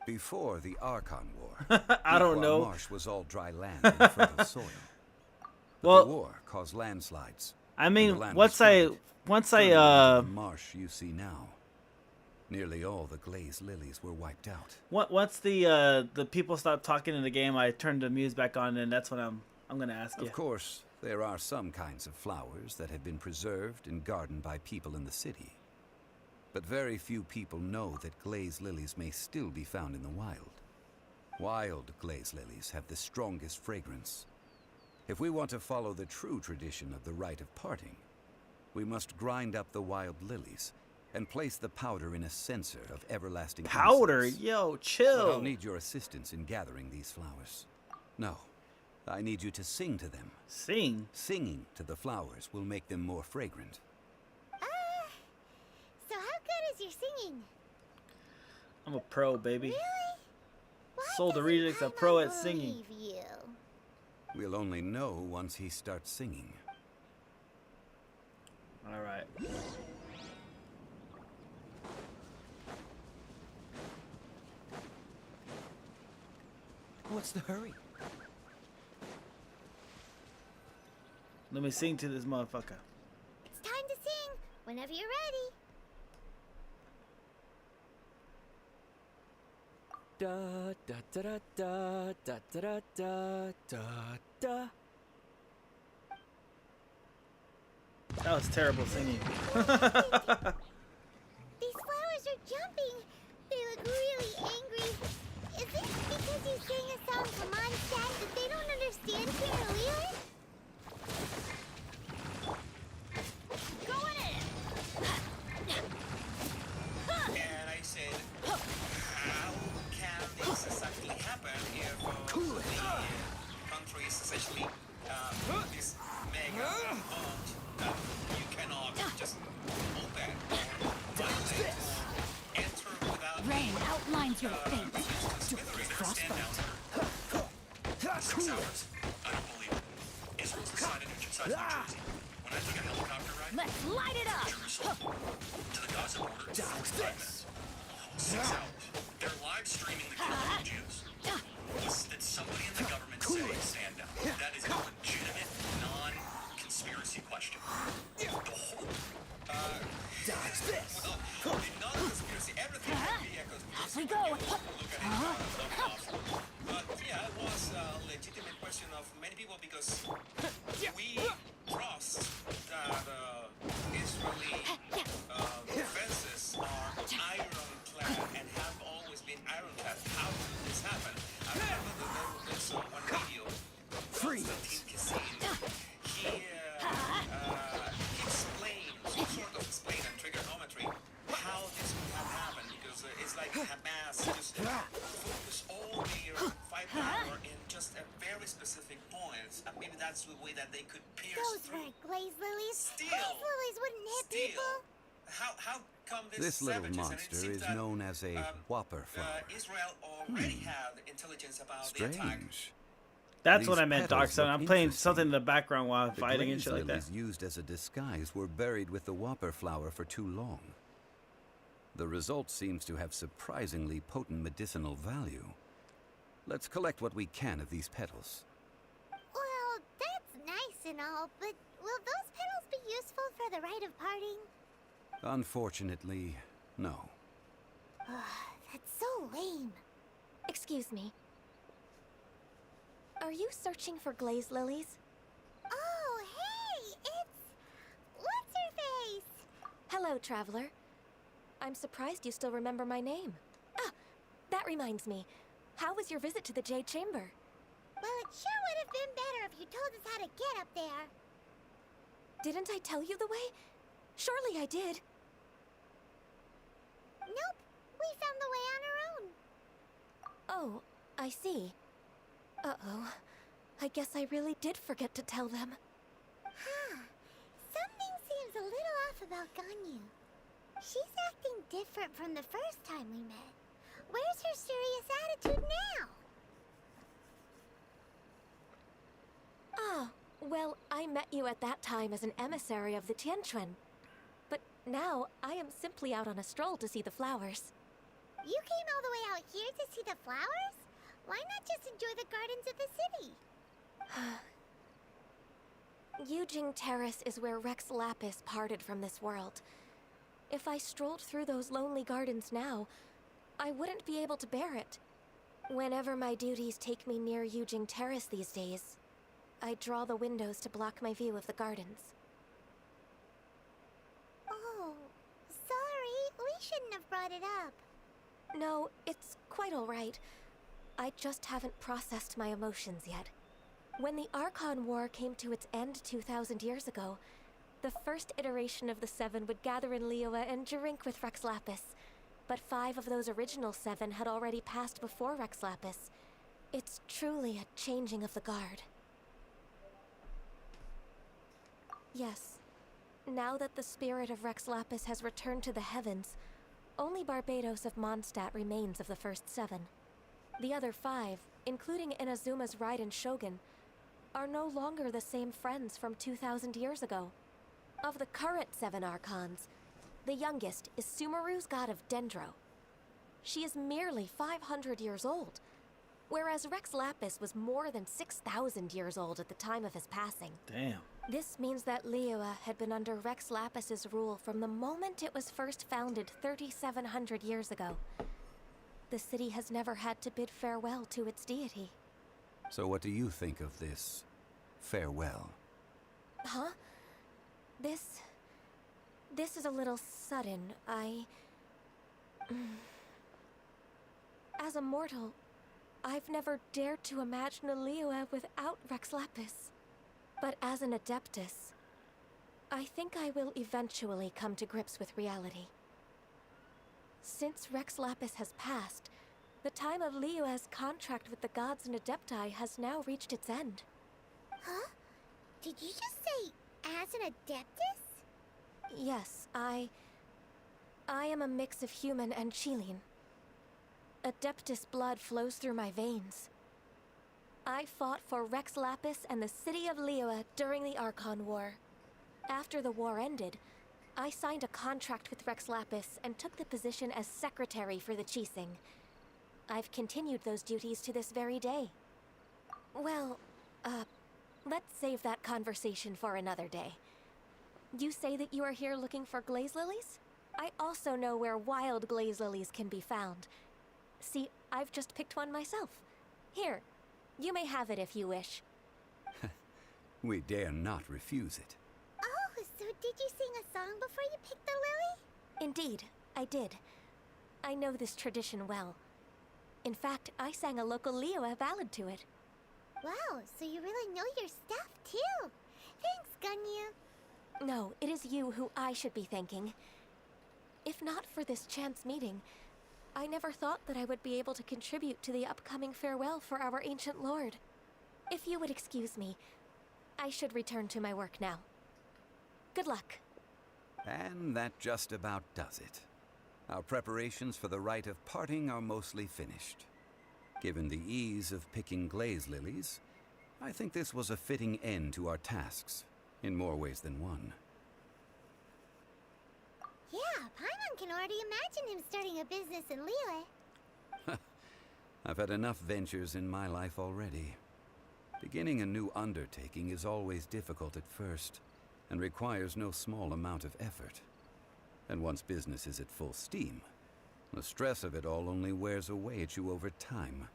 Before the Archon War, I don't Dihua know. Marsh was all dry land and fertile soil. But Well, the war caused landslides. I and mean, the land once was I flooded, turning it into the marsh you see now. Nearly all the glazed lilies were wiped out. Once the people stop talking in the game, I turn the music back on, and that's when I'm gonna ask you. Of course, there are some kinds of flowers that have been preserved and gardened by people in the city. But very few people know that glazed lilies may still be found in the wild. Wild glazed lilies have the strongest fragrance. If we want to follow the true tradition of the rite of parting, we must grind up the wild lilies and place the powder in a censer of everlasting Powder? incense. Yo, But chill. I'll need your assistance in gathering these flowers. No, I need you to sing to them. Sing? Singing to the flowers will make them more fragrant. So how good is your singing? I'm a pro, baby. Really? Soul the Rejects a pro at singing. Believe you. We'll only know once he starts singing. All right. What's the hurry? Let me sing to this motherfucker. It's time to sing whenever you're ready. Da da da da da da da da da. That was terrible singing. These flowers are jumping. They look really angry. Is it because you sang a song for Mondstadt that they don't understand here, Leland? Going in! And I said, how can this exactly happen if the country is essentially this mega vault that you cannot just open or violate or enter without Rain outlines your fate. Frostbite. 6 hours. I don't believe it. Israel's decided to genocide New Jersey. When I took a helicopter ride Let's light it up. from Jerusalem to the Gaza border in 45 minutes. 6 hours. They're live streaming the killing of Jews. Did somebody in the government say stand down? That is a legitimate, non-conspiracy question. The whole dodge this. Well, not a conspiracy. Everything can be a conspiracy. Off we go. Look at it. But yeah, it was a legitimate question of many people because we crossed that Israeli fences are ironclad and have always been ironclad. How did this happen? I remember that there was one video. Konstantin Kassin. He explained and trigonometry how this could have happened because it's like Hamas just focus all their firepower in just a very specific points, and maybe that's the way that they could pierce Those through. weren't glazed lilies. Still. Glazed lilies wouldn't hit people. How come This little savages, and it monster seems is that, known as a whopper flower. Israel already had intelligence about the attack. Strange. That's These what I meant, Dark petals Sun. look I'm playing interesting. something in the background while I'm The fighting and glazed shit like that. lilies used as a disguise were buried with the whopper flower for too long. The result seems to have surprisingly potent medicinal value. Let's collect what we can of these petals. Well, that's nice and all, but will those petals be useful for the rite of parting? Unfortunately, no. That's so lame. Excuse me. Are you searching for glazed lilies? Oh, hey! It's... What's-her-face? Hello, traveler. I'm surprised you still remember my name. Ah, that reminds me. How was your visit to the Jade Chamber? Well, it sure would have been better if you told us how to get up there. Didn't I tell you the way? Surely I did. Nope. We found the way on our own. Oh, I see. Uh-oh. I guess I really did forget to tell them. Huh. Something seems a little off about Ganyu. She's acting different from the first time we met. Where's her serious attitude now? Ah, well, I met you at that time as an emissary of the Tianquan. But now, I am simply out on a stroll to see the flowers. You came all the way out here to see the flowers? Why not just enjoy the gardens of the city? Yujing Terrace is where Rex Lapis parted from this world. If I strolled through those lonely gardens now, I wouldn't be able to bear it. Whenever my duties take me near Yujing Terrace these days, I draw the windows to block my view of the gardens. Oh, sorry. We shouldn't have brought it up. No, it's quite all right. I just haven't processed my emotions yet. When the Archon War came to its end 2,000 years ago, the first iteration of the Seven would gather in Liyue and drink with Rex Lapis. But 5 of those original 7 had already passed before Rex Lapis. It's truly a changing of the guard. Yes. Now that the spirit of Rex Lapis has returned to the heavens, only Barbados of Mondstadt remains of the first 7. The other 5, including Inazuma's Raiden Shogun, are no longer the same friends from 2,000 years ago. Of the current 7 Archons, the youngest is Sumeru's god of Dendro. She is merely 500 years old, whereas Rex Lapis was more than 6,000 years old at the time of his passing. Damn. This means that Liyue had been under Rex Lapis's rule from the moment it was first founded 3,700 years ago. The city has never had to bid farewell to its deity. So what do you think of this farewell? Huh? This is a little sudden. As a mortal, I've never dared to imagine a Liyue without Rex Lapis. But as an Adeptus, I think I will eventually come to grips with reality. Since Rex Lapis has passed, the time of Liyue's contract with the gods and Adepti has now reached its end. Huh? Did you just say, as an Adeptus? Yes, I am a mix of human and Qilin. Adeptus blood flows through my veins. I fought for Rex Lapis and the city of Liyue during the Archon War. After the war ended, I signed a contract with Rex Lapis and took the position as secretary for the Qixing. I've continued those duties to this very day. Well, let's save that conversation for another day. You say that you are here looking for glaze lilies? I also know where wild glaze lilies can be found. See, I've just picked one myself. Here, you may have it if you wish. We dare not refuse it. Oh, so did you sing a song before you picked the lily? Indeed, I did. I know this tradition well. In fact, I sang a local Liyue ballad to it. Wow, so you really know your stuff, too. Thanks, Gunyu. No, it is you who I should be thanking. If not for this chance meeting, I never thought that I would be able to contribute to the upcoming farewell for our ancient lord. If you would excuse me, I should return to my work now. Good luck. And that just about does it. Our preparations for the rite of parting are mostly finished. Given the ease of picking glaze lilies, I think this was a fitting end to our tasks, in more ways than one. Yeah, Paimon can already imagine him starting a business in Liyue. I've had enough ventures in my life already. Beginning a new undertaking is always difficult at first, and requires no small amount of effort. And once business is at full steam, the stress of it all only wears away at you over time.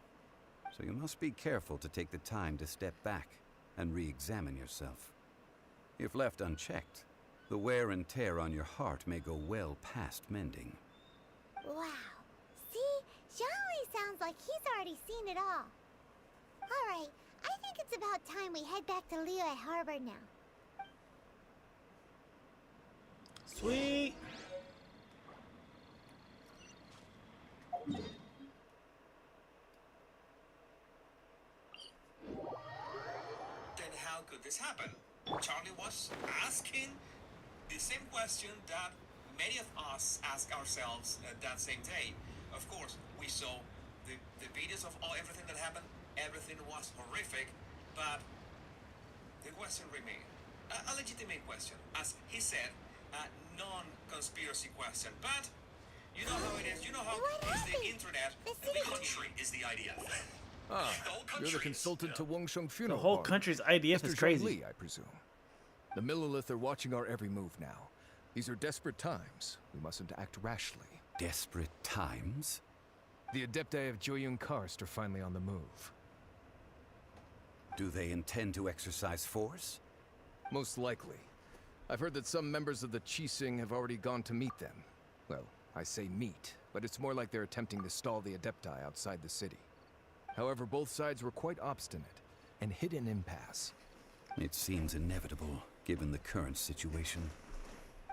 So you must be careful to take the time to step back and re-examine yourself. If left unchecked, the wear and tear on your heart may go well past mending. Wow. See? Zhongli sounds like he's already seen it all. Alright, I think it's about time we head back to Liyue Harbor now. Sweet! Then how could this happen? Charlie was asking the same question that many of us ask ourselves that same day. Of course, we saw the videos of everything that happened. Everything was horrific, but the question remained. A legitimate question. As he said, a non-conspiracy question. But you know how it is. You know how it's the internet. The country is the IDF. Ah, you're the consultant to Wangsheng Funeral The whole Party. country's IDF Mr. is crazy. Zhongli, I presume. The Millelith are watching our every move now. These are desperate times. We mustn't act rashly. Desperate times? The Adepti of Joyun Karst are finally on the move. Do they intend to exercise force? Most likely. I've heard that some members of the Qixing have already gone to meet them. Well, I say meet, but it's more like they're attempting to stall the Adepti outside the city. However, both sides were quite obstinate and hit an impasse. It seems inevitable, given the current situation.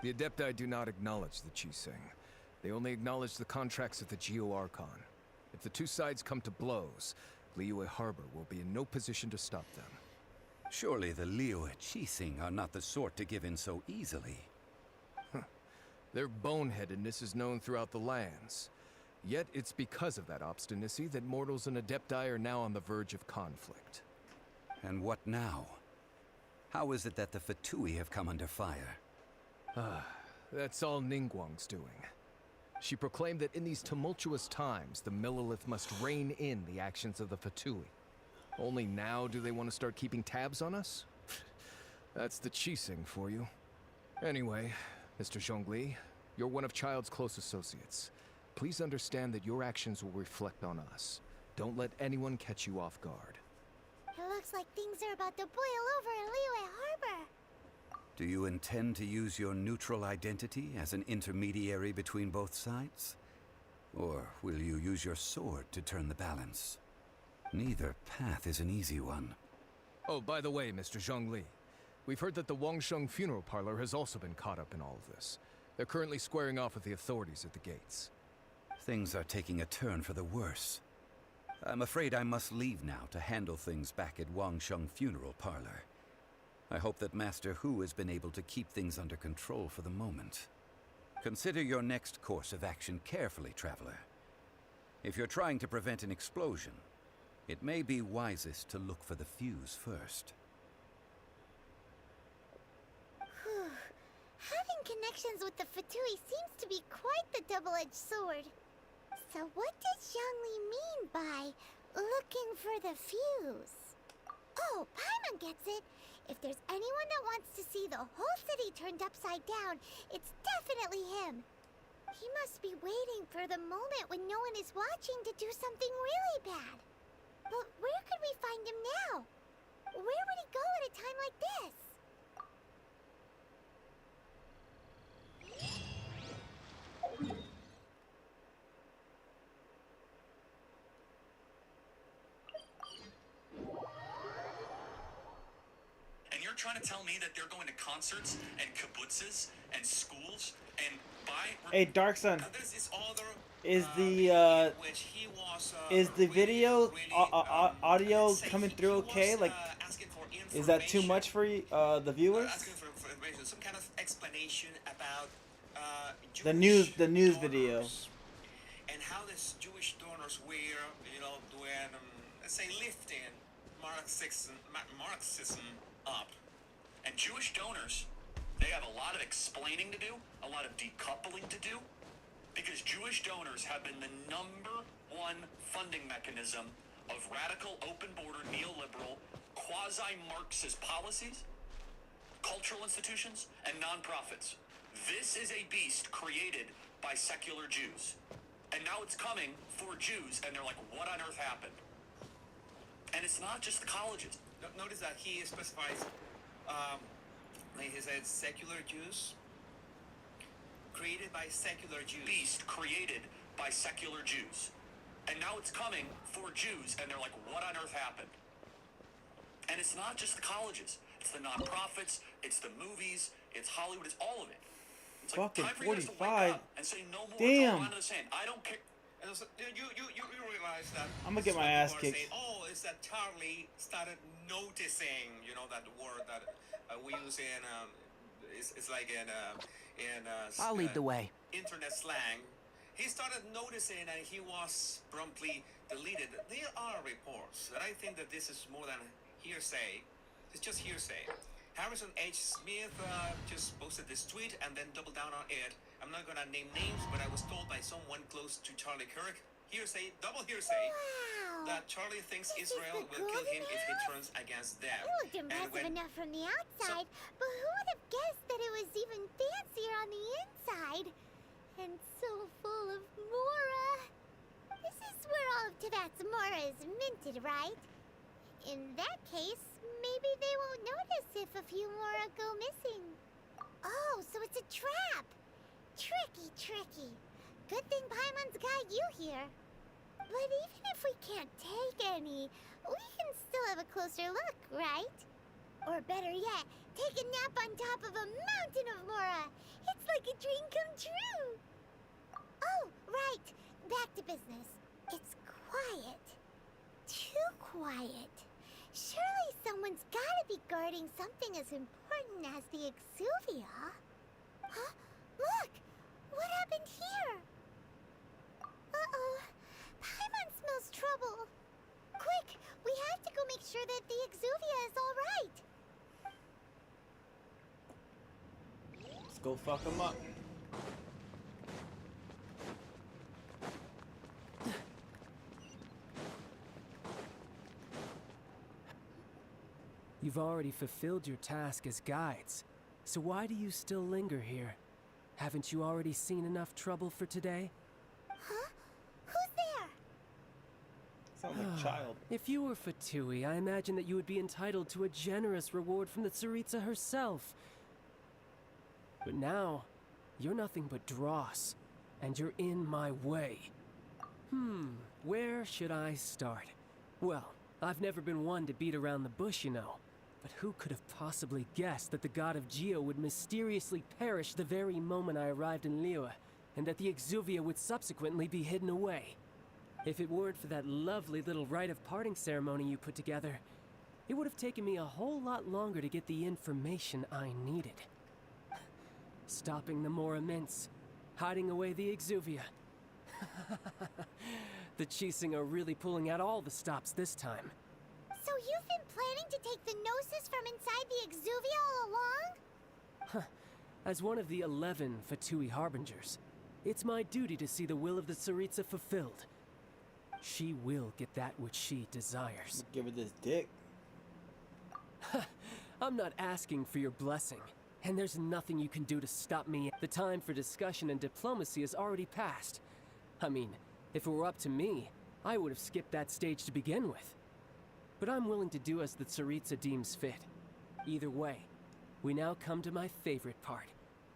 The Adepti do not acknowledge the Qixing. They only acknowledge the contracts of the Geo Archon. If the two sides come to blows, Liyue Harbor will be in no position to stop them. Surely the Liyue Qixing are not the sort to give in so easily. Their boneheadedness is known throughout the lands. Yet it's because of that obstinacy that mortals and Adepti are now on the verge of conflict. And what now? How is it that the Fatui have come under fire? That's all Ningguang's doing. She proclaimed that in these tumultuous times, the Millelith must rein in the actions of the Fatui. Only now do they want to start keeping tabs on us? That's the Qixing for you. Anyway, Mr. Zhongli, you're one of Child's close associates. Please understand that your actions will reflect on us. Don't let anyone catch you off guard. It looks like things are about to boil over in Liyue Harbor. Do you intend to use your neutral identity as an intermediary between both sides? Or will you use your sword to turn the balance? Neither path is an easy one. Oh, by the way, Mr. Zhongli, we've heard that the Wangsheng funeral parlor has also been caught up in all of this. They're currently squaring off with the authorities at the gates. Things are taking a turn for the worse. I'm afraid I must leave now to handle things back at Wangsheng funeral parlor. I hope that Master Hu has been able to keep things under control for the moment. Consider your next course of action carefully, Traveler. If you're trying to prevent an explosion, it may be wisest to look for the fuse first. Having connections with the Fatui seems to be quite the double-edged sword. So what does Zhongli mean by looking for the fuse? Oh, Paimon gets it. If there's anyone that wants to see the whole city turned upside down, it's definitely him. He must be waiting for the moment when no one is watching to do something really bad. But where could we find him now? Where would he go at a time like this? And you're trying to tell me that they're going to concerts and kibbutzes and schools and buy... Hey, Dark Sun. There's this other Is which he was is the video audio coming through okay? Like, is that too much for you, the viewers? asking for information, some kind of explanation about The news video. and how these Jewish donors were, doing, let's say, lifting Marxism up. And Jewish donors, they have a lot of explaining to do, a lot of decoupling to do, because Jewish donors have been the #1 funding mechanism of radical, open-border, neoliberal, quasi-Marxist policies, cultural institutions, and nonprofits. This is a beast created by secular Jews. And now it's coming for Jews, and they're like, what on earth happened? And it's not just the colleges. Notice that he specifies, he said secular Jews, created by secular Jews. Beast created by secular Jews. And now it's coming for Jews, and they're like, what on earth happened? And it's not just the colleges. It's the nonprofits, it's the movies, it's Hollywood, it's all of it. It's like, Fucking time for you guys to wake 45. up and say no more. Damn. Draw a line in the sand. I don't care. And also, you realize that I'm gonna get my some ass people are kicked. saying, oh, it's that Charlie started noticing, that word that we use in, it's like in I'll lead the way. internet slang. He started noticing and he was promptly deleted. There are reports that I think that this is more than hearsay. It's just hearsay. Harrison H. Smith just posted this tweet and then doubled down on it. I'm not gonna name names, but I was told by someone close to Charlie Kirk, hearsay, double hearsay, that Charlie thinks Israel will kill him if he turns against them. It looked impressive enough from the outside, but who would have guessed that it was even fancier on the wide and so full of Mora. This is where all of Teyvat's Mora is minted, right? In that case, maybe they won't notice if a few Mora go missing. Oh, so it's a trap! Tricky, tricky. Good thing Paimon's got you here. But even if we can't take any, we can still have a closer look, right? Or better yet, take a nap on top of a mountain of Mora. It's like a dream come true. Oh, right. Back to business. It's quiet. Too quiet. Surely someone's gotta be guarding something as important as the Exuvia. Huh? Look! What happened here? Uh-oh. Paimon smells trouble. Quick! We have to go make sure that the Exuvia is all right. Let's go fuck them up. You've already fulfilled your task as guides, so why do you still linger here? Haven't you already seen enough trouble for today? Huh? Who's there? Sounds like a child. If you were Fatui, I imagine that you would be entitled to a generous reward from the Tsaritsa herself. But now, you're nothing but dross, and you're in my way. Where should I start? Well, I've never been one to beat around the bush, you know. But who could have possibly guessed that the god of Geo would mysteriously perish the very moment I arrived in Liyue, and that the Exuvia would subsequently be hidden away? If it weren't for that lovely little rite of parting ceremony you put together, it would have taken me a whole lot longer to get the information I needed. Stopping the Mora Mints, hiding away the Exuvia. The Qixing are really pulling out all the stops this time. So you've been planning to take the Gnosis from inside the Exuvia all along? As one of the 11 Fatui Harbingers, it's my duty to see the will of the Tsaritsa fulfilled. She will get that which she desires. Give her this dick. I'm not asking for your blessing, and there's nothing you can do to stop me. The time for discussion and diplomacy has already passed. I mean, if it were up to me, I would have skipped that stage to begin with. But I'm willing to do as the Tsaritsa deems fit. Either way, we now come to my favorite part.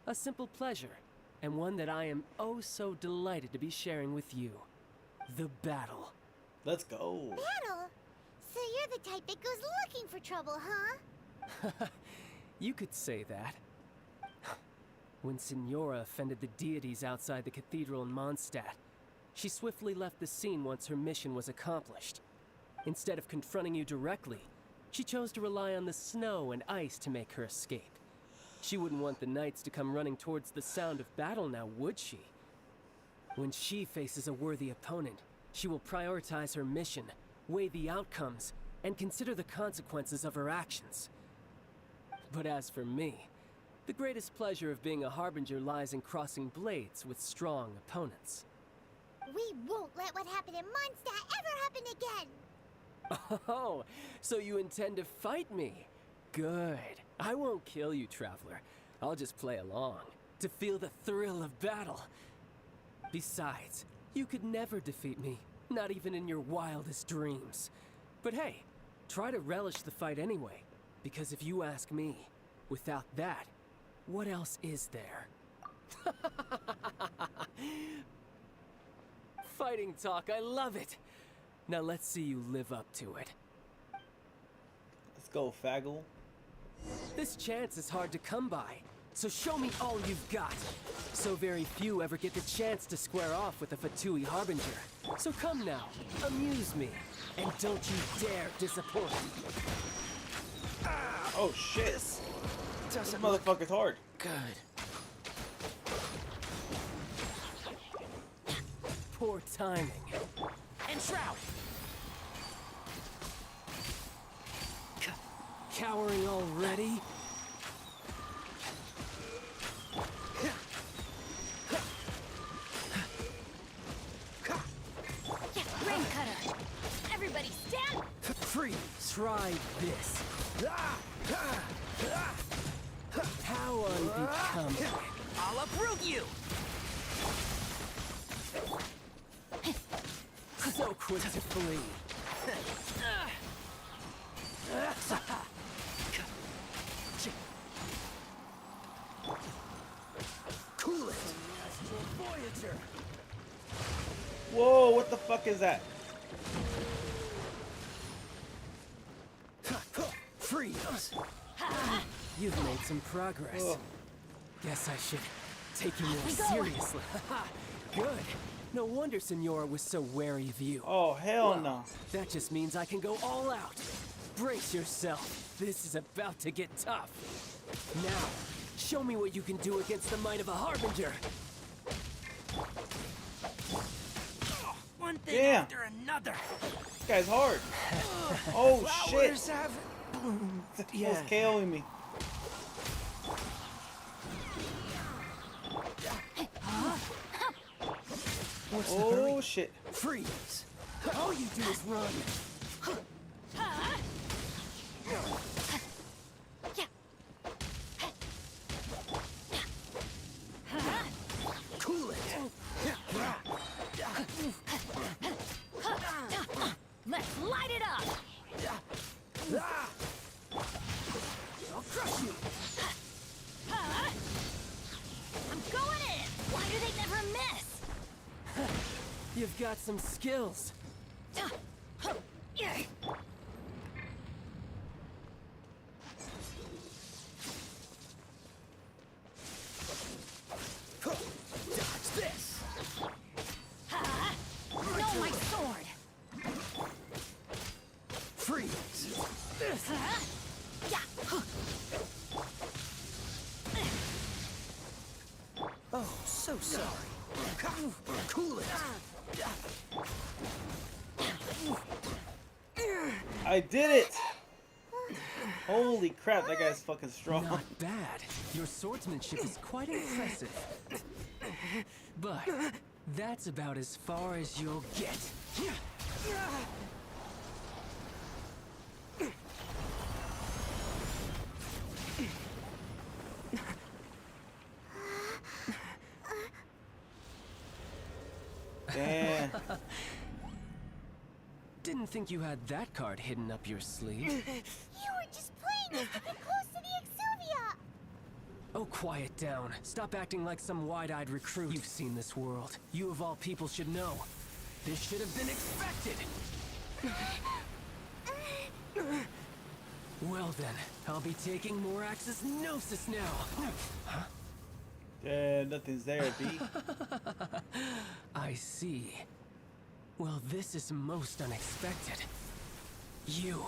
A simple pleasure, and one that I am oh so delighted to be sharing with you. The battle. Let's go. Battle? So you're the type that goes looking for trouble, huh? You could say that. When Signora offended the deities outside the cathedral in Mondstadt, she swiftly left the scene once her mission was accomplished. Instead of confronting you directly, she chose to rely on the snow and ice to make her escape. She wouldn't want the knights to come running towards the sound of battle now, would she? When she faces a worthy opponent, she will prioritize her mission, weigh the outcomes, and consider the consequences of her actions. But as for me, the greatest pleasure of being a Harbinger lies in crossing blades with strong opponents. We won't let what happened in Mondstadt ever happen again! Oh, so you intend to fight me? Good. I won't kill you, Traveler. I'll just play along, to feel the thrill of battle. Besides, you could never defeat me, not even in your wildest dreams. But hey, try to relish the fight anyway, because if you ask me, without that, what else is there? Fighting talk, I love it! Now let's see you live up to it. Let's go, Faggle. This chance is hard to come by, so show me all you've got. So very few ever get the chance to square off with a Fatui Harbinger. So come now, amuse me, and don't you dare disappoint. Oh shit! This motherfucker's hard. Good. Poor timing. Enshroud! Cowering already? Rain cutter! Everybody stand! Free! Try this. How unbecoming. A la Uproot you! So quick to flee. Cool it! Voyager! Whoa, what the fuck is that? Freeze! You've made some progress. Oh. Guess I should take you more seriously. Good. No wonder Senora was so wary of you. Oh, hell Well, no. That just means I can go all out. Brace yourself. This is about to get tough. Now, show me what you can do against the might of a Harbinger. One thing Damn. after another. This guy's hard. Oh, shit. Flowers have bloomed. He's KOing me. What's the Oh, hurry? shit. Freeze. All you do is run. Cool it. Let's light it up! I'll crush you. I'm going in! Why do they never miss? You've got some skills. Dodge this. No, my sword! Freeze. Oh, so sorry. Cool it. I did it! Holy crap, that guy's fucking strong. Not bad. Your swordsmanship is quite impressive. But that's about as far as you'll get. Damn. Didn't think you had that card hidden up your sleeve. You were just playing us to get close to the Exuvia! Oh, quiet down. Stop acting like some wide-eyed recruit. You've seen this world. You of all people should know. This should have been expected. Well then, I'll be taking Morax's Gnosis now. Huh? Yeah, nothing's there, B. I see. Well, this is most unexpected. You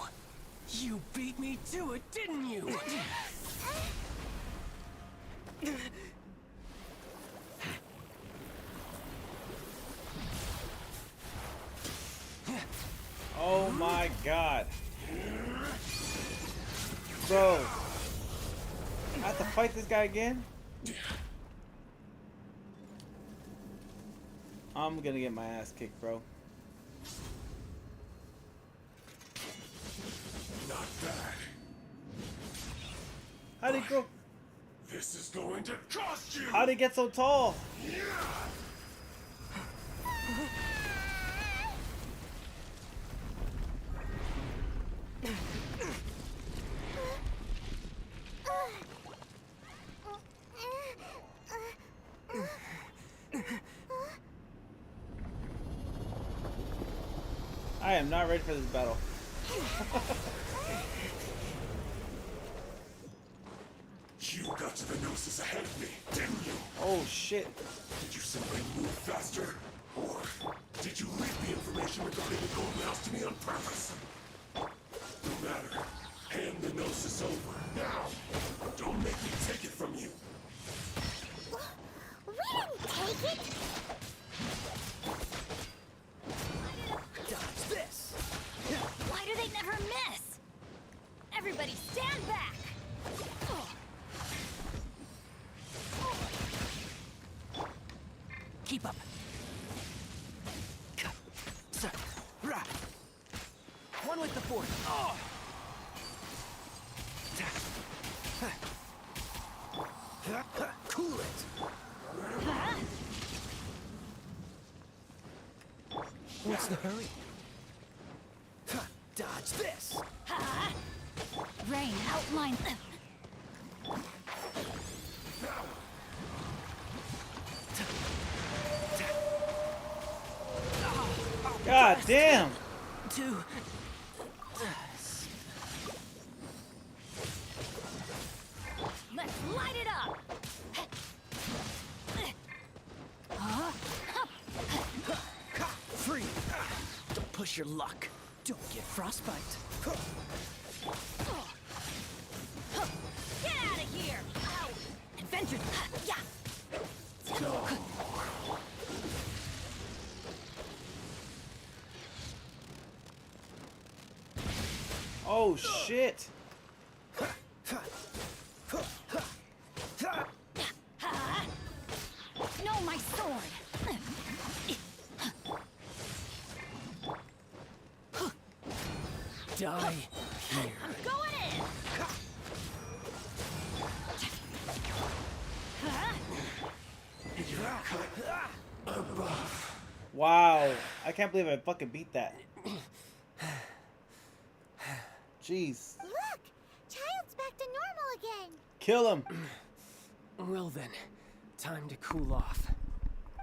beat me to it, didn't you? Oh my god. Bro. I have to fight this guy again? I'm gonna get my ass kicked, bro. Not bad. How'd he grow? This is going to cost you! How'd he get so tall? I am not ready for this battle. You got to the Gnosis ahead of me, didn't you? Oh shit. Did you simply move faster? Or did you leak the information regarding the Gold Mouse to me on purpose? No matter. Hand the Gnosis over, now. Don't make me take it from you. We didn't take it! Dodge this. Why do they never miss? Everybody stand back! Keep up. One with the force. Oh. Cool it. What's the hurry? Dodge this! Rain outline. God damn! Let's light it up! Free! Don't push your luck. Don't get frostbite. Get out of here! Ow. Adventure! Yeah! Oh shit! No, my sword! Die here. Going in! Wow, I can't believe I fucking beat that. Jeez. Look! Child's back to normal again! Kill him! Well then, time to cool off.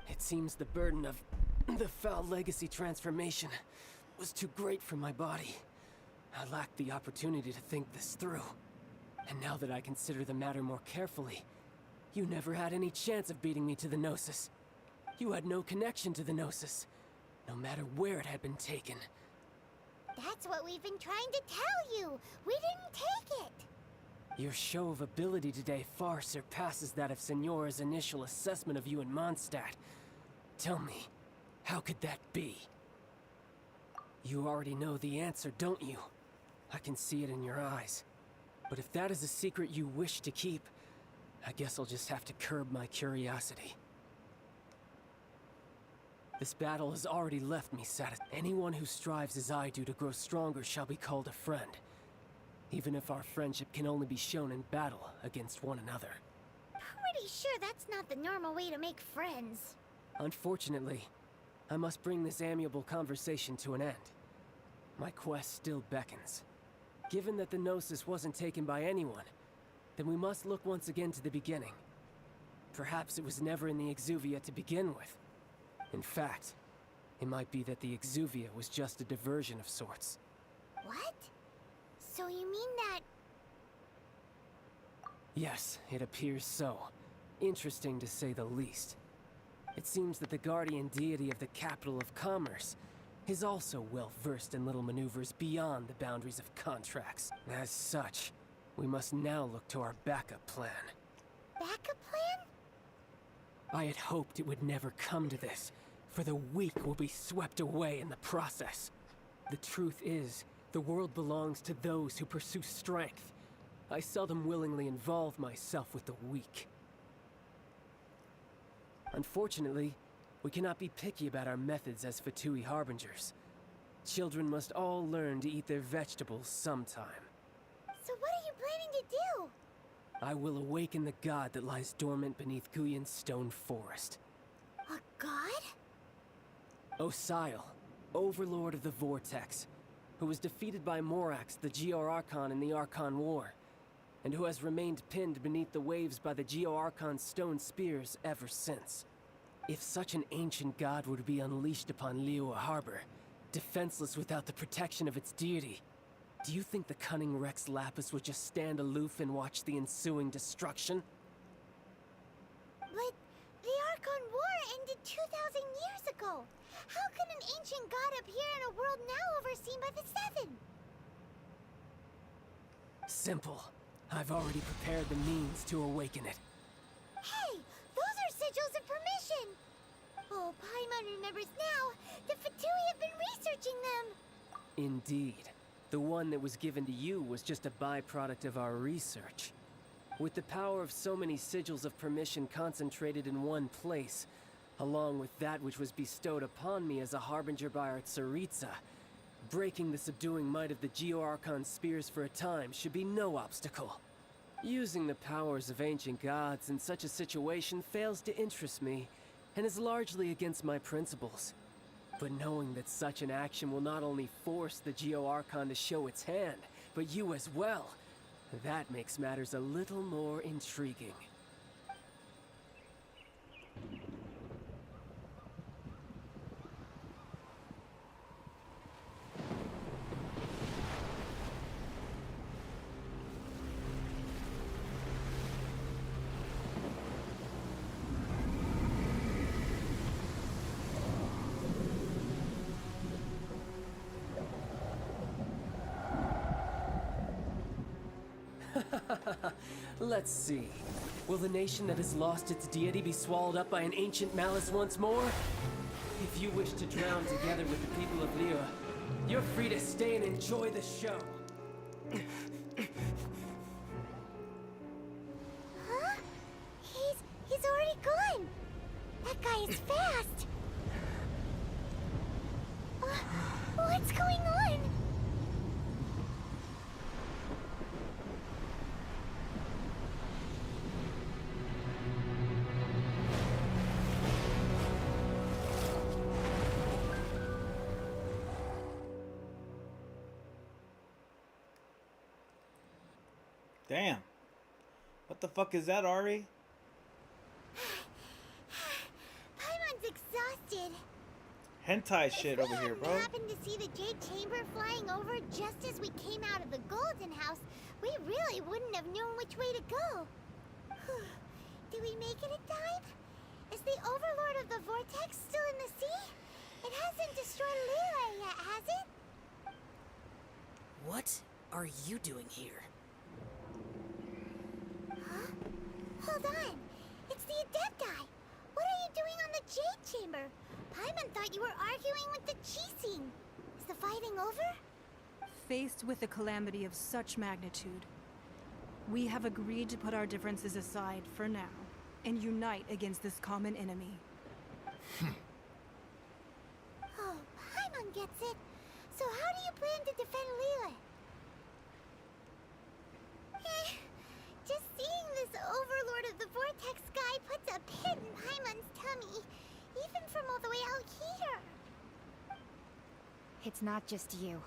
It seems the burden of the foul legacy transformation was too great for my body. I lacked the opportunity to think this through. And now that I consider the matter more carefully, you never had any chance of beating me to the Gnosis. You had no connection to the Gnosis, no matter where it had been taken. That's what we've been trying to tell you! We didn't take it! Your show of ability today far surpasses that of Signora's initial assessment of you in Mondstadt. Tell me, how could that be? You already know the answer, don't you? I can see it in your eyes. But if that is a secret you wish to keep, I guess I'll just have to curb my curiosity. This battle has already left me satisfied. Anyone who strives as I do to grow stronger shall be called a friend. Even if our friendship can only be shown in battle against one another. Pretty sure that's not the normal way to make friends. Unfortunately, I must bring this amiable conversation to an end. My quest still beckons. Given that the Gnosis wasn't taken by anyone, then we must look once again to the beginning. Perhaps it was never in the Exuvia to begin with. In fact, it might be that the Exuvia was just a diversion of sorts. What? So you mean that... Yes, it appears so. Interesting to say the least. It seems that the guardian deity of the capital of commerce is also well versed in little maneuvers beyond the boundaries of contracts. As such, we must now look to our backup plan. Backup plan? I had hoped it would never come to this, for the weak will be swept away in the process. The truth is, the world belongs to those who pursue strength. I seldom willingly involve myself with the weak. Unfortunately, we cannot be picky about our methods as Fatui Harbingers. Children must all learn to eat their vegetables sometime. So what are you planning to do? I will awaken the god that lies dormant beneath Guyon's stone forest. A god? Osial, overlord of the Vortex, who was defeated by Morax, the Geo-Archon in the Archon War, and who has remained pinned beneath the waves by the Geo-Archon's stone spears ever since. If such an ancient god were to be unleashed upon Liyue Harbor, defenseless without the protection of its deity, do you think the cunning Rex Lapis would just stand aloof and watch the ensuing destruction? But the Archon War ended 2,000 years ago. How can an ancient god appear in a world now overseen by the Seven? Simple. I've already prepared the means to awaken it. Hey, those are sigils of permission. Oh, Paimon remembers now. The Fatui have been researching them. Indeed. The one that was given to you was just a byproduct of our research. With the power of so many sigils of permission concentrated in one place, along with that which was bestowed upon me as a harbinger by our Tsaritsa, breaking the subduing might of the Geo-Archon spears for a time should be no obstacle. Using the powers of ancient gods in such a situation fails to interest me, and is largely against my principles. But knowing that such an action will not only force the Geo Archon to show its hand, but you as well, that makes matters a little more intriguing. Let's see. Will the nation that has lost its deity be swallowed up by an ancient malice once more? If you wish to drown together with the people of Liyue, you're free to stay and enjoy the show. Huh? He's already gone. That guy is fast. What's going on? Damn. What the fuck is that, Ari? Paimon's exhausted. Hentai shit over here, bro. Happened to see the Jade Chamber flying over just as we came out of the Golden House, we really wouldn't have known which way to go. Did we make it in time? Is the Overlord of the Vortex still in the sea? It hasn't destroyed Liyue yet, has it? What are you doing here? Huh? Hold on. It's the Adepti. What are you doing on the Jade Chamber? Paimon thought you were arguing with the Qixing. Is the fighting over? Faced with a calamity of such magnitude, we have agreed to put our differences aside for now and unite against this common enemy. Oh, Paimon gets it. So how do you plan to defend Liyue? Just seeing this Overlord of the Vortex guy puts a pit in Paimon's tummy, even from all the way out here. It's not just you.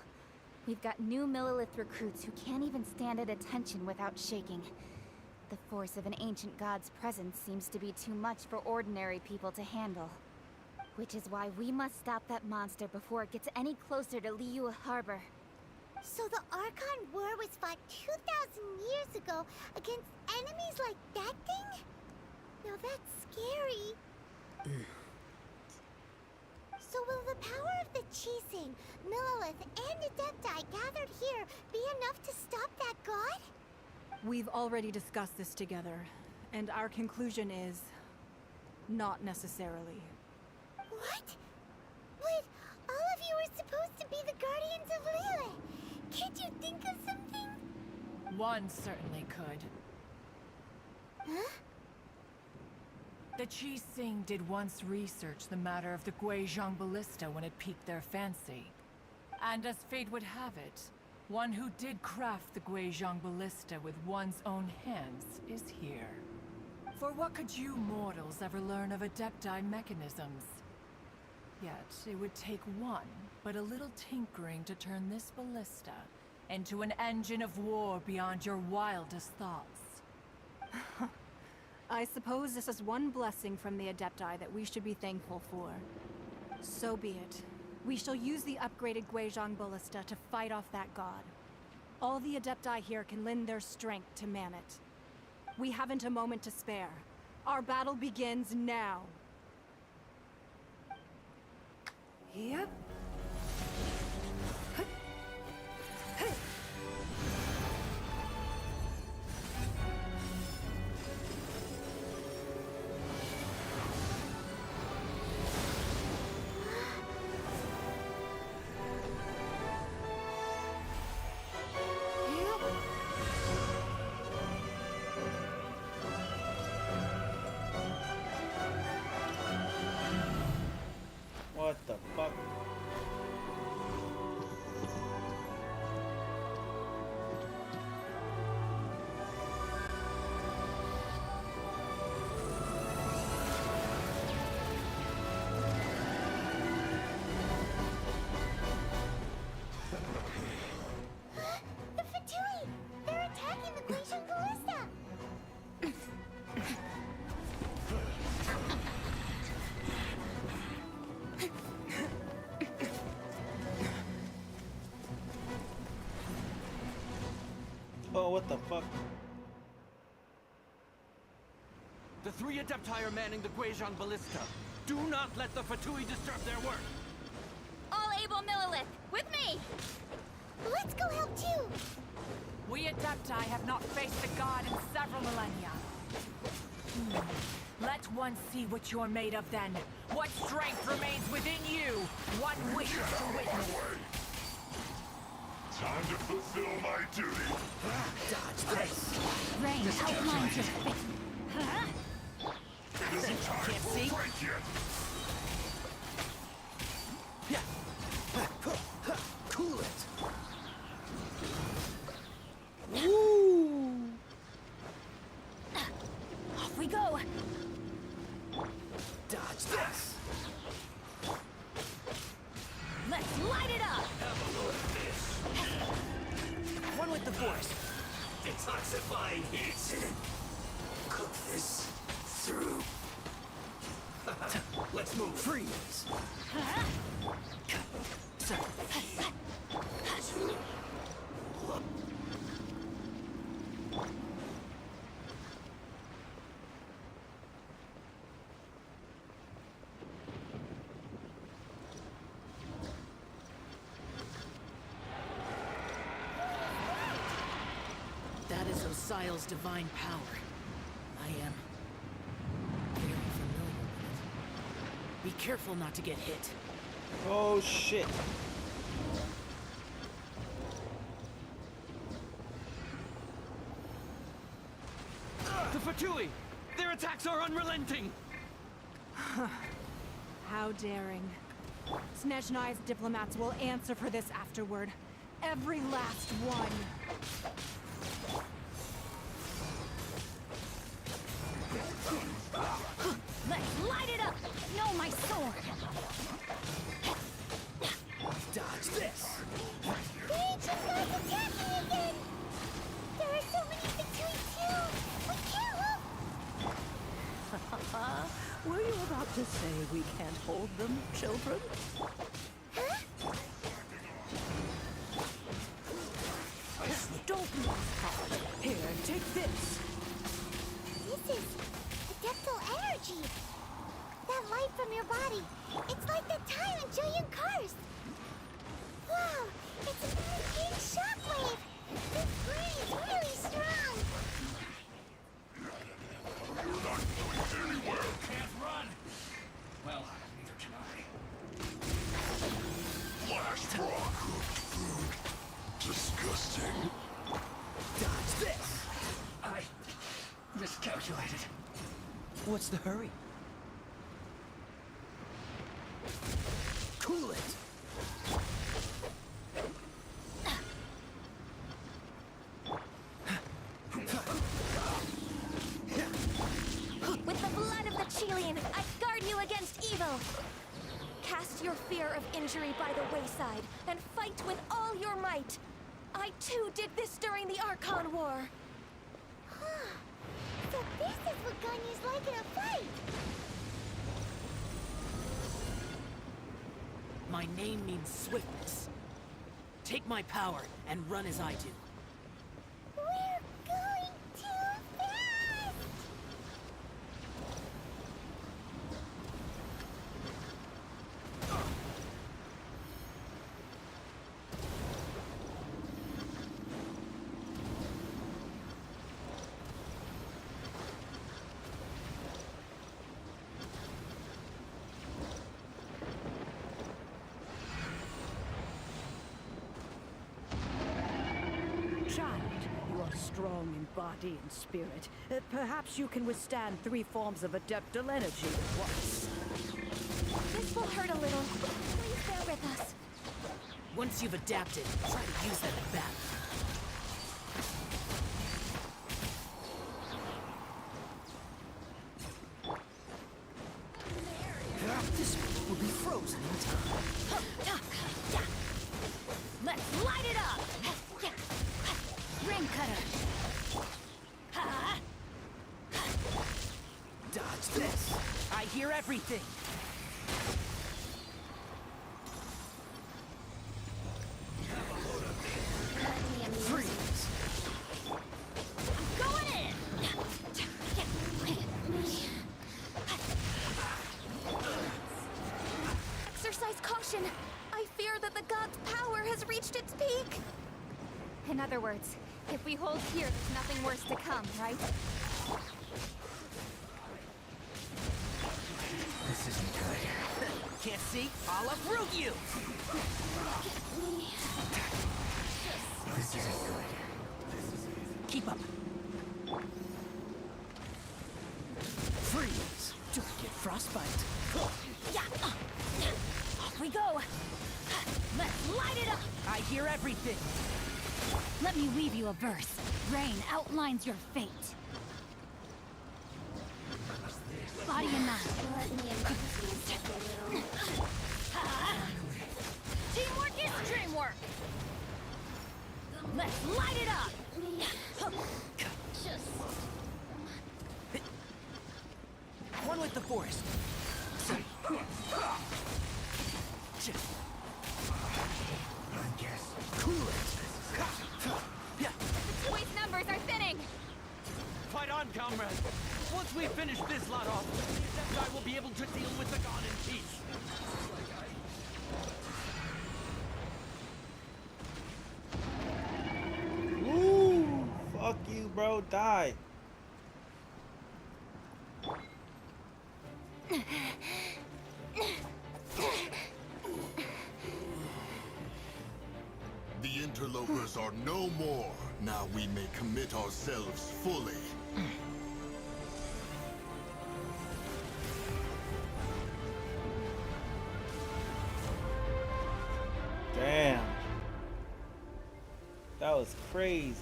We've got new Millelith recruits who can't even stand at attention without shaking. The force of an ancient god's presence seems to be too much for ordinary people to handle. Which is why we must stop that monster before it gets any closer to Liyue Harbor. So the Archon War was fought 2,000 years ago against enemies like that thing? Now that's scary. So will the power of the Qixing, Millelith, and Adepti gathered here be enough to stop that god? We've already discussed this together, and our conclusion is not necessarily. What? But all of you are supposed to be the guardians of Liyue. Can't you think of something? One certainly could. Huh? The Qixing did once research the matter of the Guizhong Ballista when it piqued their fancy. And as fate would have it, one who did craft the Guizhong Ballista with one's own hands is here. For what could you mortals ever learn of Adepti mechanisms? Yet, it would take one, but a little tinkering to turn this ballista into an engine of war beyond your wildest thoughts. I suppose this is one blessing from the Adepti that we should be thankful for. So be it. We shall use the upgraded Guizhong Ballista to fight off that god. All the Adepti here can lend their strength to man it. We haven't a moment to spare. Our battle begins now. Yep. What the fuck? Oh, what the fuck? The 3 Adepti are manning the Guizhong Ballista. Do not let the Fatui disturb their work. All able Millilith, with me! Let's go help too! We Adepti have not faced a god in several millennia. Let one see what you're made of then. What strength remains within you? What wishes to witness? Time to fulfill my duty. Dodge this. Rain, outline your fate. Huh? It isn't time Can't for see? a break yet. Cool it. Woo! Off we go. Dodge this. Let's light it up. One with the Force. Detoxifying heat. Cook this through. Let's move. Freeze. That is Osial's divine power. I am very familiar with it. Be careful not to get hit. Oh shit. The Fatui! Their attacks are unrelenting! How daring. Snezhnai's diplomats will answer for this afterward. Every last one. Let's light it up. No, my sword. Dodge this! The ancient god's attacking again! There are so many between too! We can't look! Were you about to say we can't hold them, children? Don't lose heart. Here, take this. This is adeptal energy! That light from your body, it's like that time in Julian Cars! Wow, it's a big shockwave! This brain's really strong! You're not going anywhere. Can't run! Well, neither can I. Flash raw cooked food. Disgusting. Dodge this! I miscalculated. What's the hurry? Cool it! With the blood of the Chelian, I guard you against evil. Cast your fear of injury by the wayside and fight with all your might. I too did this during the Archon War. So this is what Ganyu's like in a fight! My name means swiftness. Take my power and run as I do. We're going too fast! Child, you are strong in body and spirit. Perhaps you can withstand 3 forms of adeptal energy at once. This will hurt a little. Please bear with us. Once you've adapted, try to use that in battle. This will be frozen in time. Let's light it up! Ring cutter! Dodge this! I hear everything! Freeze! destruction. I fear that the god's power has reached its peak. In other words, if we hold here, there's nothing worse to come, right? This isn't good. Can't see? I'll uproot you! This isn't good. Keep up. Freeze! Don't get frostbite. Yeah. Off we go. Let's light it up. I hear everything. Let me weave you a verse. Rain outlines your fate. Body and mind. Teamwork is dreamwork. Let's light it up. One with the forest. I guess. Cool it. The Tui's numbers are thinning! Fight on, comrade. Once we finish this lot off, the Adepti will be able to deal with the god in peace. Woo! Fuck you, bro. Die. The interlopers are no more. Now we may commit ourselves fully. Damn. That was crazy.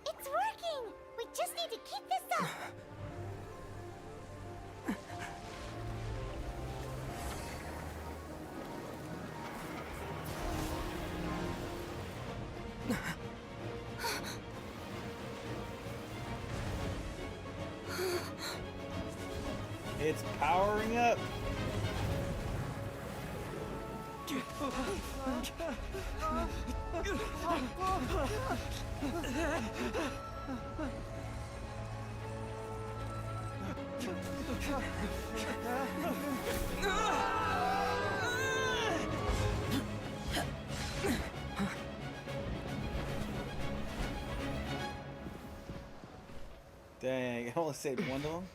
It's working! We just need to keep this up! It's powering up. Dang, I only saved one of them.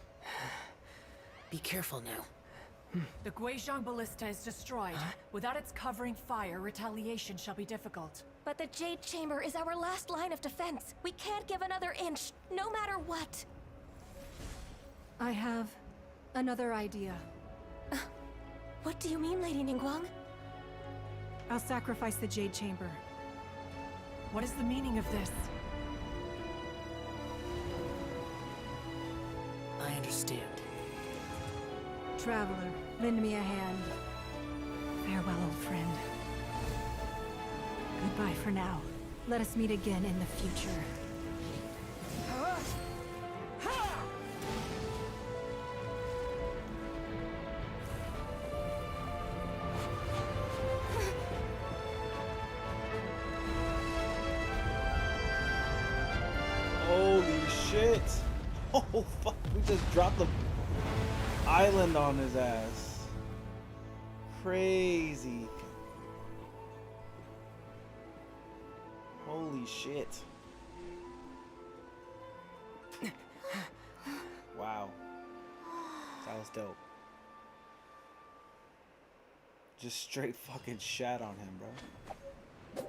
Be careful now. The Guizhong Ballista is destroyed. Without its covering fire, retaliation shall be difficult. But the Jade Chamber is our last line of defense. We can't give another inch, no matter what. I have another idea. What do you mean, Lady Ningguang? I'll sacrifice the Jade Chamber. What is the meaning of this? I understand. Traveler, lend me a hand. Farewell, old friend. Goodbye for now. Let us meet again in the future. Holy shit. Oh fuck, we just dropped the island on his ass. Crazy. Holy shit. Wow. That was dope. Just straight fucking shat on him, bro.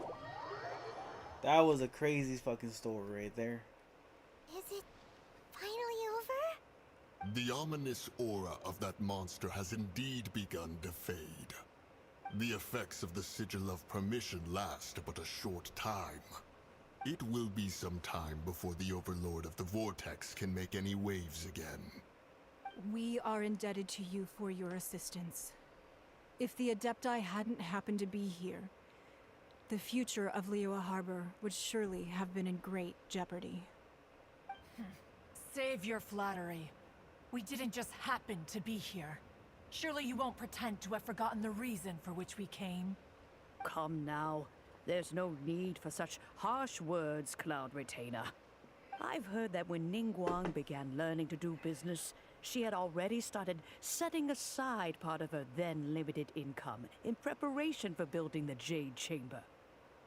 That was a crazy fucking story right there. Is it finally over? The ominous aura of that monster has indeed begun to fade. The effects of the Sigil of Permission last but a short time. It will be some time before the Overlord of the Vortex can make any waves again. We are indebted to you for your assistance. If the Adepti hadn't happened to be here, the future of Liyue Harbor would surely have been in great jeopardy. Save your flattery. We didn't just happen to be here. Surely you won't pretend to have forgotten the reason for which we came. Come now. There's no need for such harsh words, Cloud Retainer. I've heard that when Ningguang began learning to do business, she had already started setting aside part of her then limited income in preparation for building the Jade Chamber.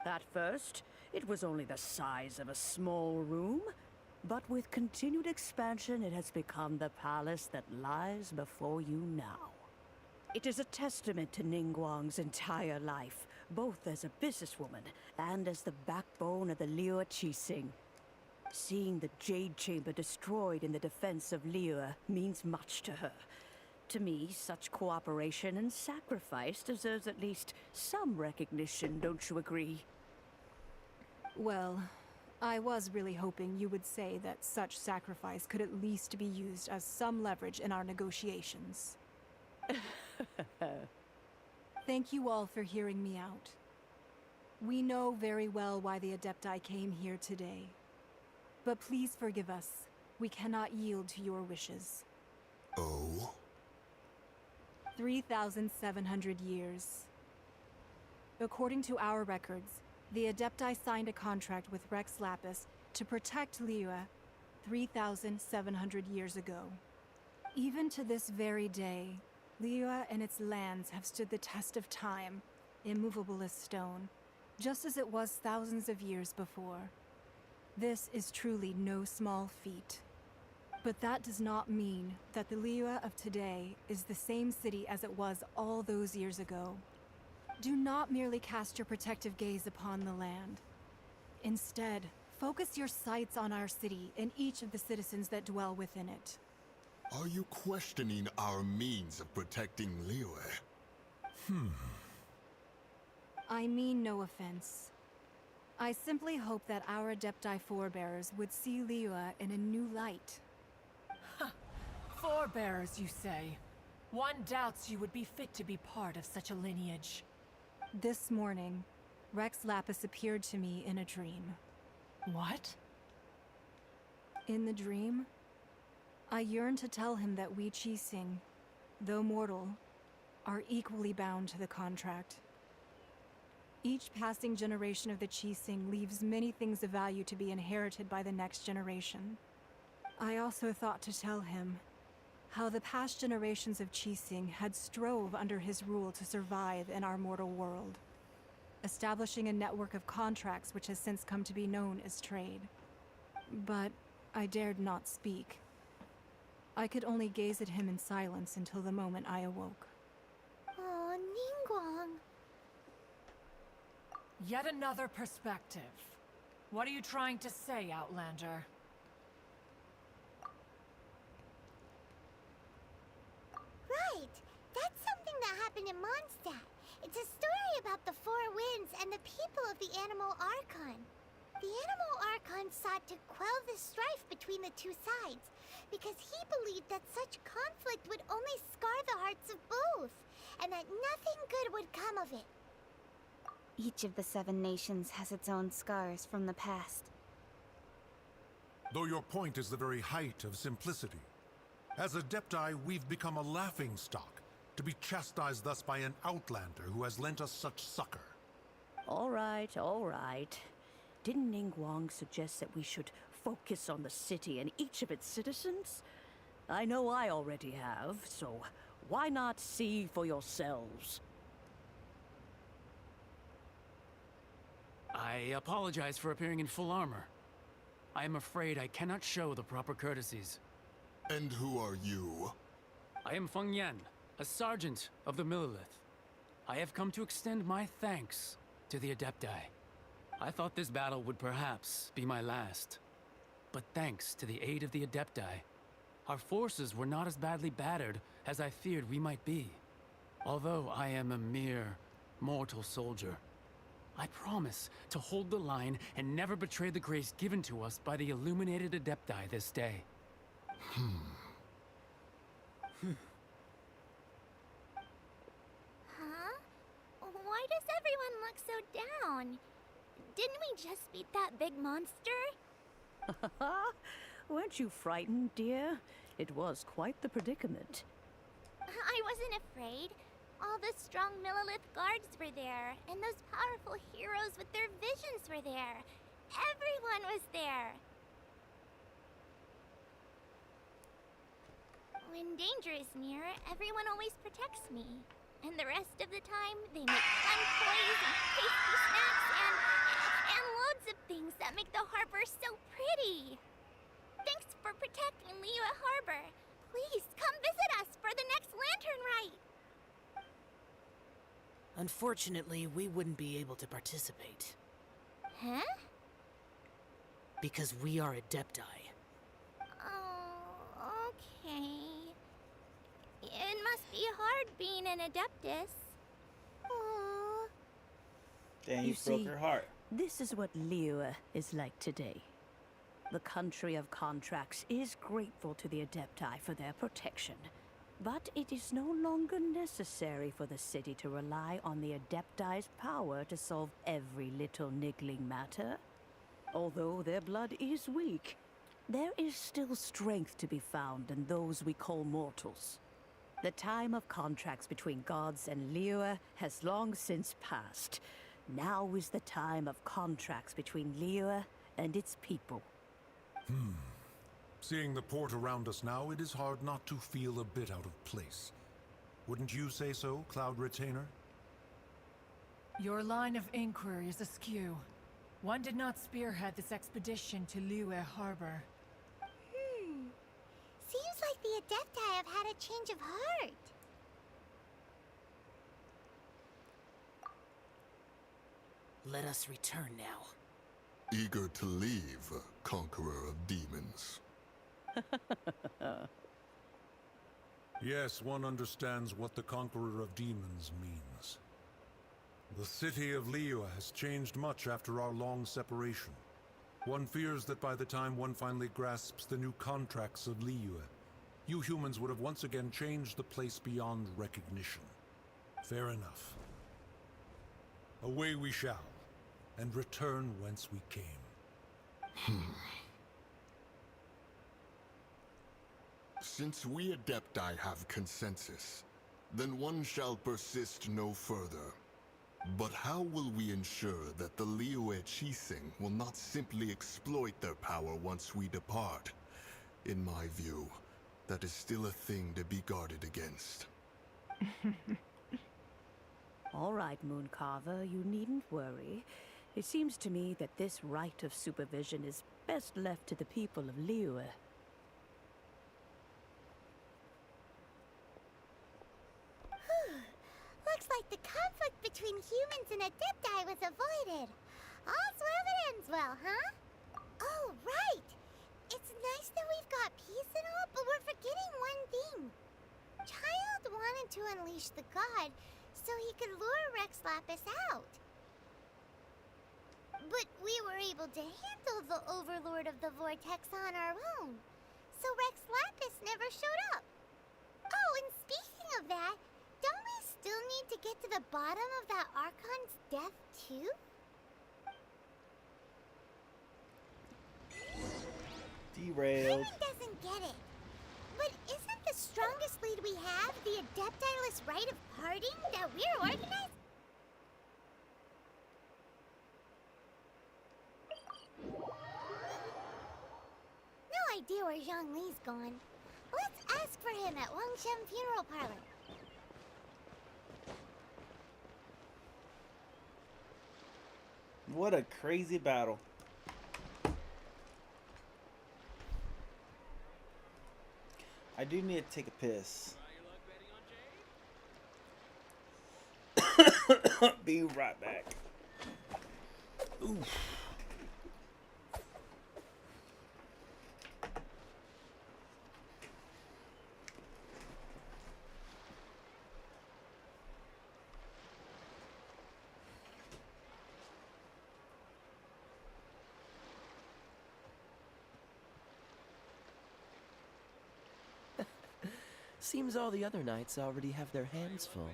At first, it was only the size of a small room, but with continued expansion, it has become the palace that lies before you now. It is a testament to Ningguang's entire life, both as a businesswoman and as the backbone of the Liyue Qixing. Seeing the Jade Chamber destroyed in the defense of Liyue means much to her. To me, such cooperation and sacrifice deserves at least some recognition, don't you agree? Well, I was really hoping you would say that such sacrifice could at least be used as some leverage in our negotiations. Thank you all for hearing me out. We know very well why the Adepti came here today. But please forgive us. We cannot yield to your wishes. Oh? 3,700 years. According to our records, the Adepti signed a contract with Rex Lapis to protect Liyue 3,700 years ago. Even to this very day, Liyue and its lands have stood the test of time, immovable as stone, just as it was thousands of years before. This is truly no small feat. But that does not mean that the Liyue of today is the same city as it was all those years ago. Do not merely cast your protective gaze upon the land. Instead, focus your sights on our city and each of the citizens that dwell within it. Are you questioning our means of protecting Liyue? I mean no offense. I simply hope that our Adepti forebears would see Liyue in a new light. Forebearers, you say? One doubts you would be fit to be part of such a lineage. This morning, Rex Lapis appeared to me in a dream. What? In the dream, I yearned to tell him that we Qixing, though mortal, are equally bound to the contract. Each passing generation of the Qixing leaves many things of value to be inherited by the next generation. I also thought to tell him how the past generations of Qixing had strove under his rule to survive in our mortal world, establishing a network of contracts which has since come to be known as trade. But I dared not speak. I could only gaze at him in silence until the moment I awoke. Oh, Ningguang. Yet another perspective. What are you trying to say, Outlander? Right. That's something that happened in Mondstadt. It's a story about the Four Winds and the people of the Animal Archon. The Animal Archon sought to quell the strife between the two sides, because he believed that such conflict would only scar the hearts of both, and that nothing good would come of it. Each of the 7 nations has its own scars from the past. Though your point is the very height of simplicity. As Adepti, we've become a laughingstock, to be chastised thus by an outlander who has lent us such succor. All right, all right. Didn't Ningguang suggest that we should focus on the city and each of its citizens? I know I already have, so why not see for yourselves? I apologize for appearing in full armor. I am afraid I cannot show the proper courtesies. And who are you? I am Feng Yan, a sergeant of the Millelith. I have come to extend my thanks to the Adepti. I thought this battle would perhaps be my last. But thanks to the aid of the Adepti, our forces were not as badly battered as I feared we might be. Although I am a mere mortal soldier, I promise to hold the line and never betray the grace given to us by the illuminated Adepti this day. Huh? Why does everyone look so down? Didn't we just beat that big monster? Weren't you frightened, dear? It was quite the predicament. I wasn't afraid. All the strong Millelith guards were there, and those powerful heroes with their visions were there. Everyone was there. When danger is near, everyone always protects me. And the rest of the time, they make fun toys and tasty snacks and loads of things that make the harbor so pretty. Thanks for protecting Liyue Harbor. Please come visit us for the next lantern rite. Unfortunately, we wouldn't be able to participate. Huh? Because we are Adepti. Oh, okay. It must be hard being an Adeptus. Aww. Dang, you broke her heart. This is what Liyue is like today. The country of contracts is grateful to the Adepti for their protection. But it is no longer necessary for the city to rely on the Adepti's power to solve every little niggling matter. Although their blood is weak, there is still strength to be found in those we call mortals. The time of contracts between gods and Liyue has long since passed. Now is the time of contracts between Liyue and its people. Seeing the port around us now, it is hard not to feel a bit out of place. Wouldn't you say so, Cloud Retainer? Your line of inquiry is askew. One did not spearhead this expedition to Liyue Harbor. Seems like the Adepti have had a change of heart. Let us return now. Eager to leave, Conqueror of Demons. Yes, one understands what the Conqueror of Demons means. The city of Liyue has changed much after our long separation. One fears that by the time one finally grasps the new contracts of Liyue, you humans would have once again changed the place beyond recognition. Fair enough. Away we shall, and return whence we came. Since we Adepti have consensus, then one shall persist no further. But how will we ensure that the Liyue Qixing will not simply exploit their power once we depart? In my view, that is still a thing to be guarded against. All right, Mooncarver, you needn't worry. It seems to me that this right of supervision is best left to the people of Liyue. Looks like the conflict between humans and Adepti was avoided. All's well that ends well, huh? Oh, right! It's nice that we've got peace and all, but we're forgetting one thing. Child wanted to unleash the god so he could lure Rex Lapis out. But we were able to handle the Overlord of the Vortex on our own, so Rex Lapis never showed up. Oh, and speaking of that, don't we still need to get to the bottom of that Archon's death, too? Derailed. Paimon doesn't get it. But isn't the strongest lead we have the Adeptiless rite of parting that we're organized? No idea where Zhang Li's gone. Let's ask for him at Wangshen Funeral Parlor. What a crazy battle. I do need to take a piss. Be right back. Oof. Seems all the other knights already have their hands full.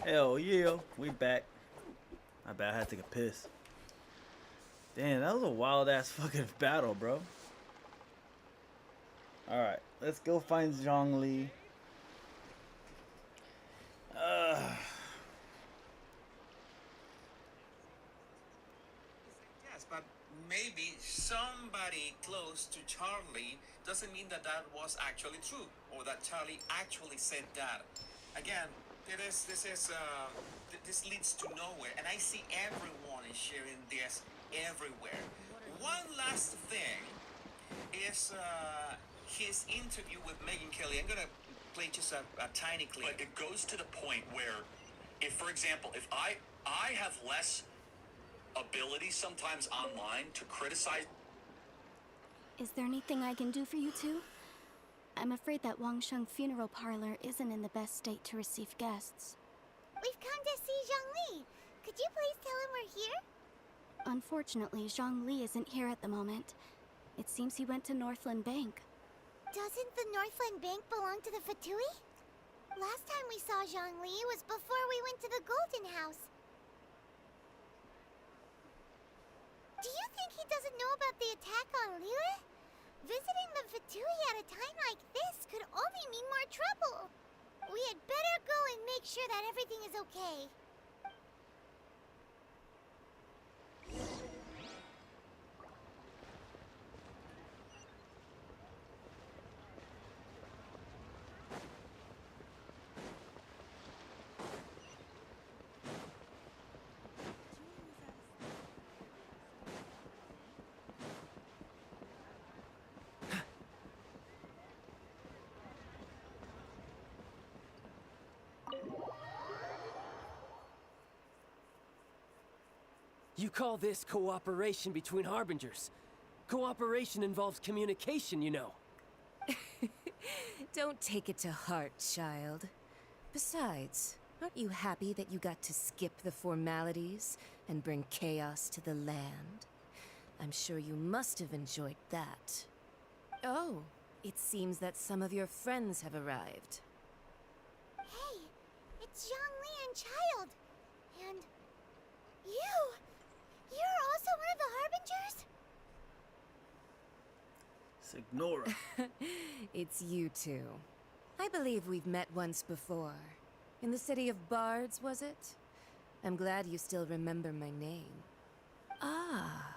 Hell yeah, we back. I bet I had to take a piss. Damn, that was a wild ass fucking battle, bro. Alright, let's go find Zhongli. Yes, but maybe somebody close to Charlie doesn't mean that that was actually true, or that Charlie actually said that. Again, this leads to nowhere, and I see everyone is sharing this everywhere. One last thing is his interview with Megyn Kelly. I'm gonna play just a tiny clip. But it goes to the point where, if, for example, if I have less ability sometimes online to criticize. Is there anything I can do for you two? I'm afraid that Wangsheng Funeral Parlor isn't in the best state to receive guests. We've come to see Zhongli. Could you please tell him we're here? Unfortunately, Zhongli isn't here at the moment. It seems he went to Northland Bank. Doesn't the Northland Bank belong to the Fatui? Last time we saw Zhongli was before we went to the Golden House. Do you think he doesn't know about the attack on Liyue? Visiting the Fatui at a time like this could only mean more trouble. We had better go and make sure that everything is okay. You call this cooperation between Harbingers? Cooperation involves communication, you know. Don't take it to heart, child. Besides, aren't you happy that you got to skip the formalities and bring chaos to the land? I'm sure you must have enjoyed that. Oh, it seems that some of your friends have arrived. Hey, it's Zhongli and Child. And you! You're also one of the Harbingers? Signora. It's you two. I believe we've met once before. In the city of Bards, was it? I'm glad you still remember my name. Ah,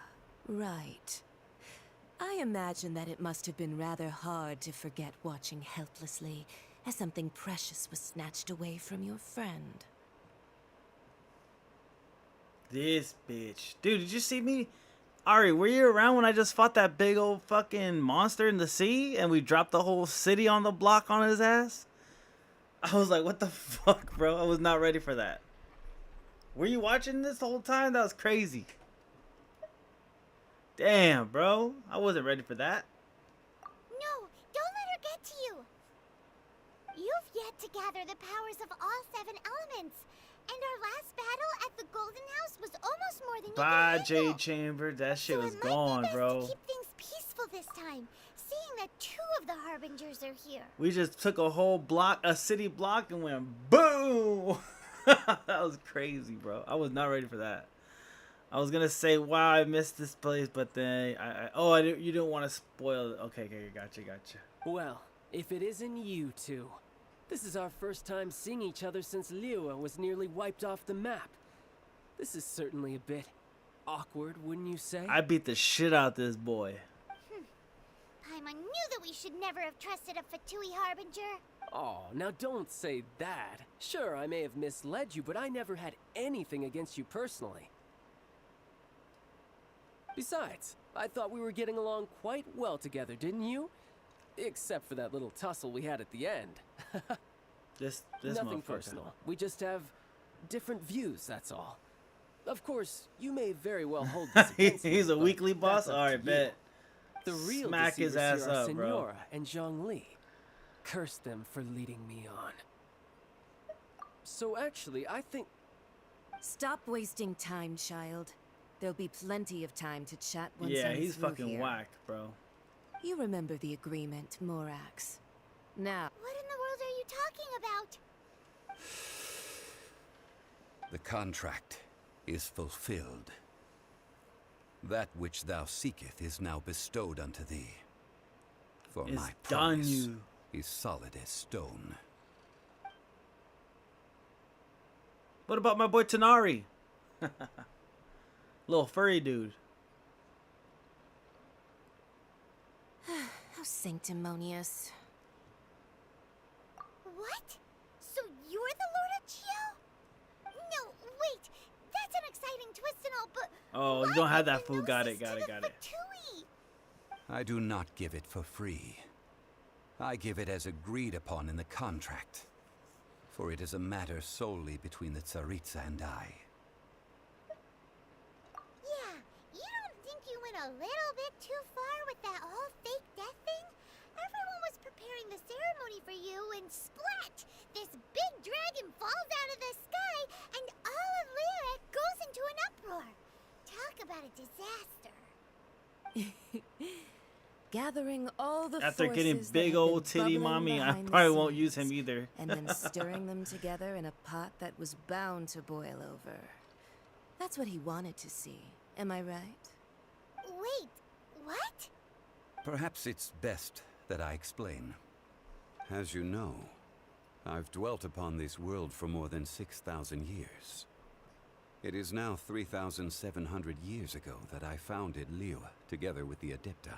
right. I imagine that it must have been rather hard to forget watching helplessly as something precious was snatched away from your friend. This bitch. Dude, did you see me? Ari, were you around when I just fought that big old fucking monster in the sea and we dropped the whole city on the block on his ass? I was like, what the fuck, bro? I was not ready for that. Were you watching this the whole time? That was crazy. Damn, bro. I wasn't ready for that. No, don't let her get to you. You've yet to gather the powers of all 7 elements. And our last battle at the Golden House was almost more than you Bye, can handle. Jade Chamber. That shit So was it might gone, be best bro. to keep things peaceful this time, seeing that 2 of the Harbingers are here. We just took a whole block, a city block, and went boom. That was crazy, bro. I was not ready for that. I was gonna say, wow, I missed this place, but then you didn't want to spoil it. Okay, gotcha. Well, if it isn't you two. This is our first time seeing each other since Liyue was nearly wiped off the map. This is certainly a bit awkward, wouldn't you say? I beat the shit out of this boy. Paimon knew that we should never have trusted a Fatui Harbinger. Oh, now don't say that. Sure, I may have misled you, but I never had anything against you personally. Besides, I thought we were getting along quite well together, didn't you? Except for that little tussle we had at the end. This Nothing motherfucker. personal. We just have different views, that's all. Of course, you may very well hold this against me, He's a but weekly boss? that's up to Alright, you. bet. The real Smack his deceivers ass here are up, bro. Signora and Zhongli. Curse them for leading me on. So actually, I think... Stop wasting time, child. There'll be plenty of time to chat once Yeah, I'm he's through fucking here. whack, bro. You remember the agreement, Morax. Now, What in the world are you talking about? The contract is fulfilled. That which thou seeketh is now bestowed unto thee. For It's my done, promise you. is solid as stone. What about my boy Tanari? Little furry dude. How sanctimonious. What? So you're the Lord of Chio? No, wait. That's an exciting twist and all, but Oh, you don't have that food. Got it. Fatui? I do not give it for free. I give it as agreed upon in the contract. For it is a matter solely between the Tsaritsa and I. Yeah, you don't think you went a little bit too far with that whole fake death thing? Everyone was preparing the ceremony for you, and splat! This big dragon falls out of the sky, and all of Lyric goes into an uproar. Talk about a disaster. Gathering all the After getting forces that big have been old titty bubbling mommy, I behind the probably won't scenes, use him either. And then stirring them together in a pot that was bound to boil over. That's what he wanted to see. Am I right? Wait, what? Perhaps it's best that I explain. As you know, I've dwelt upon this world for more than 6,000 years. It is now 3,700 years ago that I founded Liyue together with the Adepti.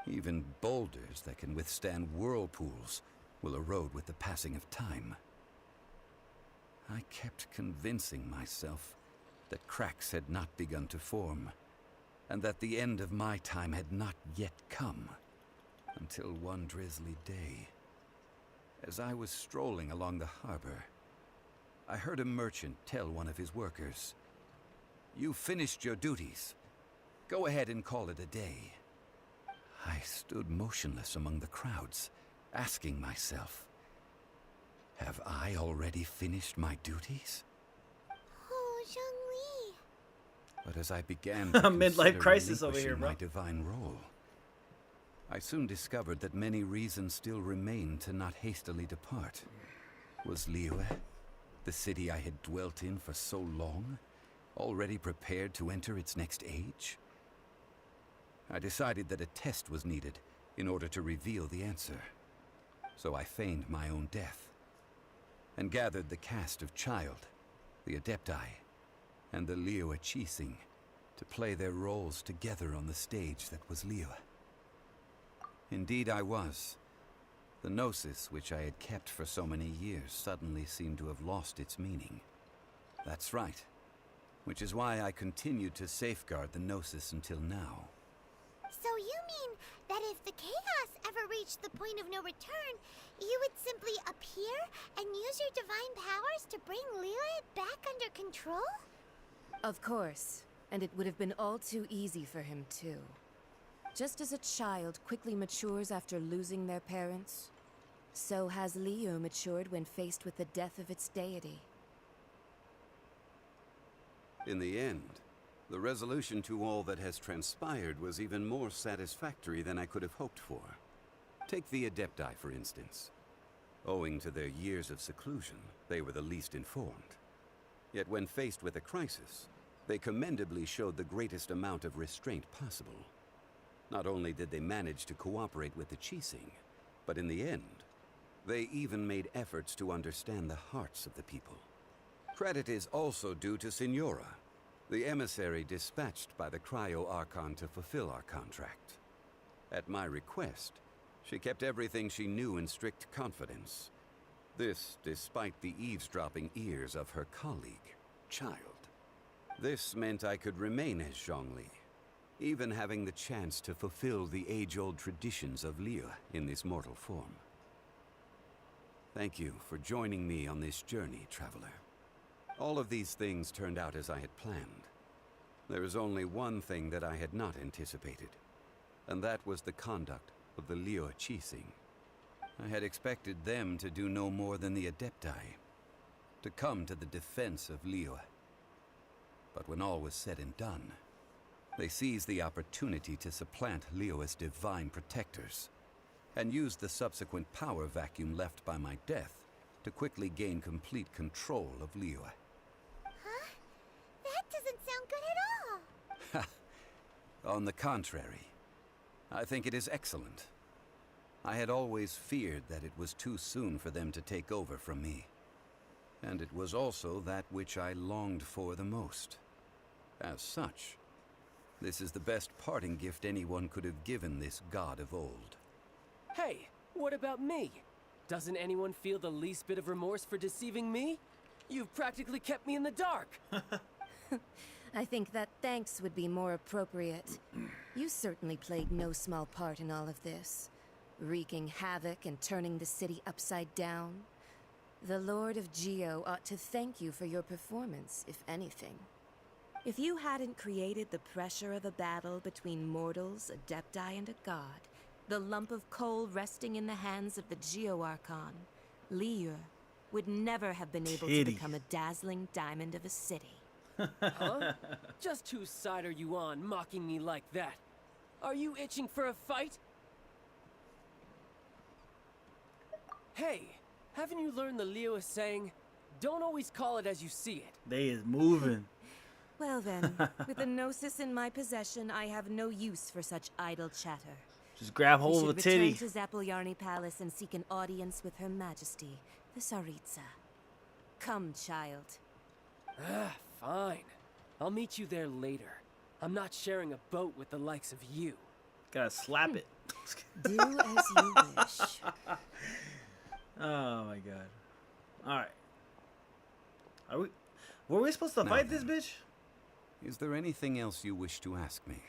Even boulders that can withstand whirlpools will erode with the passing of time. I kept convincing myself that cracks had not begun to form, and that the end of my time had not yet come, until one drizzly day, as I was strolling along the harbor, I heard a merchant tell one of his workers, "You've finished your duties. Go ahead and call it a day." I stood motionless among the crowds, asking myself, have I already finished my duties? Oh, Zhongli. But as I began to Midlife crisis over relinquishing here, bro. my divine role, I soon discovered that many reasons still remained to not hastily depart. Was Liyue, the city I had dwelt in for so long, already prepared to enter its next age? I decided that a test was needed in order to reveal the answer. So I feigned my own death, and gathered the cast of Child, the Adepti, and the Liyue Qixing to play their roles together on the stage that was Liyue. Indeed I was. The Gnosis, which I had kept for so many years, suddenly seemed to have lost its meaning. That's right. Which is why I continued to safeguard the Gnosis until now. So you mean that if the chaos ever reached the point of no return, you would simply appear and use your divine powers to bring Liyue back under control? Of course. And it would have been all too easy for him, too. Just as a child quickly matures after losing their parents, so has Liyue matured when faced with the death of its deity. In the end, the resolution to all that has transpired was even more satisfactory than I could have hoped for. Take the Adepti, for instance. Owing to their years of seclusion, they were the least informed. Yet when faced with a crisis, they commendably showed the greatest amount of restraint possible. Not only did they manage to cooperate with the Qixing, but in the end, they even made efforts to understand the hearts of the people. Credit is also due to Signora, the emissary dispatched by the Cryo Archon to fulfill our contract. At my request, she kept everything she knew in strict confidence. This despite the eavesdropping ears of her colleague, Child. This meant I could remain as Zhongli, even having the chance to fulfill the age-old traditions of Liyue in this mortal form. Thank you for joining me on this journey, Traveler. All of these things turned out as I had planned. There is only one thing that I had not anticipated, and that was the conduct of the Liyue Qixing. I had expected them to do no more than the Adepti, to come to the defense of Liyue. But when all was said and done, they seized the opportunity to supplant Liyue's divine protectors, and used the subsequent power vacuum left by my death to quickly gain complete control of Liyue. On the contrary, I think it is excellent. I had always feared that it was too soon for them to take over from me. And it was also that which I longed for the most. As such, this is the best parting gift anyone could have given this god of old. Hey, what about me? Doesn't anyone feel the least bit of remorse for deceiving me? You've practically kept me in the dark. I think that thanks would be more appropriate. You certainly played no small part in all of this, wreaking havoc and turning the city upside down. The Lord of Geo ought to thank you for your performance, if anything. If you hadn't created the pressure of a battle between mortals, Adepti, and a god, the lump of coal resting in the hands of the Geo Archon, Liyue, would never have been able to become a dazzling diamond of a city. Huh? Just whose side are you on, mocking me like that? Are you itching for a fight? Hey, haven't you learned the Liyue saying, don't always call it as you see it? They is moving. Well then, with the Gnosis in my possession, I have no use for such idle chatter. Just grab hold of a titty. Return to Zapoljarny Palace and seek an audience with Her Majesty, the Tsaritsa. Come, child. Fine. I'll meet you there later. I'm not sharing a boat with the likes of you. Gotta slap it. Do as you wish. Oh my god. Alright. Were we supposed to fight this bitch? Is there anything else you wish to ask me?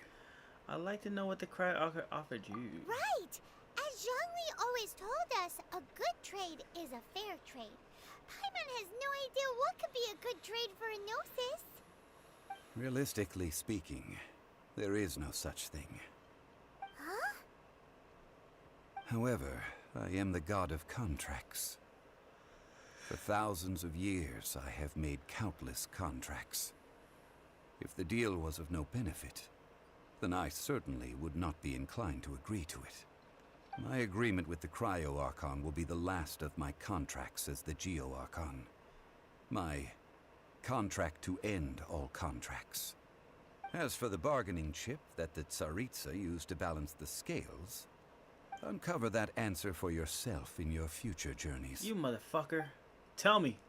I'd like to know what the crowd offered you. Right! As Zhongli always told us, a good trade is a fair trade. Paimon has no idea what could be a good trade for a Gnosis. Realistically speaking, there is no such thing. Huh? However, I am the god of contracts. For thousands of years, I have made countless contracts. If the deal was of no benefit, then I certainly would not be inclined to agree to it. My agreement with the Cryo Archon will be the last of my contracts as the Geo Archon. My contract to end all contracts. As for the bargaining chip that the Tsaritsa used to balance the scales, uncover that answer for yourself in your future journeys. You motherfucker. Tell me.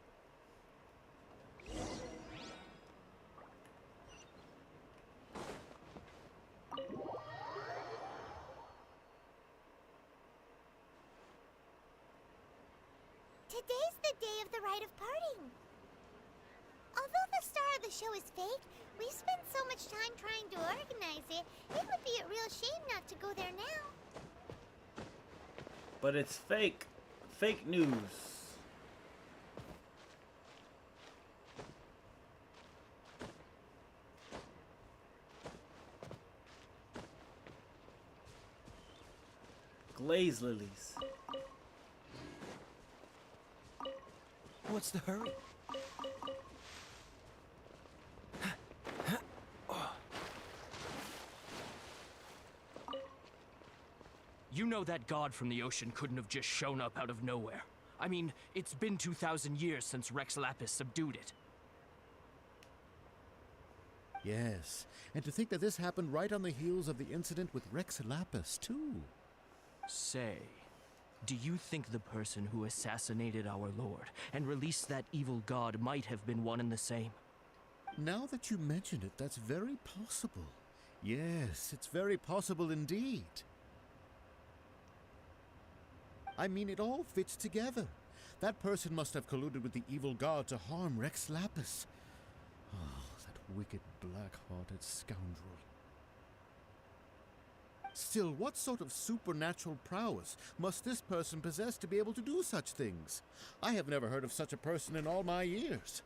Today's the day of the rite of parting. Although the star of the show is fake, we've spent so much time trying to organize it, it would be a real shame not to go there now. But it's fake. Fake news. Glaze lilies. What's the hurry? You know that god from the ocean couldn't have just shown up out of nowhere. I mean, it's been 2,000 years since Rex Lapis subdued it. Yes, and to think that this happened right on the heels of the incident with Rex Lapis, too. Say, do you think the person who assassinated our lord and released that evil god might have been one and the same? Now that you mention it, that's very possible. Yes, it's very possible indeed. I mean, it all fits together. That person must have colluded with the evil god to harm Rex Lapis. Oh, that wicked, black-hearted scoundrel. Still, what sort of supernatural prowess must this person possess to be able to do such things? I have never heard of such a person in all my years.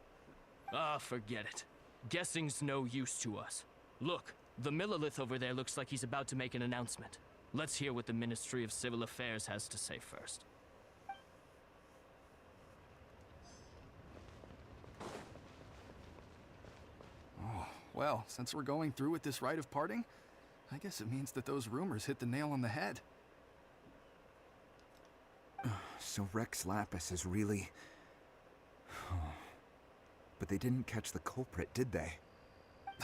Ah, forget it. Guessing's no use to us. Look, the Millelith over there looks like he's about to make an announcement. Let's hear what the Ministry of Civil Affairs has to say first. Oh, well, since we're going through with this rite of parting, I guess it means that those rumors hit the nail on the head. So Rex Lapis is really... But they didn't catch the culprit, did they?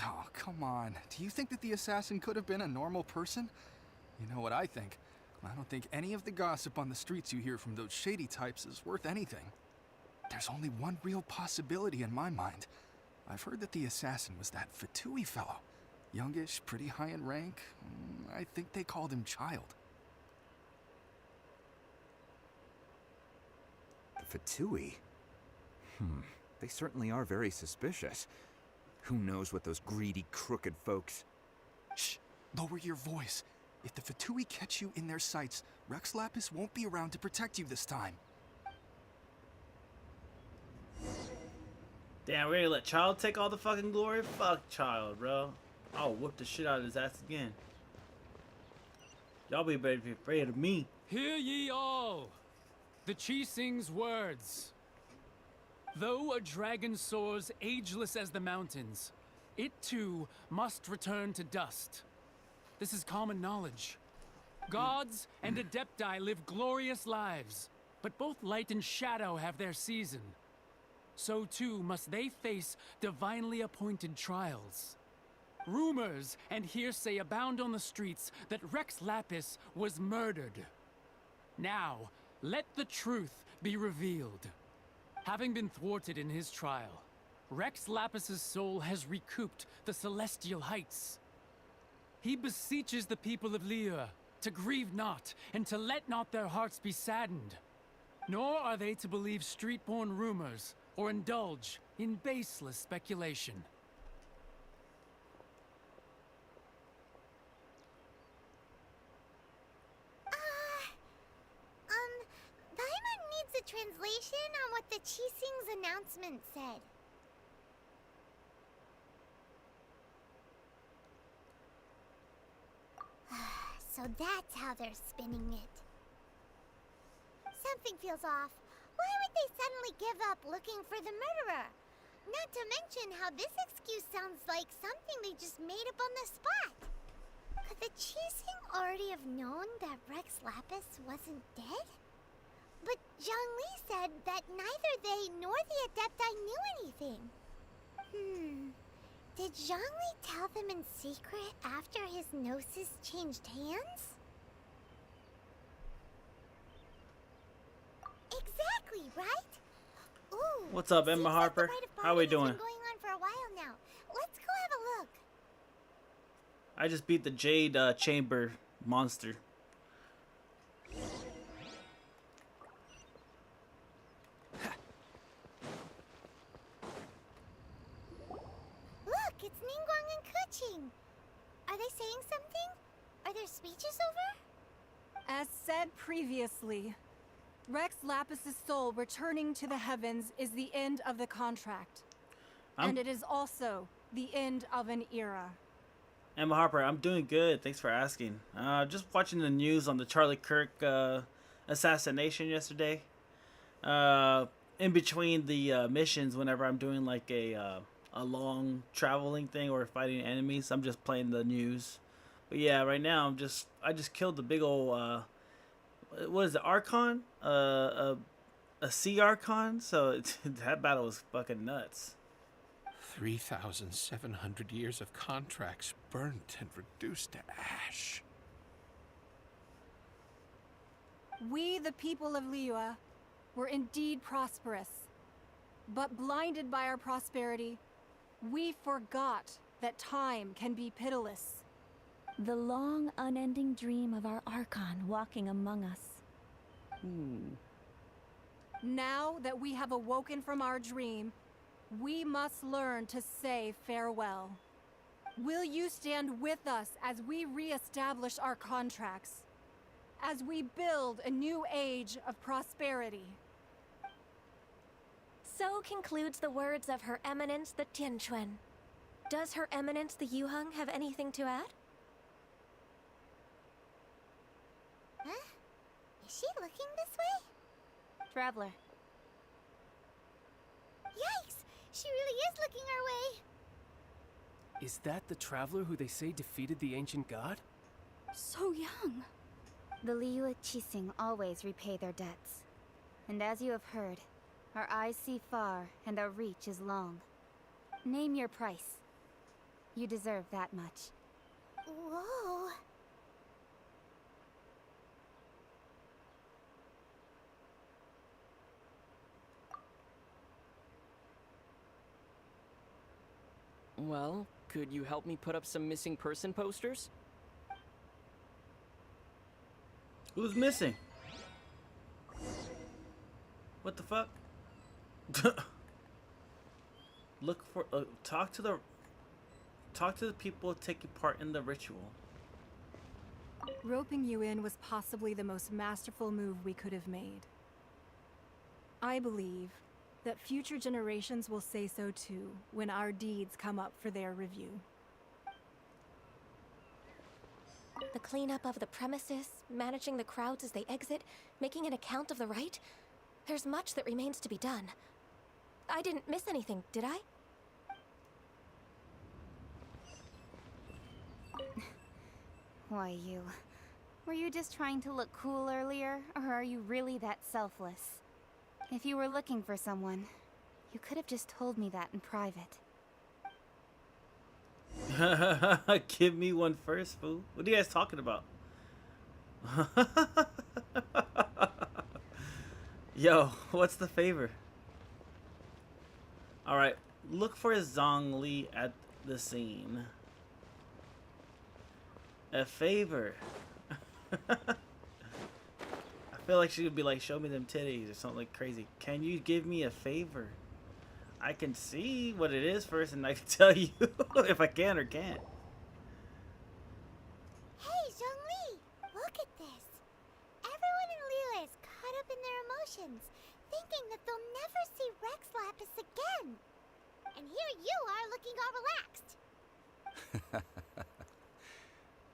Oh, come on. Do you think that the assassin could have been a normal person? You know what I think. I don't think any of the gossip on the streets you hear from those shady types is worth anything. There's only one real possibility in my mind. I've heard that the assassin was that Fatui fellow. Youngish, pretty high in rank. I think they called him Child. The Fatui? They certainly are very suspicious. Who knows what those greedy, crooked folks... Shh! Lower your voice. If the Fatui catch you in their sights, Rex Lapis won't be around to protect you this time. Damn, we're gonna let Child take all the fucking glory? Fuck Child, bro. I'll whoop the shit out of his ass again. Y'all be afraid of me. Hear ye all! The Qixing's words. Though a dragon soars ageless as the mountains, it too must return to dust. This is common knowledge. Gods and Adepti live glorious lives, but both light and shadow have their season. So too must they face divinely appointed trials. Rumors and hearsay abound on the streets that Rex Lapis was murdered. Now, let the truth be revealed. Having been thwarted in his trial, Rex Lapis's soul has recouped the celestial heights. He beseeches the people of Liyue to grieve not and to let not their hearts be saddened. Nor are they to believe street-born rumors or indulge in baseless speculation. Paimon needs a translation on what the Qixing's announcement said. So that's how they're spinning it. Something feels off. Why would they suddenly give up looking for the murderer? Not to mention how this excuse sounds like something they just made up on the spot. Could the Qixing already have known that Rex Lapis wasn't dead? But Zhongli said that neither they nor the Adepti knew anything. Did Zhongli tell them in secret after his gnosis changed hands? Exactly, right? Ooh. What's up, Emma Harper? How we doing? Been going on for a while now. Let's go have a look. I just beat the Jade Chamber monster. Look, it's Ningguang and Keqing. Are they saying something? Are their speeches over? As said previously, Rex Lapis's soul returning to the heavens is the end of the contract. And it is also the end of an era. Emma Harper, I'm doing good. Thanks for asking. Just watching the news on the Charlie Kirk assassination yesterday. In between the missions, whenever I'm doing like a long traveling thing or fighting enemies, I'm just playing the news. But yeah, right now I just killed the big old what is it, Archon? A Sea Archon. So that battle was fucking nuts. 3,700 years of contracts burnt and reduced to ash. We, the people of Liyue, were indeed prosperous. But blinded by our prosperity, we forgot that time can be pitiless. The long, unending dream of our Archon walking among us. Now that we have awoken from our dream, we must learn to say farewell. Will you stand with us as we re-establish our contracts? As we build a new age of prosperity? So concludes the words of Her Eminence the Tianquan. Does Her Eminence the Yuheng have anything to add? Huh? Is she looking this way? Traveler. Yikes! She really is looking our way. Is that the traveler who they say defeated the ancient god? So young. The Liyue Qixing always repay their debts. And as you have heard, our eyes see far and our reach is long. Name your price. You deserve that much. Whoa. Well, could you help me put up some missing person posters? Who's missing? What the fuck? Look for talk to the people taking part in the ritual. Roping you in was possibly the most masterful move we could have made. I believe that future generations will say so too when our deeds come up for their review. The cleanup of the premises, managing the crowds as they exit, making an account of the rite. There's much that remains to be done. I didn't miss anything, did I? Why, you... Were you just trying to look cool earlier, or are you really that selfless? If you were looking for someone, you could have just told me that in private. Give me one first, fool. What are you guys talking about? Yo, what's the favor? Alright, look for Zhongli at the scene. A favor. I feel like she would be like, show me them titties or something like crazy. Can you give me a favor? I can see what it is first and I can tell you if I can or can't. Hey, Zhongli! Look at this. Everyone in Liyue is caught up in their emotions, thinking that they'll never see Rex Lapis again. And here you are looking all relaxed.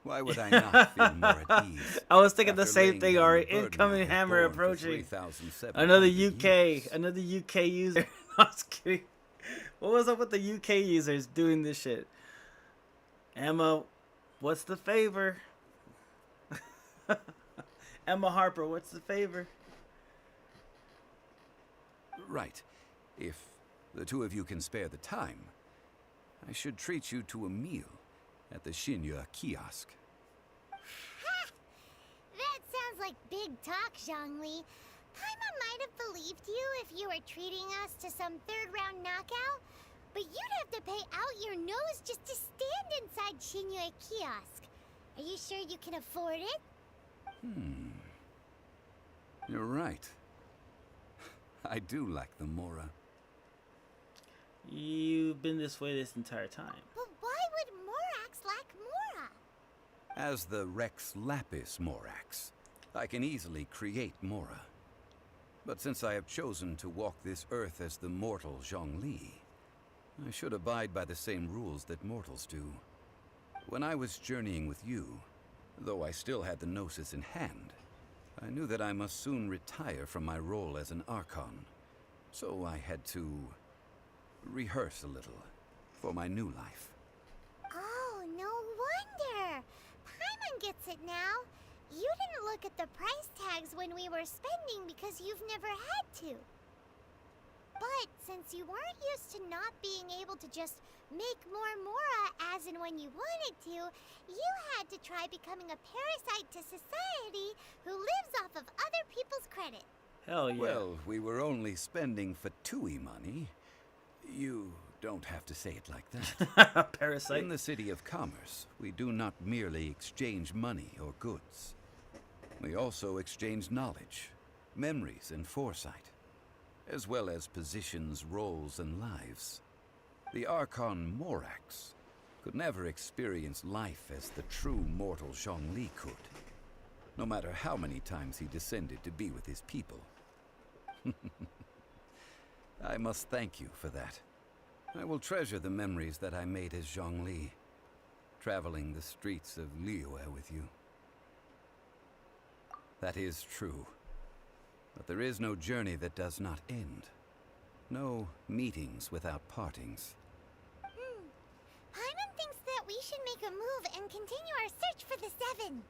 Why would I not feel more at ease? I was thinking the after same laying thing, down Ari. the burden I Incoming have hammer borne for approaching. 3,700 Another years? UK user. I was kidding. What was up with the UK users doing this shit? Emma, what's the favor? Emma Harper, what's the favor? Right. If the two of you can spare the time, I should treat you to a meal at the Shinya kiosk. Ha! That sounds like big talk, Zhongli. Paimon might have believed you if you were treating us to some third-round knockout, but you'd have to pay out your nose just to stand inside Shinya kiosk. Are you sure you can afford it? You're right. I do like the Mora. You've been this way this entire time. But why would Morax lack Mora? As the Rex Lapis Morax, I can easily create Mora. But since I have chosen to walk this earth as the mortal Zhongli, I should abide by the same rules that mortals do. When I was journeying with you, though I still had the Gnosis in hand, I knew that I must soon retire from my role as an Archon. So I had to rehearse a little for my new life. Oh, no wonder. Paimon gets it now. You didn't look at the price tags when we were spending because you've never had to. But since you weren't used to not being able to just make more Mora as and when you wanted to, you had to try becoming a parasite to society who lives off of other people's credit. Hell yeah. Well, we were only spending Fatui money. You don't have to say it like that. Parasite. In the City of Commerce, we do not merely exchange money or goods. We also exchange knowledge, memories, and foresight, as well as positions, roles, and lives. The Archon Morax could never experience life as the true mortal Zhongli could, no matter how many times he descended to be with his people. I must thank you for that. I will treasure the memories that I made as Zhongli, traveling the streets of Liyue with you. That is true. But there is no journey that does not end. No meetings without partings. Paimon thinks that we should make a move and continue our search for the Seven.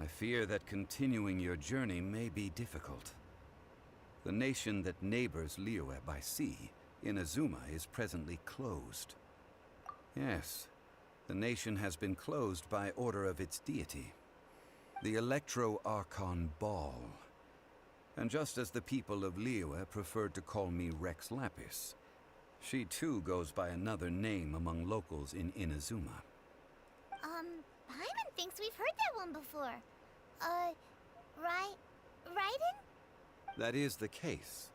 I fear that continuing your journey may be difficult. The nation that neighbors Liyue by sea, Inazuma, is presently closed. Yes, The nation has been closed by order of its deity, the Electro-Archon Ball. And just as the people of Liyue preferred to call me Rex Lapis, she too goes by another name among locals in Inazuma. Paimon thinks we've heard that one before. Raiden? That is the case.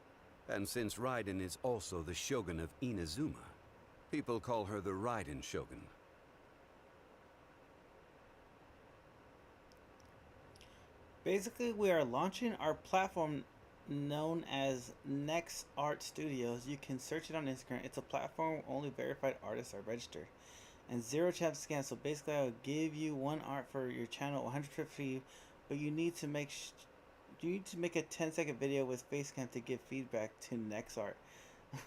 And since Raiden is also the Shogun of Inazuma, people call her the Raiden Shogun. Basically, we are launching our platform known as Next Art Studios. You can search it on Instagram. It's a platform where only verified artists are registered. And 0 chance scam. So basically, I will give you one art for your channel, 150, but you need to make a 10-second video with Facecam to give feedback to Next Art.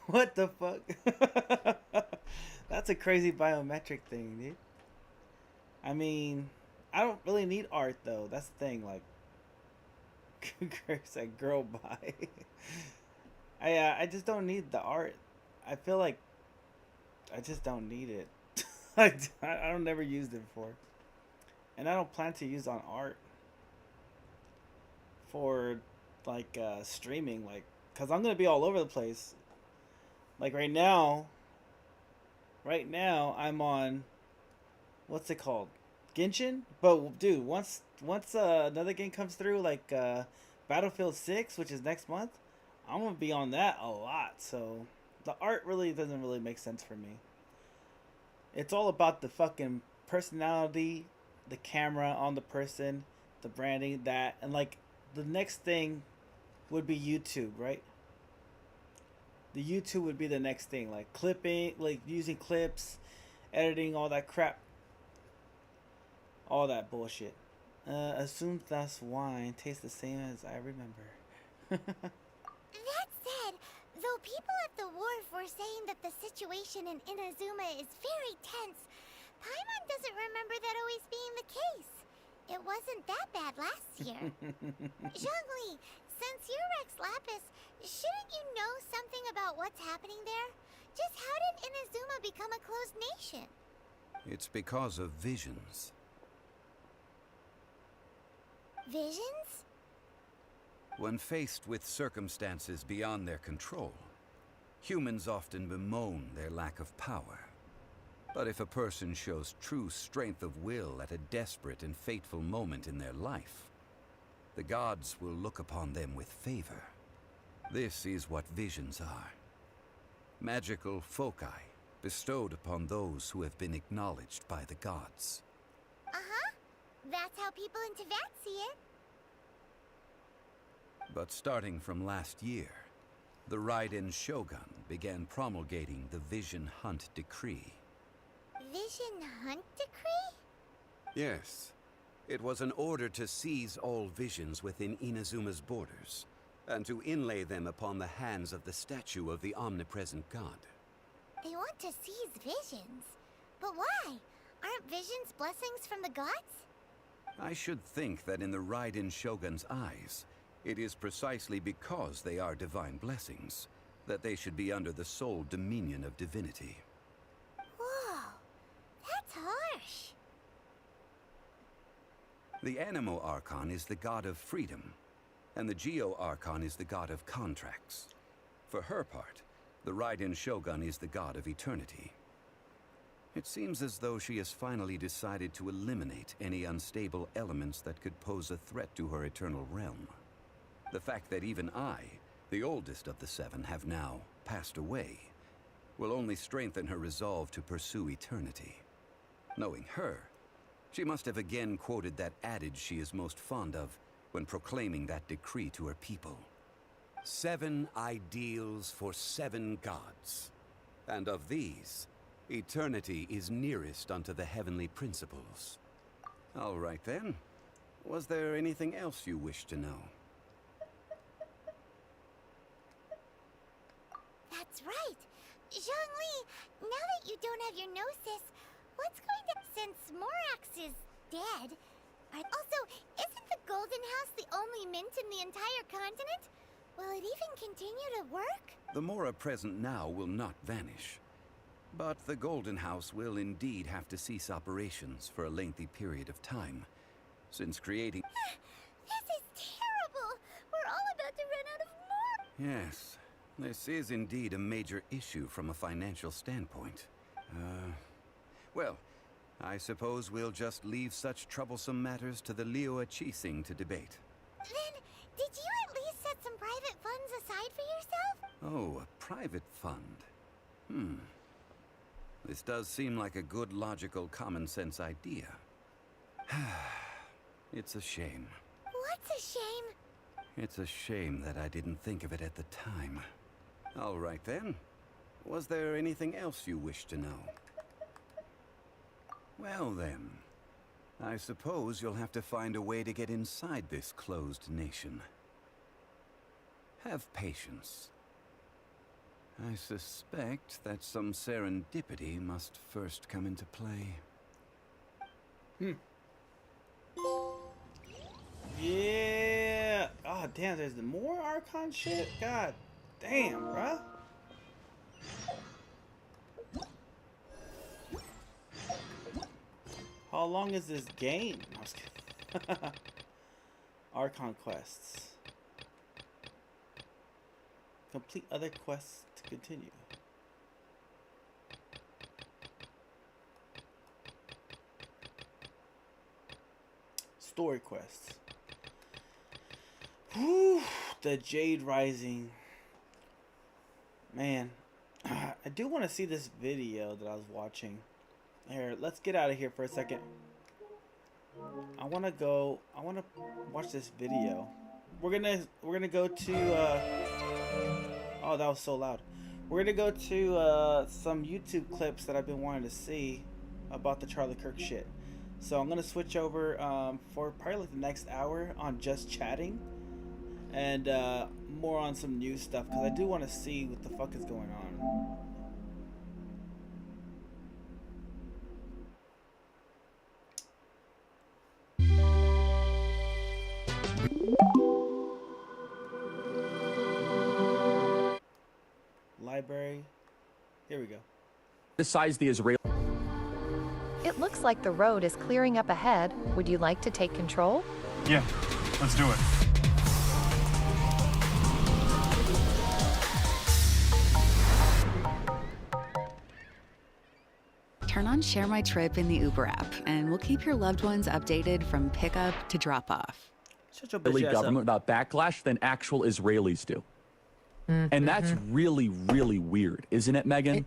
What the fuck? That's a crazy biometric thing, dude. I mean, I don't really need art though. That's the thing. Like, that girl bye. I just don't need the art. I feel like I just don't need it. I don't never used it before, and I don't plan to use on art for like streaming, like, cause I'm gonna be all over the place. Like right now I'm on, what's it called, Genshin. But dude, once another game comes through, like Battlefield 6, which is next month, I'm gonna be on that a lot. So the art really doesn't really make sense for me. It's all about the fucking personality, the camera on the person, the branding, that, and like the next thing would be YouTube, right? The YouTube would be the next thing, like clipping, like using clips, editing, all that crap, all that bullshit. Assume that's wine tastes the same as I remember. That said, though people at the wharf were saying that the situation in Inazuma is very tense, Paimon doesn't remember that always being the case. It wasn't that bad last year. Zhongli, since you're Rex Lapis, shouldn't you know something about what's happening there? Just how did Inazuma become a closed nation? It's because of visions. Visions? When faced with circumstances beyond their control, humans often bemoan their lack of power. But if a person shows true strength of will at a desperate and fateful moment in their life, the gods will look upon them with favor. This is what visions are. Magical foci bestowed upon those who have been acknowledged by the gods. Uh-huh. That's how people in Teyvat see it. But starting from last year, the Raiden Shogun began promulgating the Vision Hunt Decree. Vision Hunt Decree? Yes. It was an order to seize all visions within Inazuma's borders, and to inlay them upon the hands of the statue of the omnipresent god. They want to seize visions. But why? Aren't visions blessings from the gods? I should think that in the Raiden Shogun's eyes, it is precisely because they are divine blessings that they should be under the sole dominion of divinity. Whoa, that's harsh. The Anemo Archon is the god of freedom, and the Geo Archon is the god of contracts. For her part, the Raiden Shogun is the god of eternity. It seems as though she has finally decided to eliminate any unstable elements that could pose a threat to her eternal realm. The fact that even I, the oldest of the seven, have now passed away, will only strengthen her resolve to pursue eternity. Knowing her, she must have again quoted that adage she is most fond of when proclaiming that decree to her people. 7 ideals for 7 gods. And of these, eternity is nearest unto the heavenly principles. All right then. Was there anything else you wish to know? That's right. Zhongli, now that you don't have your gnosis, what's going to... Since Morax is dead... Also, isn't the Golden House the only mint in the entire continent? Will it even continue to work? The Mora present now will not vanish. But the Golden House will indeed have to cease operations for a lengthy period of time, since creating... This is terrible! We're all about to run out of more... Yes, this is indeed a major issue from a financial standpoint. Well, I suppose we'll just leave such troublesome matters to the Liyue Qixing to debate. Then, did you at least set some private funds aside for yourself? Oh, a private fund. This does seem like a good, logical, common-sense idea. It's a shame. What's a shame? It's a shame that I didn't think of it at the time. All right, then. Was there anything else you wish to know? Well, then. I suppose you'll have to find a way to get inside this closed nation. Have patience. I suspect that some serendipity must first come into play. Yeah. Oh, damn, there's more Archon shit? God damn, bruh. How long is this game? I was kidding. Archon quests. Complete other quests to continue. Story quests. Whew, the Jade Rising. Man, I do want to see this video that I was watching. Here, let's get out of here for a second. I want to watch this video. We're gonna go to oh, that was so loud. We're gonna go to some YouTube clips that I've been wanting to see about the Charlie Kirk shit. So I'm gonna switch over for probably like the next hour on just chatting, and more on some news stuff, because I do want to see what the fuck is going on. Library. Here we go. Besides the Israeli. It looks like the road is clearing up ahead. Would you like to take control? Yeah, let's do it. Turn on Share My Trip in the Uber app, and we'll keep your loved ones updated from pickup to drop off. Israeli government without backlash than actual Israelis do. And that's really, really weird, isn't it, Megan?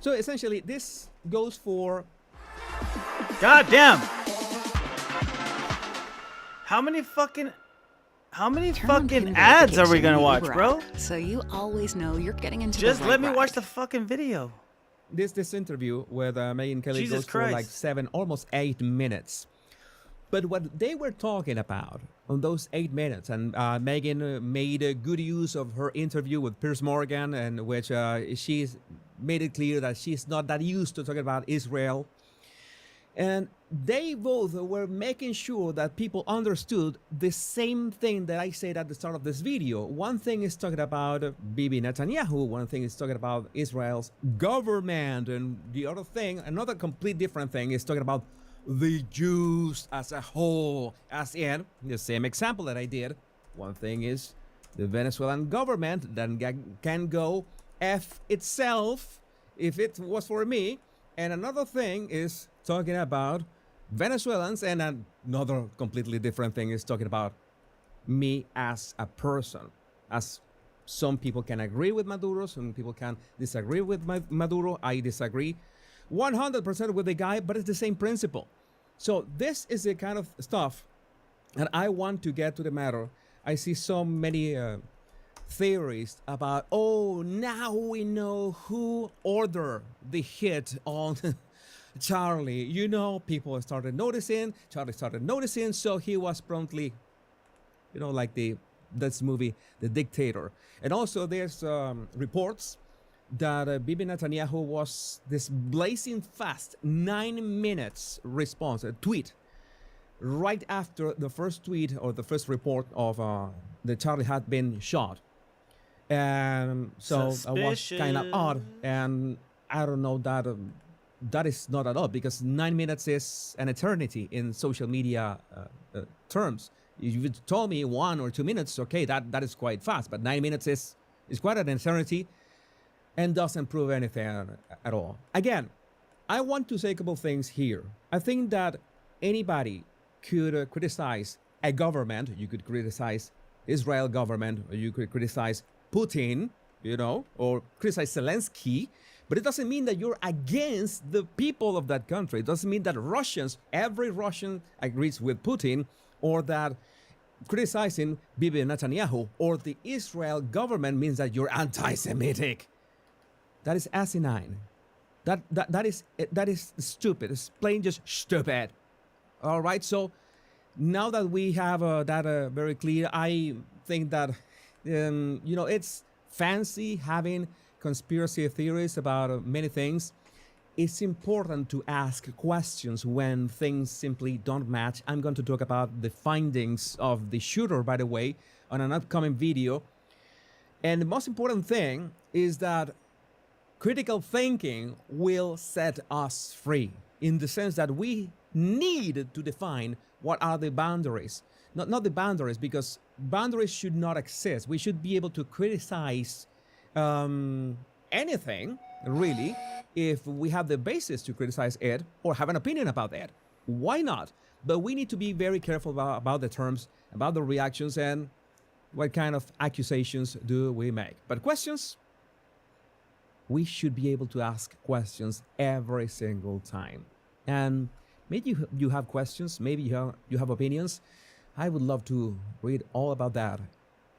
So essentially, this goes for... God damn! How many fucking ads are we gonna watch, bro? So you always know you're getting into Just the right let me ride. watch the fucking video. This interview with Megyn Kelly Jesus goes for like Christ. 7, almost 8 minutes. But what they were talking about on those 8 minutes, and Megyn made a good use of her interview with Piers Morgan, and which she's made it clear that she's not that used to talking about Israel. And they both were making sure that people understood the same thing that I said at the start of this video. One thing is talking about Bibi Netanyahu, one thing is talking about Israel's government, and the other thing, another complete different thing, is talking about the Jews as a whole. As in, the same example that I did, one thing is the Venezuelan government that can go F itself if it was for me, and another thing is talking about Venezuelans, and another completely different thing is talking about me as a person. As some people can agree with Maduro, some people can disagree with Maduro. I disagree 100% with the guy, but it's the same principle. So this is the kind of stuff that I want to get to the matter. I see so many theories about, oh, now we know who ordered the hit on Charlie. You know, people started noticing, Charlie started noticing, so he was promptly, you know, like this movie, The Dictator. And also there's reports that Bibi Netanyahu was this blazing fast 9 minutes response, a tweet, right after the first tweet or the first report of that Charlie had been shot. And so it was kind of odd. And I don't know that that is not at all, because 9 minutes is an eternity in social media terms. If you told me 1 or 2 minutes, okay, that is quite fast, but 9 minutes is quite an eternity and doesn't prove anything at all. Again, I want to say a couple things here. I think that anybody could criticize a government. You could criticize Israel government, or you could criticize Putin, you know, or criticize Zelensky, but it doesn't mean that you're against the people of that country. It doesn't mean that Russians, every Russian agrees with Putin, or that criticizing Bibi Netanyahu or the Israel government means that you're anti-Semitic. That is asinine. That is stupid. It's plain just stupid. All right, so now that we have that very clear, I think that you know, it's fancy having conspiracy theories about many things. It's important to ask questions when things simply don't match. I'm going to talk about the findings of the shooter, by the way, on an upcoming video. And the most important thing is that critical thinking will set us free, in the sense that we need to define what are the boundaries. Not the boundaries, because boundaries should not exist. We should be able to criticize anything, really, if we have the basis to criticize it or have an opinion about it. Why not? But we need to be very careful about the terms, about the reactions, and what kind of accusations do we make. But questions, we should be able to ask questions every single time. And maybe you have questions, maybe you have opinions. I would love to read all about that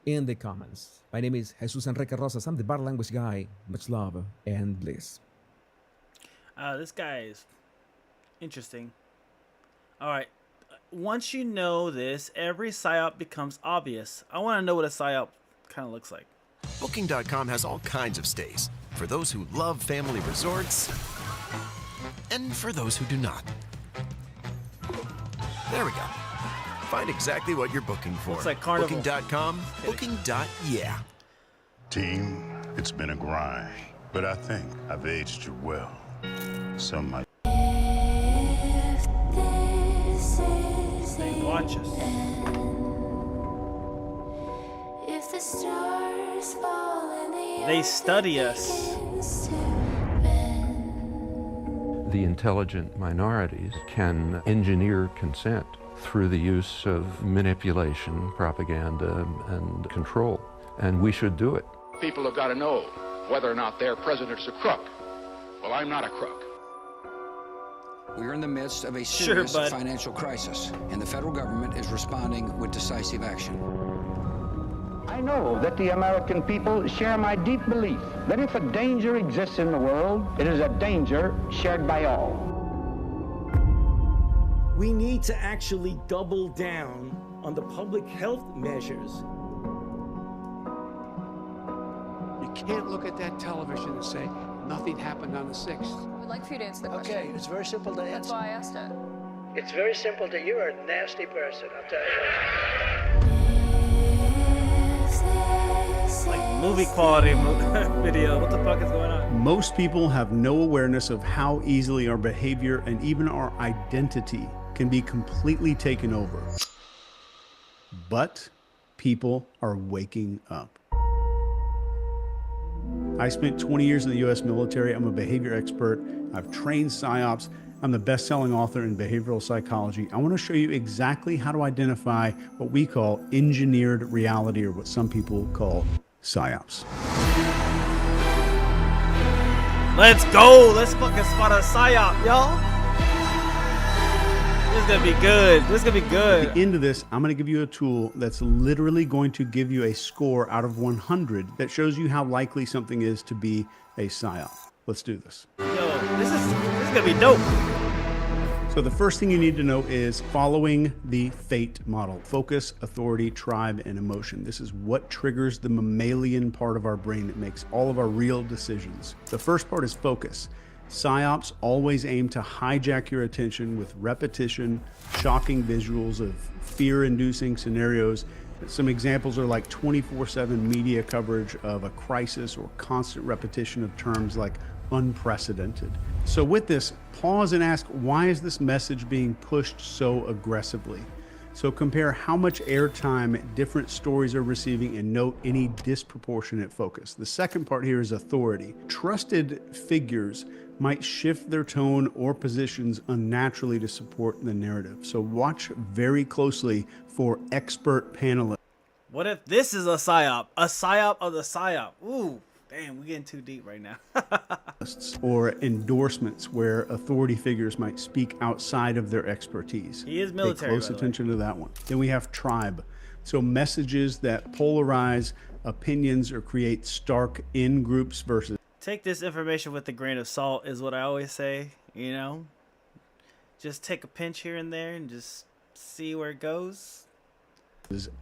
in the comments. My name is Jesus Enrique Rosas. I'm the Bar Language Guy. Much love and bliss. This guy is interesting. All right. Once you know this, every PSYOP becomes obvious. I want to know what a PSYOP kind of looks like. Booking.com has all kinds of stays for those who love family resorts and for those who do not. There we go. Find exactly what you're booking for. Looks like Carnival. Booking.com, booking.yeah. Team, it's been a grind, but I think I've aged you well. Some might. They watch us. If the stars fall in the They study us. The intelligent minorities can engineer consent through the use of manipulation, propaganda, and control. And we should do it. People have got to know whether or not their president's a crook. Well, I'm not a crook. We're in the midst of a serious financial crisis, and the federal government is responding with decisive action. I know that the American people share my deep belief that if a danger exists in the world, it is a danger shared by all. We need to actually double down on the public health measures. You can't look at that television and say, nothing happened on the 6th. I'd like for you to answer the question. Okay, it's very simple to answer. That's why I asked it. It's very simple to, you're a nasty person, I'll tell you. Like movie quality video. What the fuck is going on? Most people have no awareness of how easily our behavior and even our identity can be completely taken over. But people are waking up. I spent 20 years in the US military. I'm a behavior expert. I've trained PSYOPs. I'm the best-selling author in behavioral psychology. I want to show you exactly how to identify what we call engineered reality, or what some people call PSYOPs. Let's go! Let's fucking spot a PSYOP, y'all! This is gonna be good. This is gonna be good. At the end of this, I'm gonna give you a tool that's literally going to give you a score out of 100 that shows you how likely something is to be a PSYOP. Let's do this. Yo, this is gonna be dope. So the first thing you need to know is following the FATE model: focus, authority, tribe, and emotion. This is what triggers the mammalian part of our brain that makes all of our real decisions. The first part is focus. PSYOPs always aim to hijack your attention with repetition, shocking visuals of fear-inducing scenarios. Some examples are like 24/7 media coverage of a crisis, or constant repetition of terms like unprecedented. So with this, pause and ask, why is this message being pushed so aggressively? So compare how much airtime different stories are receiving and note any disproportionate focus. The second part here is authority. Trusted figures might shift their tone or positions unnaturally to support the narrative. So watch very closely for expert panelists. What if this is a psyop? A psyop of the psyop. Ooh, damn, we're getting too deep right now. Or endorsements where authority figures might speak outside of their expertise. He is military, Pay close attention to that one. Then we have tribe. So messages that polarize opinions or create stark in-groups versus... Take this information with a grain of salt is what I always say, you know? Just take a pinch here and there and just see where it goes.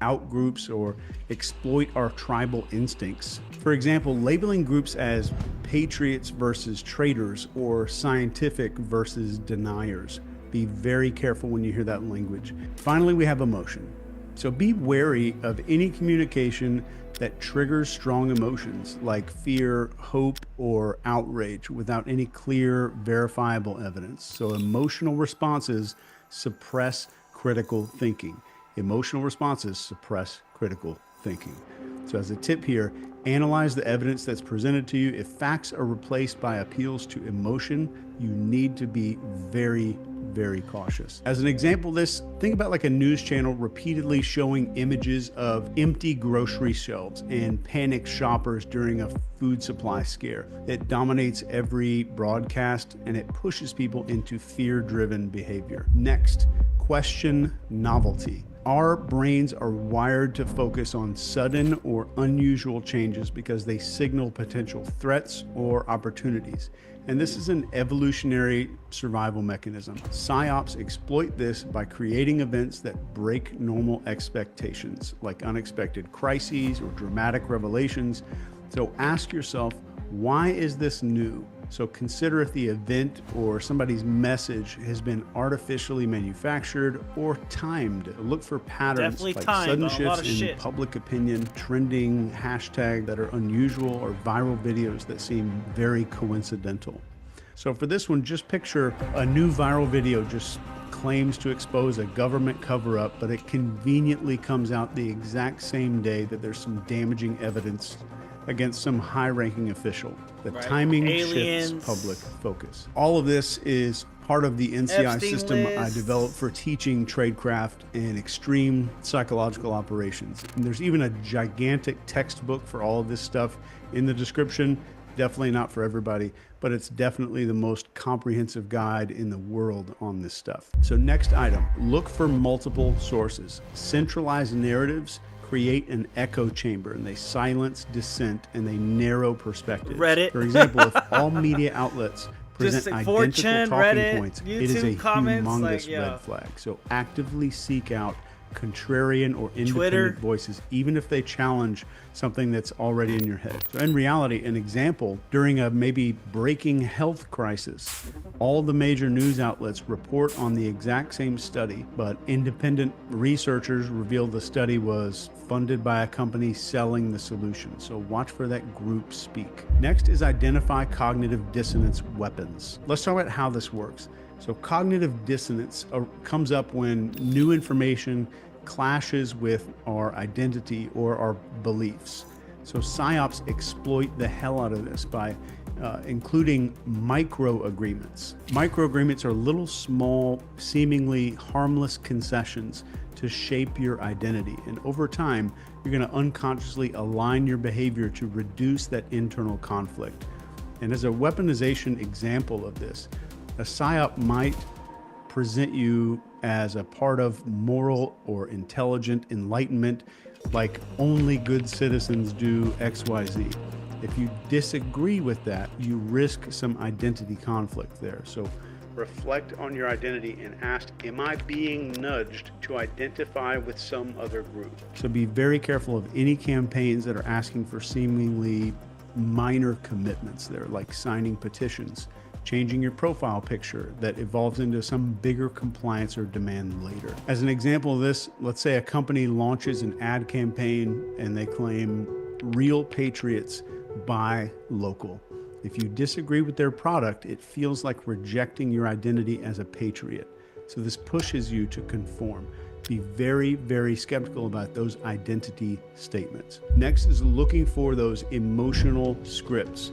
Out-groups or exploit our tribal instincts. For example, labeling groups as patriots versus traitors or scientific versus deniers. Be very careful when you hear that language. Finally, we have emotion. So be wary of any communication that triggers strong emotions like fear, hope, or outrage without any clear, verifiable evidence. So emotional responses suppress critical thinking. Emotional responses suppress critical thinking. So as a tip here, analyze the evidence that's presented to you. If facts are replaced by appeals to emotion, you need to be very, very cautious. As an example of this, think about like a news channel repeatedly showing images of empty grocery shelves and panicked shoppers during a food supply scare. It dominates every broadcast and it pushes people into fear-driven behavior. Next, question novelty. Our brains are wired to focus on sudden or unusual changes because they signal potential threats or opportunities. And this is an evolutionary survival mechanism. PsyOps exploit this by creating events that break normal expectations, like unexpected crises or dramatic revelations. So ask yourself, why is this new? So consider if the event or somebody's message has been artificially manufactured or timed. Look for patterns Definitely like timed, sudden a lot of shifts in shit. public opinion, trending hashtag that are unusual, or viral videos that seem very coincidental. So for this one, just picture a new viral video just claims to expose a government cover-up, but it conveniently comes out the exact same day that there's some damaging evidence against some high-ranking official. The timing shifts public focus. All of this is part of the NCI Epstein system I list. developed for teaching tradecraft and extreme psychological operations. And there's even a gigantic textbook for all of this stuff in the description. Definitely not for everybody, but it's definitely the most comprehensive guide in the world on this stuff. So next item, look for multiple sources. Centralized narratives create an echo chamber and they silence dissent and they narrow perspectives. Reddit. For example, if all media outlets present like identical 4chan, talking Reddit, points, it is YouTube a comments, humongous like, yeah. red flag. So actively seek out contrarian or independent Twitter. voices, even if they challenge something that's already in your head. So in reality, an example, during a maybe breaking health crisis, all the major news outlets report on the exact same study, but independent researchers revealed the study was funded by a company selling the solution. So watch for that group speak. Next is identify cognitive dissonance weapons. Let's talk about how this works. So cognitive dissonance comes up when new information clashes with our identity or our beliefs. So PsyOps exploit the hell out of this by including micro-agreements. Micro-agreements are little, small, seemingly harmless concessions to shape your identity. And over time, you're going to unconsciously align your behavior to reduce that internal conflict. And as a weaponization example of this, a PSYOP might present you as a part of moral or intelligent enlightenment, like only good citizens do XYZ. If you disagree with that, you risk some identity conflict there. So reflect on your identity and ask, am I being nudged to identify with some other group? So be very careful of any campaigns that are asking for seemingly minor commitments there, like signing petitions, changing your profile picture that evolves into some bigger compliance or demand later. As an example of this, let's say a company launches an ad campaign and they claim real patriots buy local. If you disagree with their product, it feels like rejecting your identity as a patriot. So this pushes you to conform. Be very, very skeptical about those identity statements. Next is looking for those emotional scripts.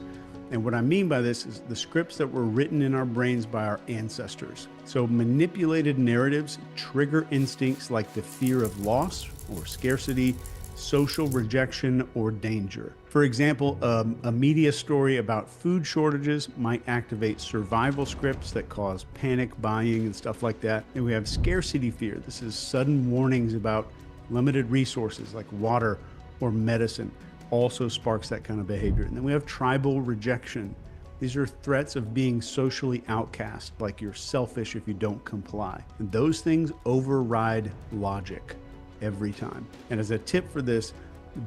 And what I mean by this is the scripts that were written in our brains by our ancestors. So manipulated narratives trigger instincts like the fear of loss or scarcity, social rejection, or danger. For example, a media story about food shortages might activate survival scripts that cause panic buying and stuff like that. And we have scarcity fear. This is sudden warnings about limited resources like water or medicine. Also sparks that kind of behavior. And then we have tribal rejection. These are threats of being socially outcast, like you're selfish if you don't comply. And those things override logic every time. And as a tip for this,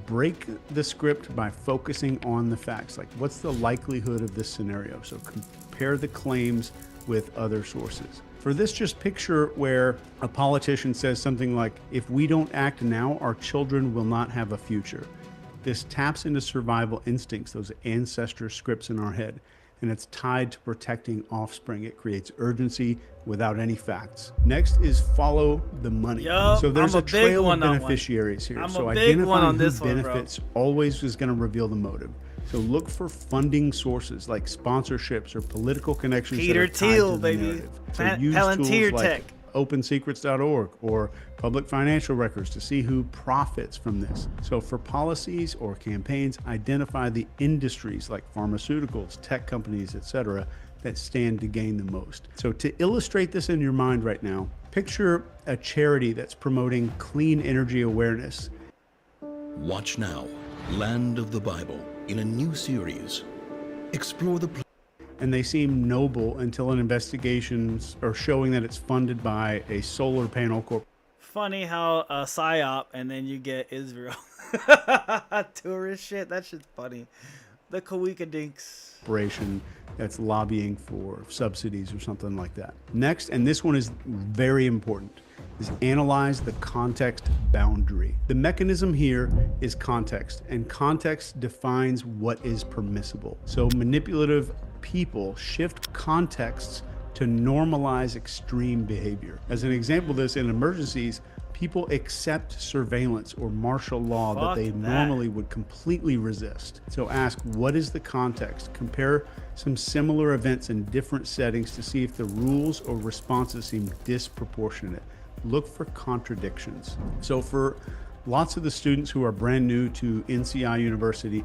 break the script by focusing on the facts. Like, what's the likelihood of this scenario? So compare the claims with other sources. For this, just picture where a politician says something like, if we don't act now, our children will not have a future. This taps into survival instincts, those ancestor scripts in our head, and it's tied to protecting offspring. It creates urgency without any facts. Next is follow the money. So there's a trail of beneficiaries here. So identifying who benefits always is going to reveal the motive. So look for funding sources like sponsorships or political connections. Peter that are tied Thiel, to the baby. narrative. So use Palantir tools Tech. like opensecrets.org or public financial records to see who profits from this. So for policies or campaigns, identify the industries like pharmaceuticals, tech companies, etc., that stand to gain the most. So to illustrate this in your mind right now, picture a charity that's promoting clean energy awareness. Watch now, Land of the Bible, in a new series. Explore the and they seem noble until an investigations are showing that it's funded by a solar panel corp. Funny how PSYOP and then you get Israel. Tourist shit, that shit's funny. The Kawika Dinks. Corporation that's lobbying for subsidies or something like that. Next, and this one is very important, is analyze the context boundary. The mechanism here is context, and context defines what is permissible. So manipulative people shift contexts to normalize extreme behavior. As an example of this, in emergencies, people accept surveillance or martial law that they normally would completely resist. So ask, what is the context? Compare some similar events in different settings to see if the rules or responses seem disproportionate. Look for contradictions. So for lots of the students who are brand new to NCI University,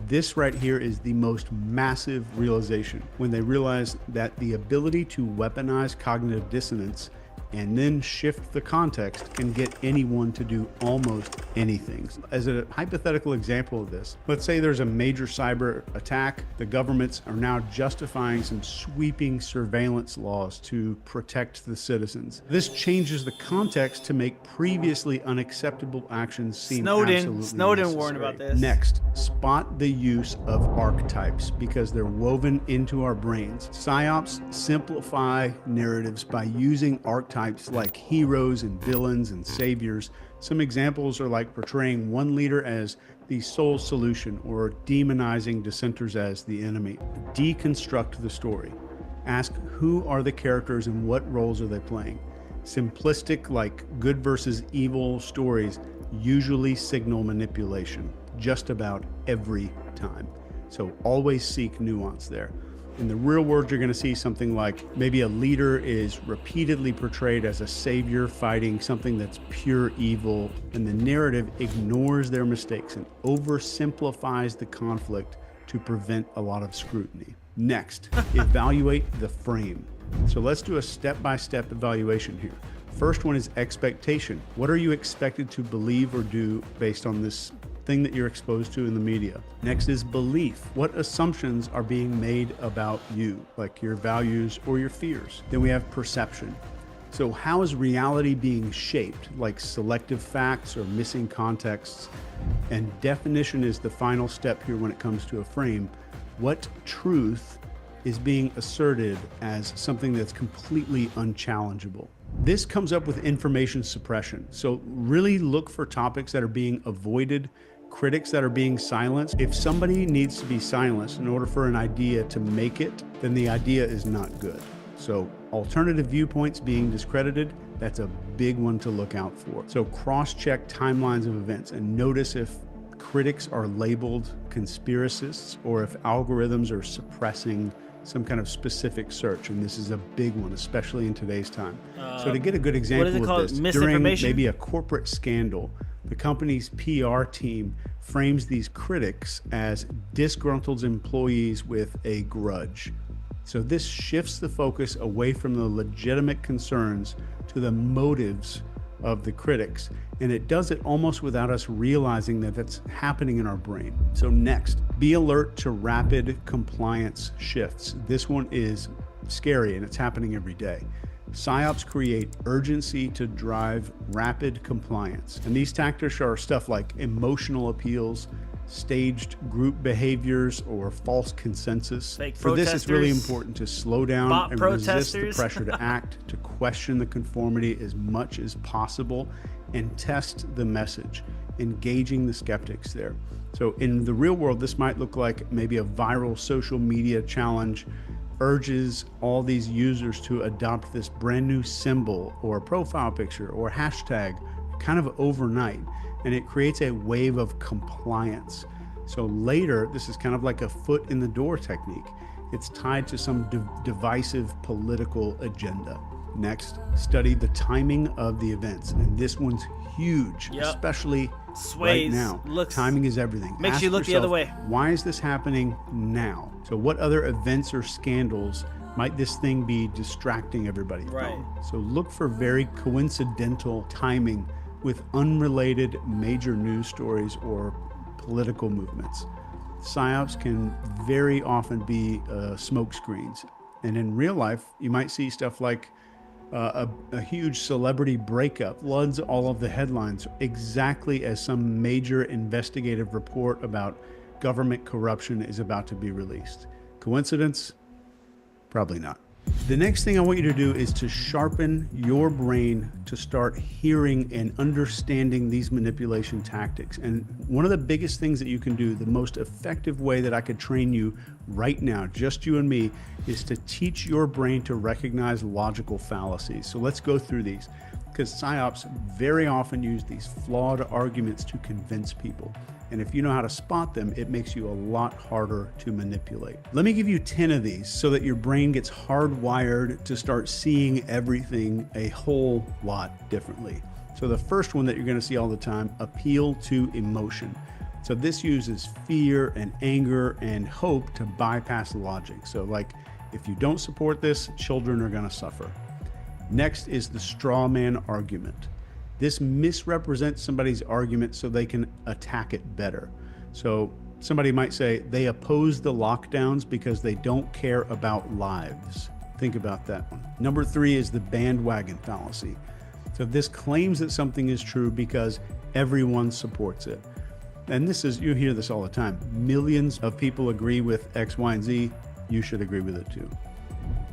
this right here is the most massive realization when they realize that the ability to weaponize cognitive dissonance and then shift the context can get anyone to do almost anything. As a hypothetical example of this, let's say there's a major cyber attack. The governments are now justifying some sweeping surveillance laws to protect the citizens. This changes the context to make previously unacceptable actions seem absolutely Snowden warned about this. Next, spot the use of archetypes because they're woven into our brains. PSYOPs simplify narratives by using archetypes like heroes and villains and saviors. Some examples are like portraying one leader as the sole solution or demonizing dissenters as the enemy. Deconstruct the story. Ask, who are the characters and what roles are they playing? Simplistic, like good versus evil stories usually signal manipulation just about every time. So always seek nuance there. In the real world, you're going to see something like maybe a leader is repeatedly portrayed as a savior fighting something that's pure evil, and the narrative ignores their mistakes and oversimplifies the conflict to prevent a lot of scrutiny. Next, evaluate the frame. So let's do a step-by-step evaluation here. First one is expectation. What are you expected to believe or do based on this thing that you're exposed to in the media? Next is belief. What assumptions are being made about you, like your values or your fears? Then we have perception. So how is reality being shaped, like selective facts or missing contexts? And definition is the final step here when it comes to a frame. What truth is being asserted as something that's completely unchallengeable? This comes up with information suppression. So really look for topics that are being avoided critics that are being silenced. If somebody needs to be silenced in order for an idea to make it, then the idea is not good. So alternative viewpoints being discredited, that's a big one to look out for. So cross-check timelines of events and notice if critics are labeled conspiracists or if algorithms are suppressing some kind of specific search, and this is a big one, especially in today's time. So to get a good example of this, during maybe a corporate scandal, the company's PR team frames these critics as disgruntled employees with a grudge. So this shifts the focus away from the legitimate concerns to the motives of the critics, and it does it almost without us realizing that that's happening in our brain. So next, be alert to rapid compliance shifts. This one is scary and it's happening every day. PSYOPs create urgency to drive rapid compliance, and these tactics are stuff like emotional appeals, staged group behaviors, or false consensus. For this, it's really important to slow down and resist the pressure to act, to question the conformity as much as possible, and test the message, engaging the skeptics there. So in the real world, this might look like maybe a viral social media challenge urges all these users to adopt this brand new symbol or profile picture or hashtag kind of overnight, and it creates a wave of compliance. So later, this is kind of like a foot in the door technique. It's tied to some divisive political agenda. Next, study the timing of the events, and this one's huge, especially right now. Timing is everything. Makes you look the other way. Why is this happening now? So what other events or scandals might this thing be distracting everybody from? So look for very coincidental timing with unrelated major news stories or political movements. PSYOPs can very often be smoke screens. And in real life, you might see stuff like a huge celebrity breakup floods all of the headlines exactly as some major investigative report about government corruption is about to be released. Coincidence? Probably not. The next thing I want you to do is to sharpen your brain to start hearing and understanding these manipulation tactics. And one of the biggest things that you can do, the most effective way that I could train you right now, just you and me, is to teach your brain to recognize logical fallacies. So let's go through these, because PSYOPs very often use these flawed arguments to convince people. And if you know how to spot them, it makes you a lot harder to manipulate. Let me give you 10 of these so that your brain gets hardwired to start seeing everything a whole lot differently. So the first one that you're gonna see all the time, appeal to emotion. So this uses fear and anger and hope to bypass logic. So like, if you don't support this, children are gonna suffer. Next is the straw man argument. This misrepresents somebody's argument so they can attack it better. So somebody might say they oppose the lockdowns because they don't care about lives. Think about that one. Number 3 is the bandwagon fallacy. So this claims that something is true because everyone supports it. And this is, you hear this all the time. Millions of people agree with X, Y, and Z. You should agree with it too.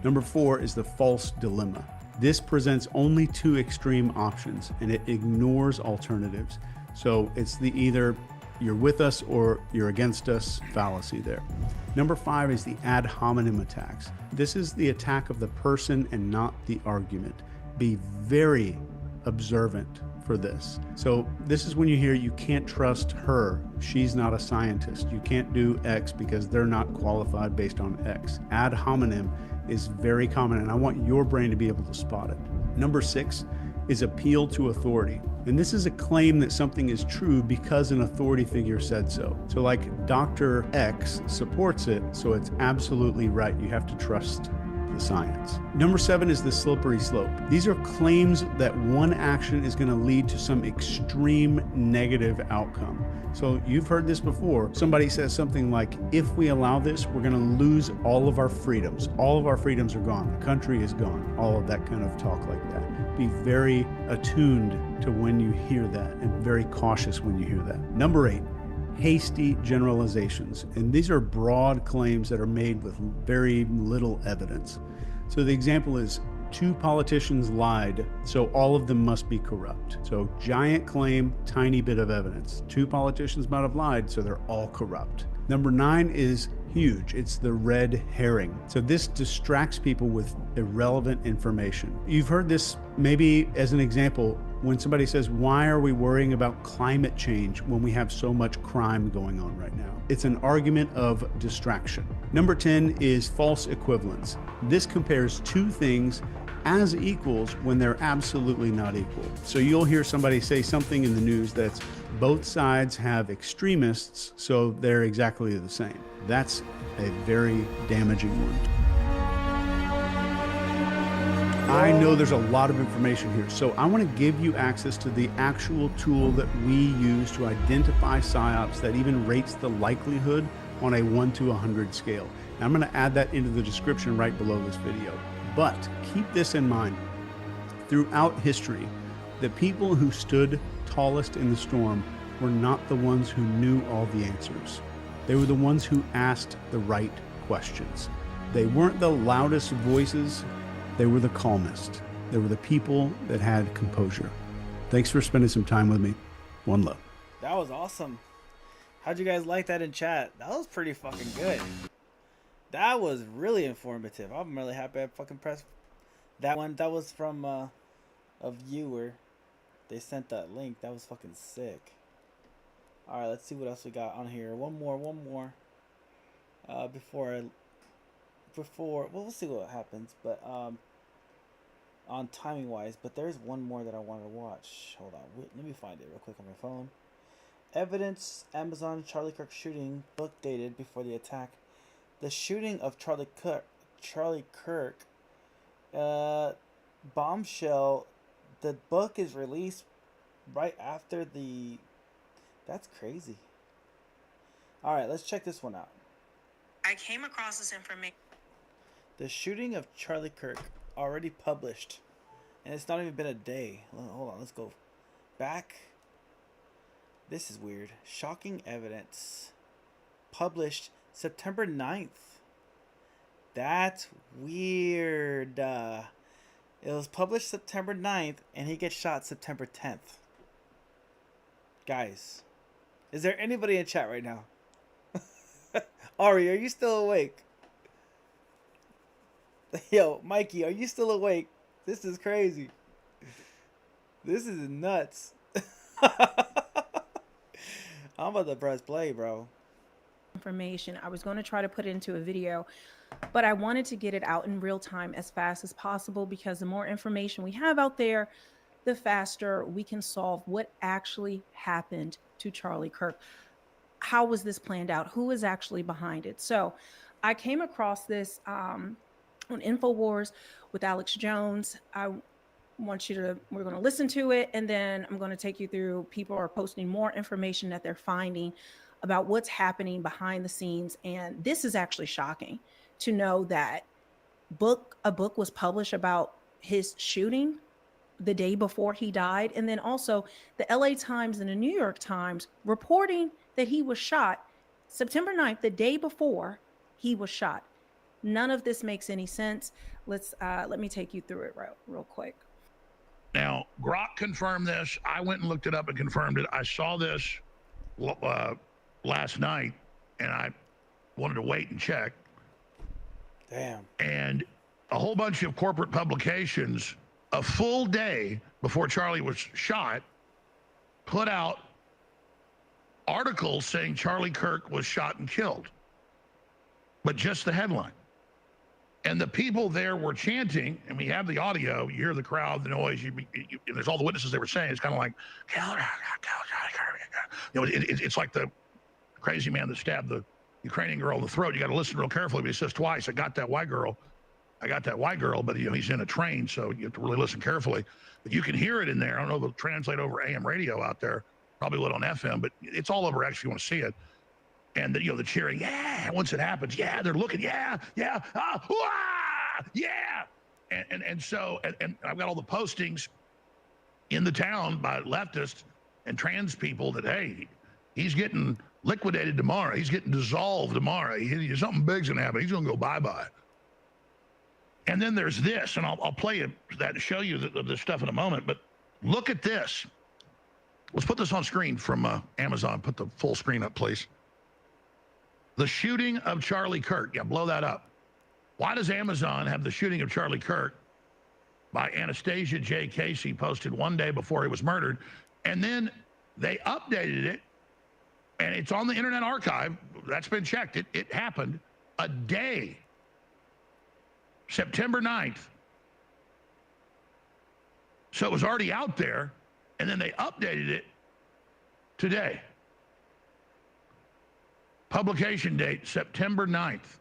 Number 4 is the false dilemma. This presents only 2 extreme options and it ignores alternatives. So it's the either you're with us or you're against us fallacy there. Number 5 is the ad hominem attacks. This is the attack of the person and not the argument. Be very observant for this. So this is when you hear you can't trust her, she's not a scientist. You can't do X because they're not qualified based on X. Ad hominem is very common, and I want your brain to be able to spot it. Number 6 is appeal to authority. And this is a claim that something is true because an authority figure said so. So like Dr. X supports it, so it's absolutely right. You have to trust the science. Number 7 is the slippery slope. These are claims that one action is going to lead to some extreme negative outcome. So you've heard this before. Somebody says something like, if we allow this, we're going to lose all of our freedoms. All of our freedoms are gone. The country is gone. All of that kind of talk like that. Be very attuned to when you hear that and very cautious when you hear that. Number 8, hasty generalizations. And these are broad claims that are made with very little evidence. So the example is, 2 politicians lied, so all of them must be corrupt. So giant claim, tiny bit of evidence. 2 politicians might have lied, so they're all corrupt. Number 9 is huge. It's the red herring. So this distracts people with irrelevant information. You've heard this maybe as an example when somebody says, why are we worrying about climate change when we have so much crime going on right now? It's an argument of distraction. Number 10 is false equivalence. This compares 2 things as equals when they're absolutely not equal. So you'll hear somebody say something in the news that's both sides have extremists, so they're exactly the same. That's a very damaging one. I know there's a lot of information here, so I want to give you access to the actual tool that we use to identify PSYOPs that even rates the likelihood on a 1 to 100 scale. And I'm going to add that into the description right below this video. But keep this in mind. Throughout history, the people who stood tallest in the storm were not the ones who knew all the answers. They were the ones who asked the right questions. They weren't the loudest voices. They were the calmest. They were the people that had composure. Thanks for spending some time with me. One love. That was awesome. How'd you guys like that in chat? That was pretty fucking good. That was really informative. I'm really happy I fucking pressed that one. That was from a viewer. They sent that link. That was fucking sick. Alright, let's see what else we got on here. One more. Before well, we'll see what happens, but on timing wise, but there's one more that I wanted to watch. Hold on, let me find it real quick on my phone. Evidence: Amazon Charlie Kirk shooting book dated before the attack. The shooting of Charlie Kirk, bombshell. The book is released right after the. That's crazy. All right, let's check this one out. I came across this information. The shooting of Charlie Kirk, already published, and it's not even been a day. Hold on, let's go back. This is weird. Shocking evidence, published September 9th. That's weird. It was published September 9th, and he gets shot September 10th. Guys, is there anybody in chat right now? Ari, are you still awake? Yo, Mikey, are you still awake? This is crazy. This is nuts. I'm about to press play, bro. Information. I was going to try to put it into a video, but I wanted to get it out in real time as fast as possible, because the more information we have out there, the faster we can solve what actually happened to Charlie Kirk. How was this planned out? Who is actually behind it? So I came across this on InfoWars with Alex Jones. We're going to listen to it, and then I'm going to take you through. People are posting more information that they're finding about what's happening behind the scenes. And this is actually shocking to know that a book was published about his shooting the day before he died. And then also the LA Times and the New York Times reporting that he was shot September 9th, the day before he was shot. None of this makes any sense. Let me take you through it real quick. Now, Grok confirmed this. I went and looked it up and confirmed it. I saw this last night, and I wanted to wait and check. Damn. And a whole bunch of corporate publications, a full day before Charlie was shot, put out articles saying Charlie Kirk was shot and killed, but just the headline. And the people there were chanting, and we have the audio. You hear the crowd, the noise. And there's all the witnesses they were saying. It's kind of like, it's like the crazy man that stabbed the Ukrainian girl in the throat. You got to listen real carefully. But he says twice, "I got that white girl." But he's in a train, so you have to really listen carefully. But you can hear it in there. I don't know if it'll translate over AM radio out there. Probably will on FM, but it's all over. Actually, you want to see it. And the cheering, yeah. Once it happens, yeah, they're looking, yeah, yeah. And so I've got all the postings in the town by leftists and trans people that, hey, he's getting liquidated tomorrow. He's getting dissolved tomorrow. Something big's gonna happen. He's gonna go bye-bye. And then there's this, and I'll play you that and show you the stuff in a moment, but look at this. Let's put this on screen from Amazon. Put the full screen up, please. The shooting of Charlie Kirk. Yeah, blow that up. Why does Amazon have the shooting of Charlie Kirk by Anastasia J. Casey posted one day before he was murdered? And then they updated it, and it's on the Internet Archive. That's been checked. It happened a day, September 9th. So it was already out there, and then they updated it today. Publication date, September 9th.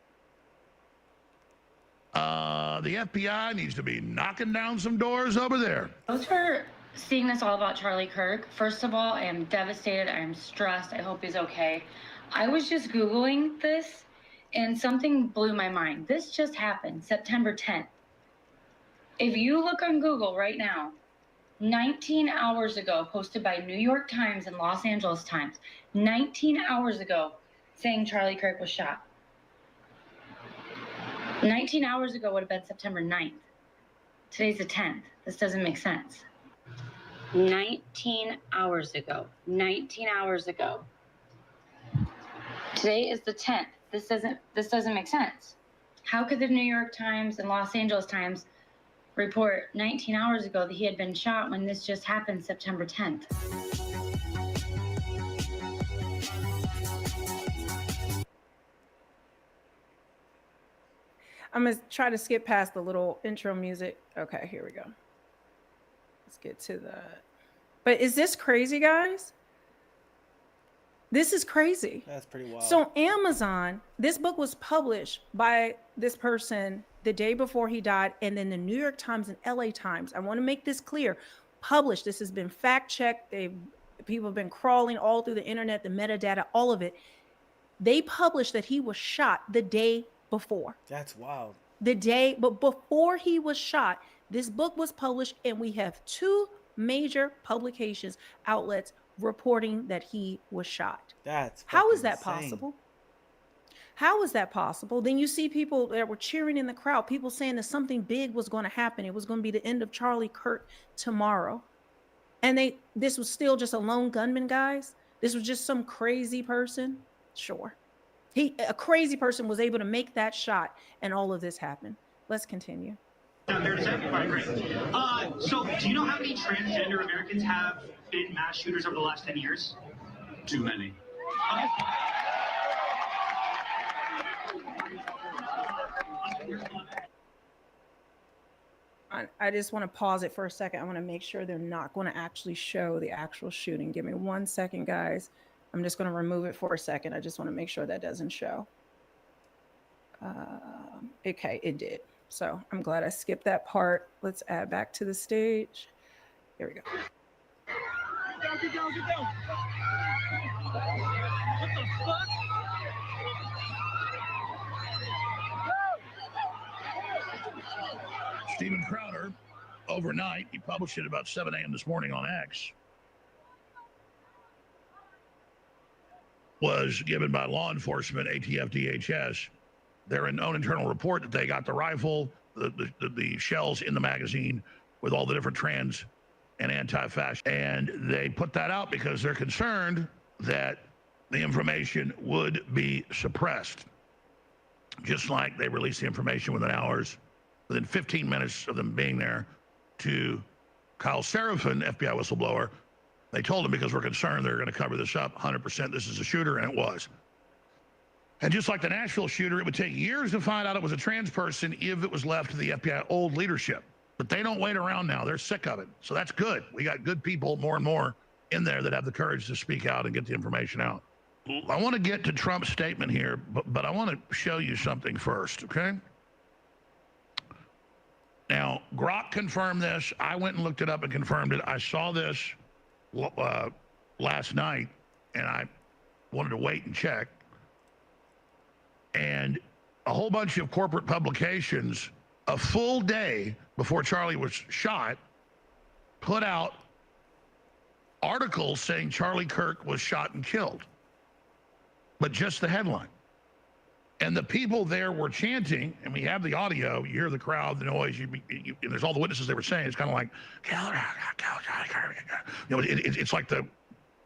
The FBI needs to be knocking down some doors over there. Those for seeing this all about Charlie Kirk. First of all, I am devastated. I am stressed. I hope he's okay. I was just Googling this, and something blew my mind. This just happened, September 10th. If you look on Google right now, 19 hours ago, posted by New York Times and Los Angeles Times, 19 hours ago, saying Charlie Kirk was shot. 19 hours ago would have been September 9th. Today's the 10th. This doesn't make sense. 19 hours ago. 19 hours ago. Today is the 10th. This doesn't make sense. How could the New York Times and Los Angeles Times report 19 hours ago that he had been shot when this just happened September 10th? I'm going to try to skip past the little intro music. Okay, here we go. Let's get to that. But is this crazy, guys? This is crazy. That's pretty wild. So Amazon, this book was published by this person the day before he died, and then the New York Times and LA Times. I want to make this clear. Published. This has been fact-checked. People have been crawling all through the internet, the metadata, all of it. They published that he was shot the day before. That's wild. But before he was shot, this book was published, and we have two major publications, outlets reporting that he was shot. How is that possible? How is that possible? Then you see people that were cheering in the crowd, people saying that something big was going to happen. It was going to be the end of Charlie Kirk tomorrow. And this was still just a lone gunman, guys. This was just some crazy person. Sure. A crazy person was able to make that shot, and all of this happened. Let's continue. So do you know how many transgender Americans have been mass shooters over the last 10 years? Too many. I just want to pause it for a second. I want to make sure they're not going to actually show the actual shooting. Give me 1 second, guys. I'm just going to remove it for a second. I just want to make sure that doesn't show. Okay, it did. So I'm glad I skipped that part. Let's add back to the stage. Here we go. Get down. What the fuck? Steven Crowder, overnight, he published it about 7 a.m. this morning on X, was given by law enforcement, ATF, DHS, their own internal report that they got the rifle, the shells in the magazine with all the different trans and anti-fascist. And they put that out because they're concerned that the information would be suppressed. Just like they released the information within 15 minutes of them being there, to Kyle Seraphin, FBI whistleblower. They told him, because we're concerned they're going to cover this up 100%, this is a shooter, and it was. And just like the Nashville shooter, it would take years to find out it was a trans person if it was left to the FBI old leadership. But they don't wait around now. They're sick of it. So that's good. We got good people more and more in there that have the courage to speak out and get the information out. I want to get to Trump's statement here, but I want to show you something first, okay? Now, Grok confirmed this. I went and looked it up and confirmed it. I saw this last night, and I wanted to wait and check. And a whole bunch of corporate publications, a full day before Charlie was shot, put out articles saying Charlie Kirk was shot and killed. But just the headline. And the people there were chanting, and we have the audio. You hear the crowd, the noise. And there's all the witnesses they were saying. It's kind of like, it's like the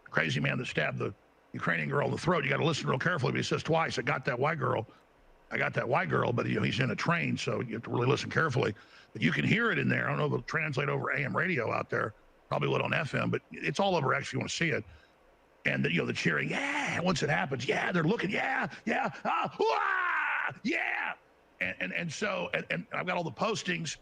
crazy man that stabbed the Ukrainian girl in the throat. You got to listen real carefully. But he says twice, "I got that white girl." But he's in a train, so you have to really listen carefully. But you can hear it in there. I don't know if it'll translate over AM radio out there. Probably will on FM, but it's all over. Actually, you want to see it. And the cheering, yeah. Once it happens, yeah, they're looking, yeah, yeah. And so I've got all the postings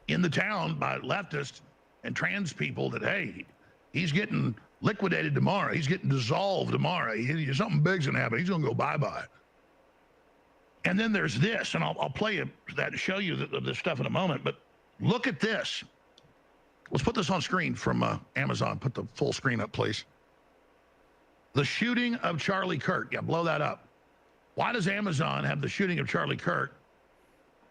in the town by leftists and trans people that, hey, he's getting liquidated tomorrow. He's getting dissolved tomorrow. Something big's gonna happen. He's gonna go bye-bye. And then there's this, and I'll play you that to show you the stuff in a moment. But look at this. Let's put this on screen from Amazon. Put the full screen up, please. The shooting of Charlie Kirk. Yeah, blow that up. Why does Amazon have the shooting of Charlie Kirk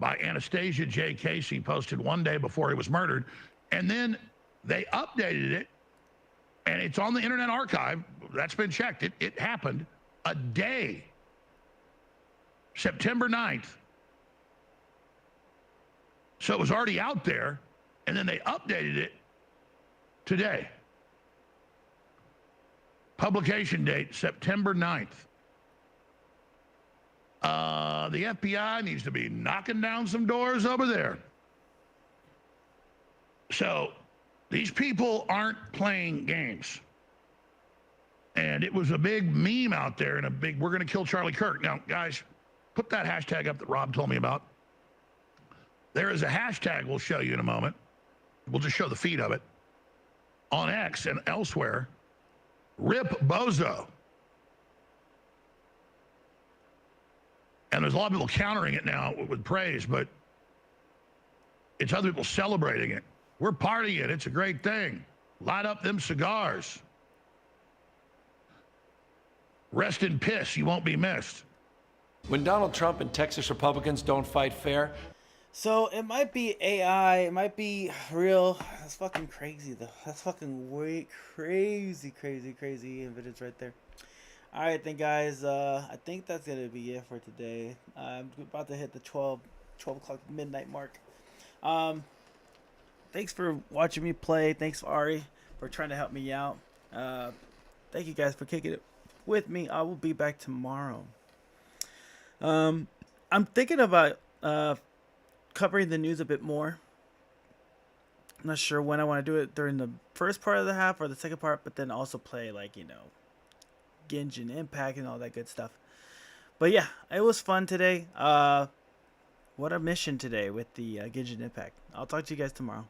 by Anastasia J. Casey posted one day before he was murdered? And then they updated it, and it's on the Internet Archive. That's been checked. It happened a day, September 9th. So it was already out there, and then they updated it today. Publication date, September 9th. The FBI needs to be knocking down some doors over there. So these people aren't playing games. And it was a big meme out there and we're going to kill Charlie Kirk. Now, guys, put that hashtag up that Rob told me about. There is a hashtag we'll show you in a moment. We'll just show the feed of it. On X and elsewhere. Rip Bozo. And there's a lot of people countering it now with praise, but it's other people celebrating it. We're partying it. It's a great thing. Light up them cigars. Rest in piss. You won't be missed. When Donald Trump and Texas Republicans don't fight fair. So it might be AI, it might be real. That's fucking crazy though. That's fucking way crazy evidence right there. All right, then guys, I think that's gonna be it for today. I'm about to hit the 12 o'clock midnight mark. Thanks for watching me play. Thanks Ari for trying to help me out. Thank you guys for kicking it with me. I will be back tomorrow. I'm thinking about covering the news a bit more. I'm not sure when I want to do it, during the first part of the half or the second part, but then also play Genshin Impact and all that good stuff. But yeah, it was fun today. What a mission today with the Genshin Impact. I'll talk to you guys tomorrow.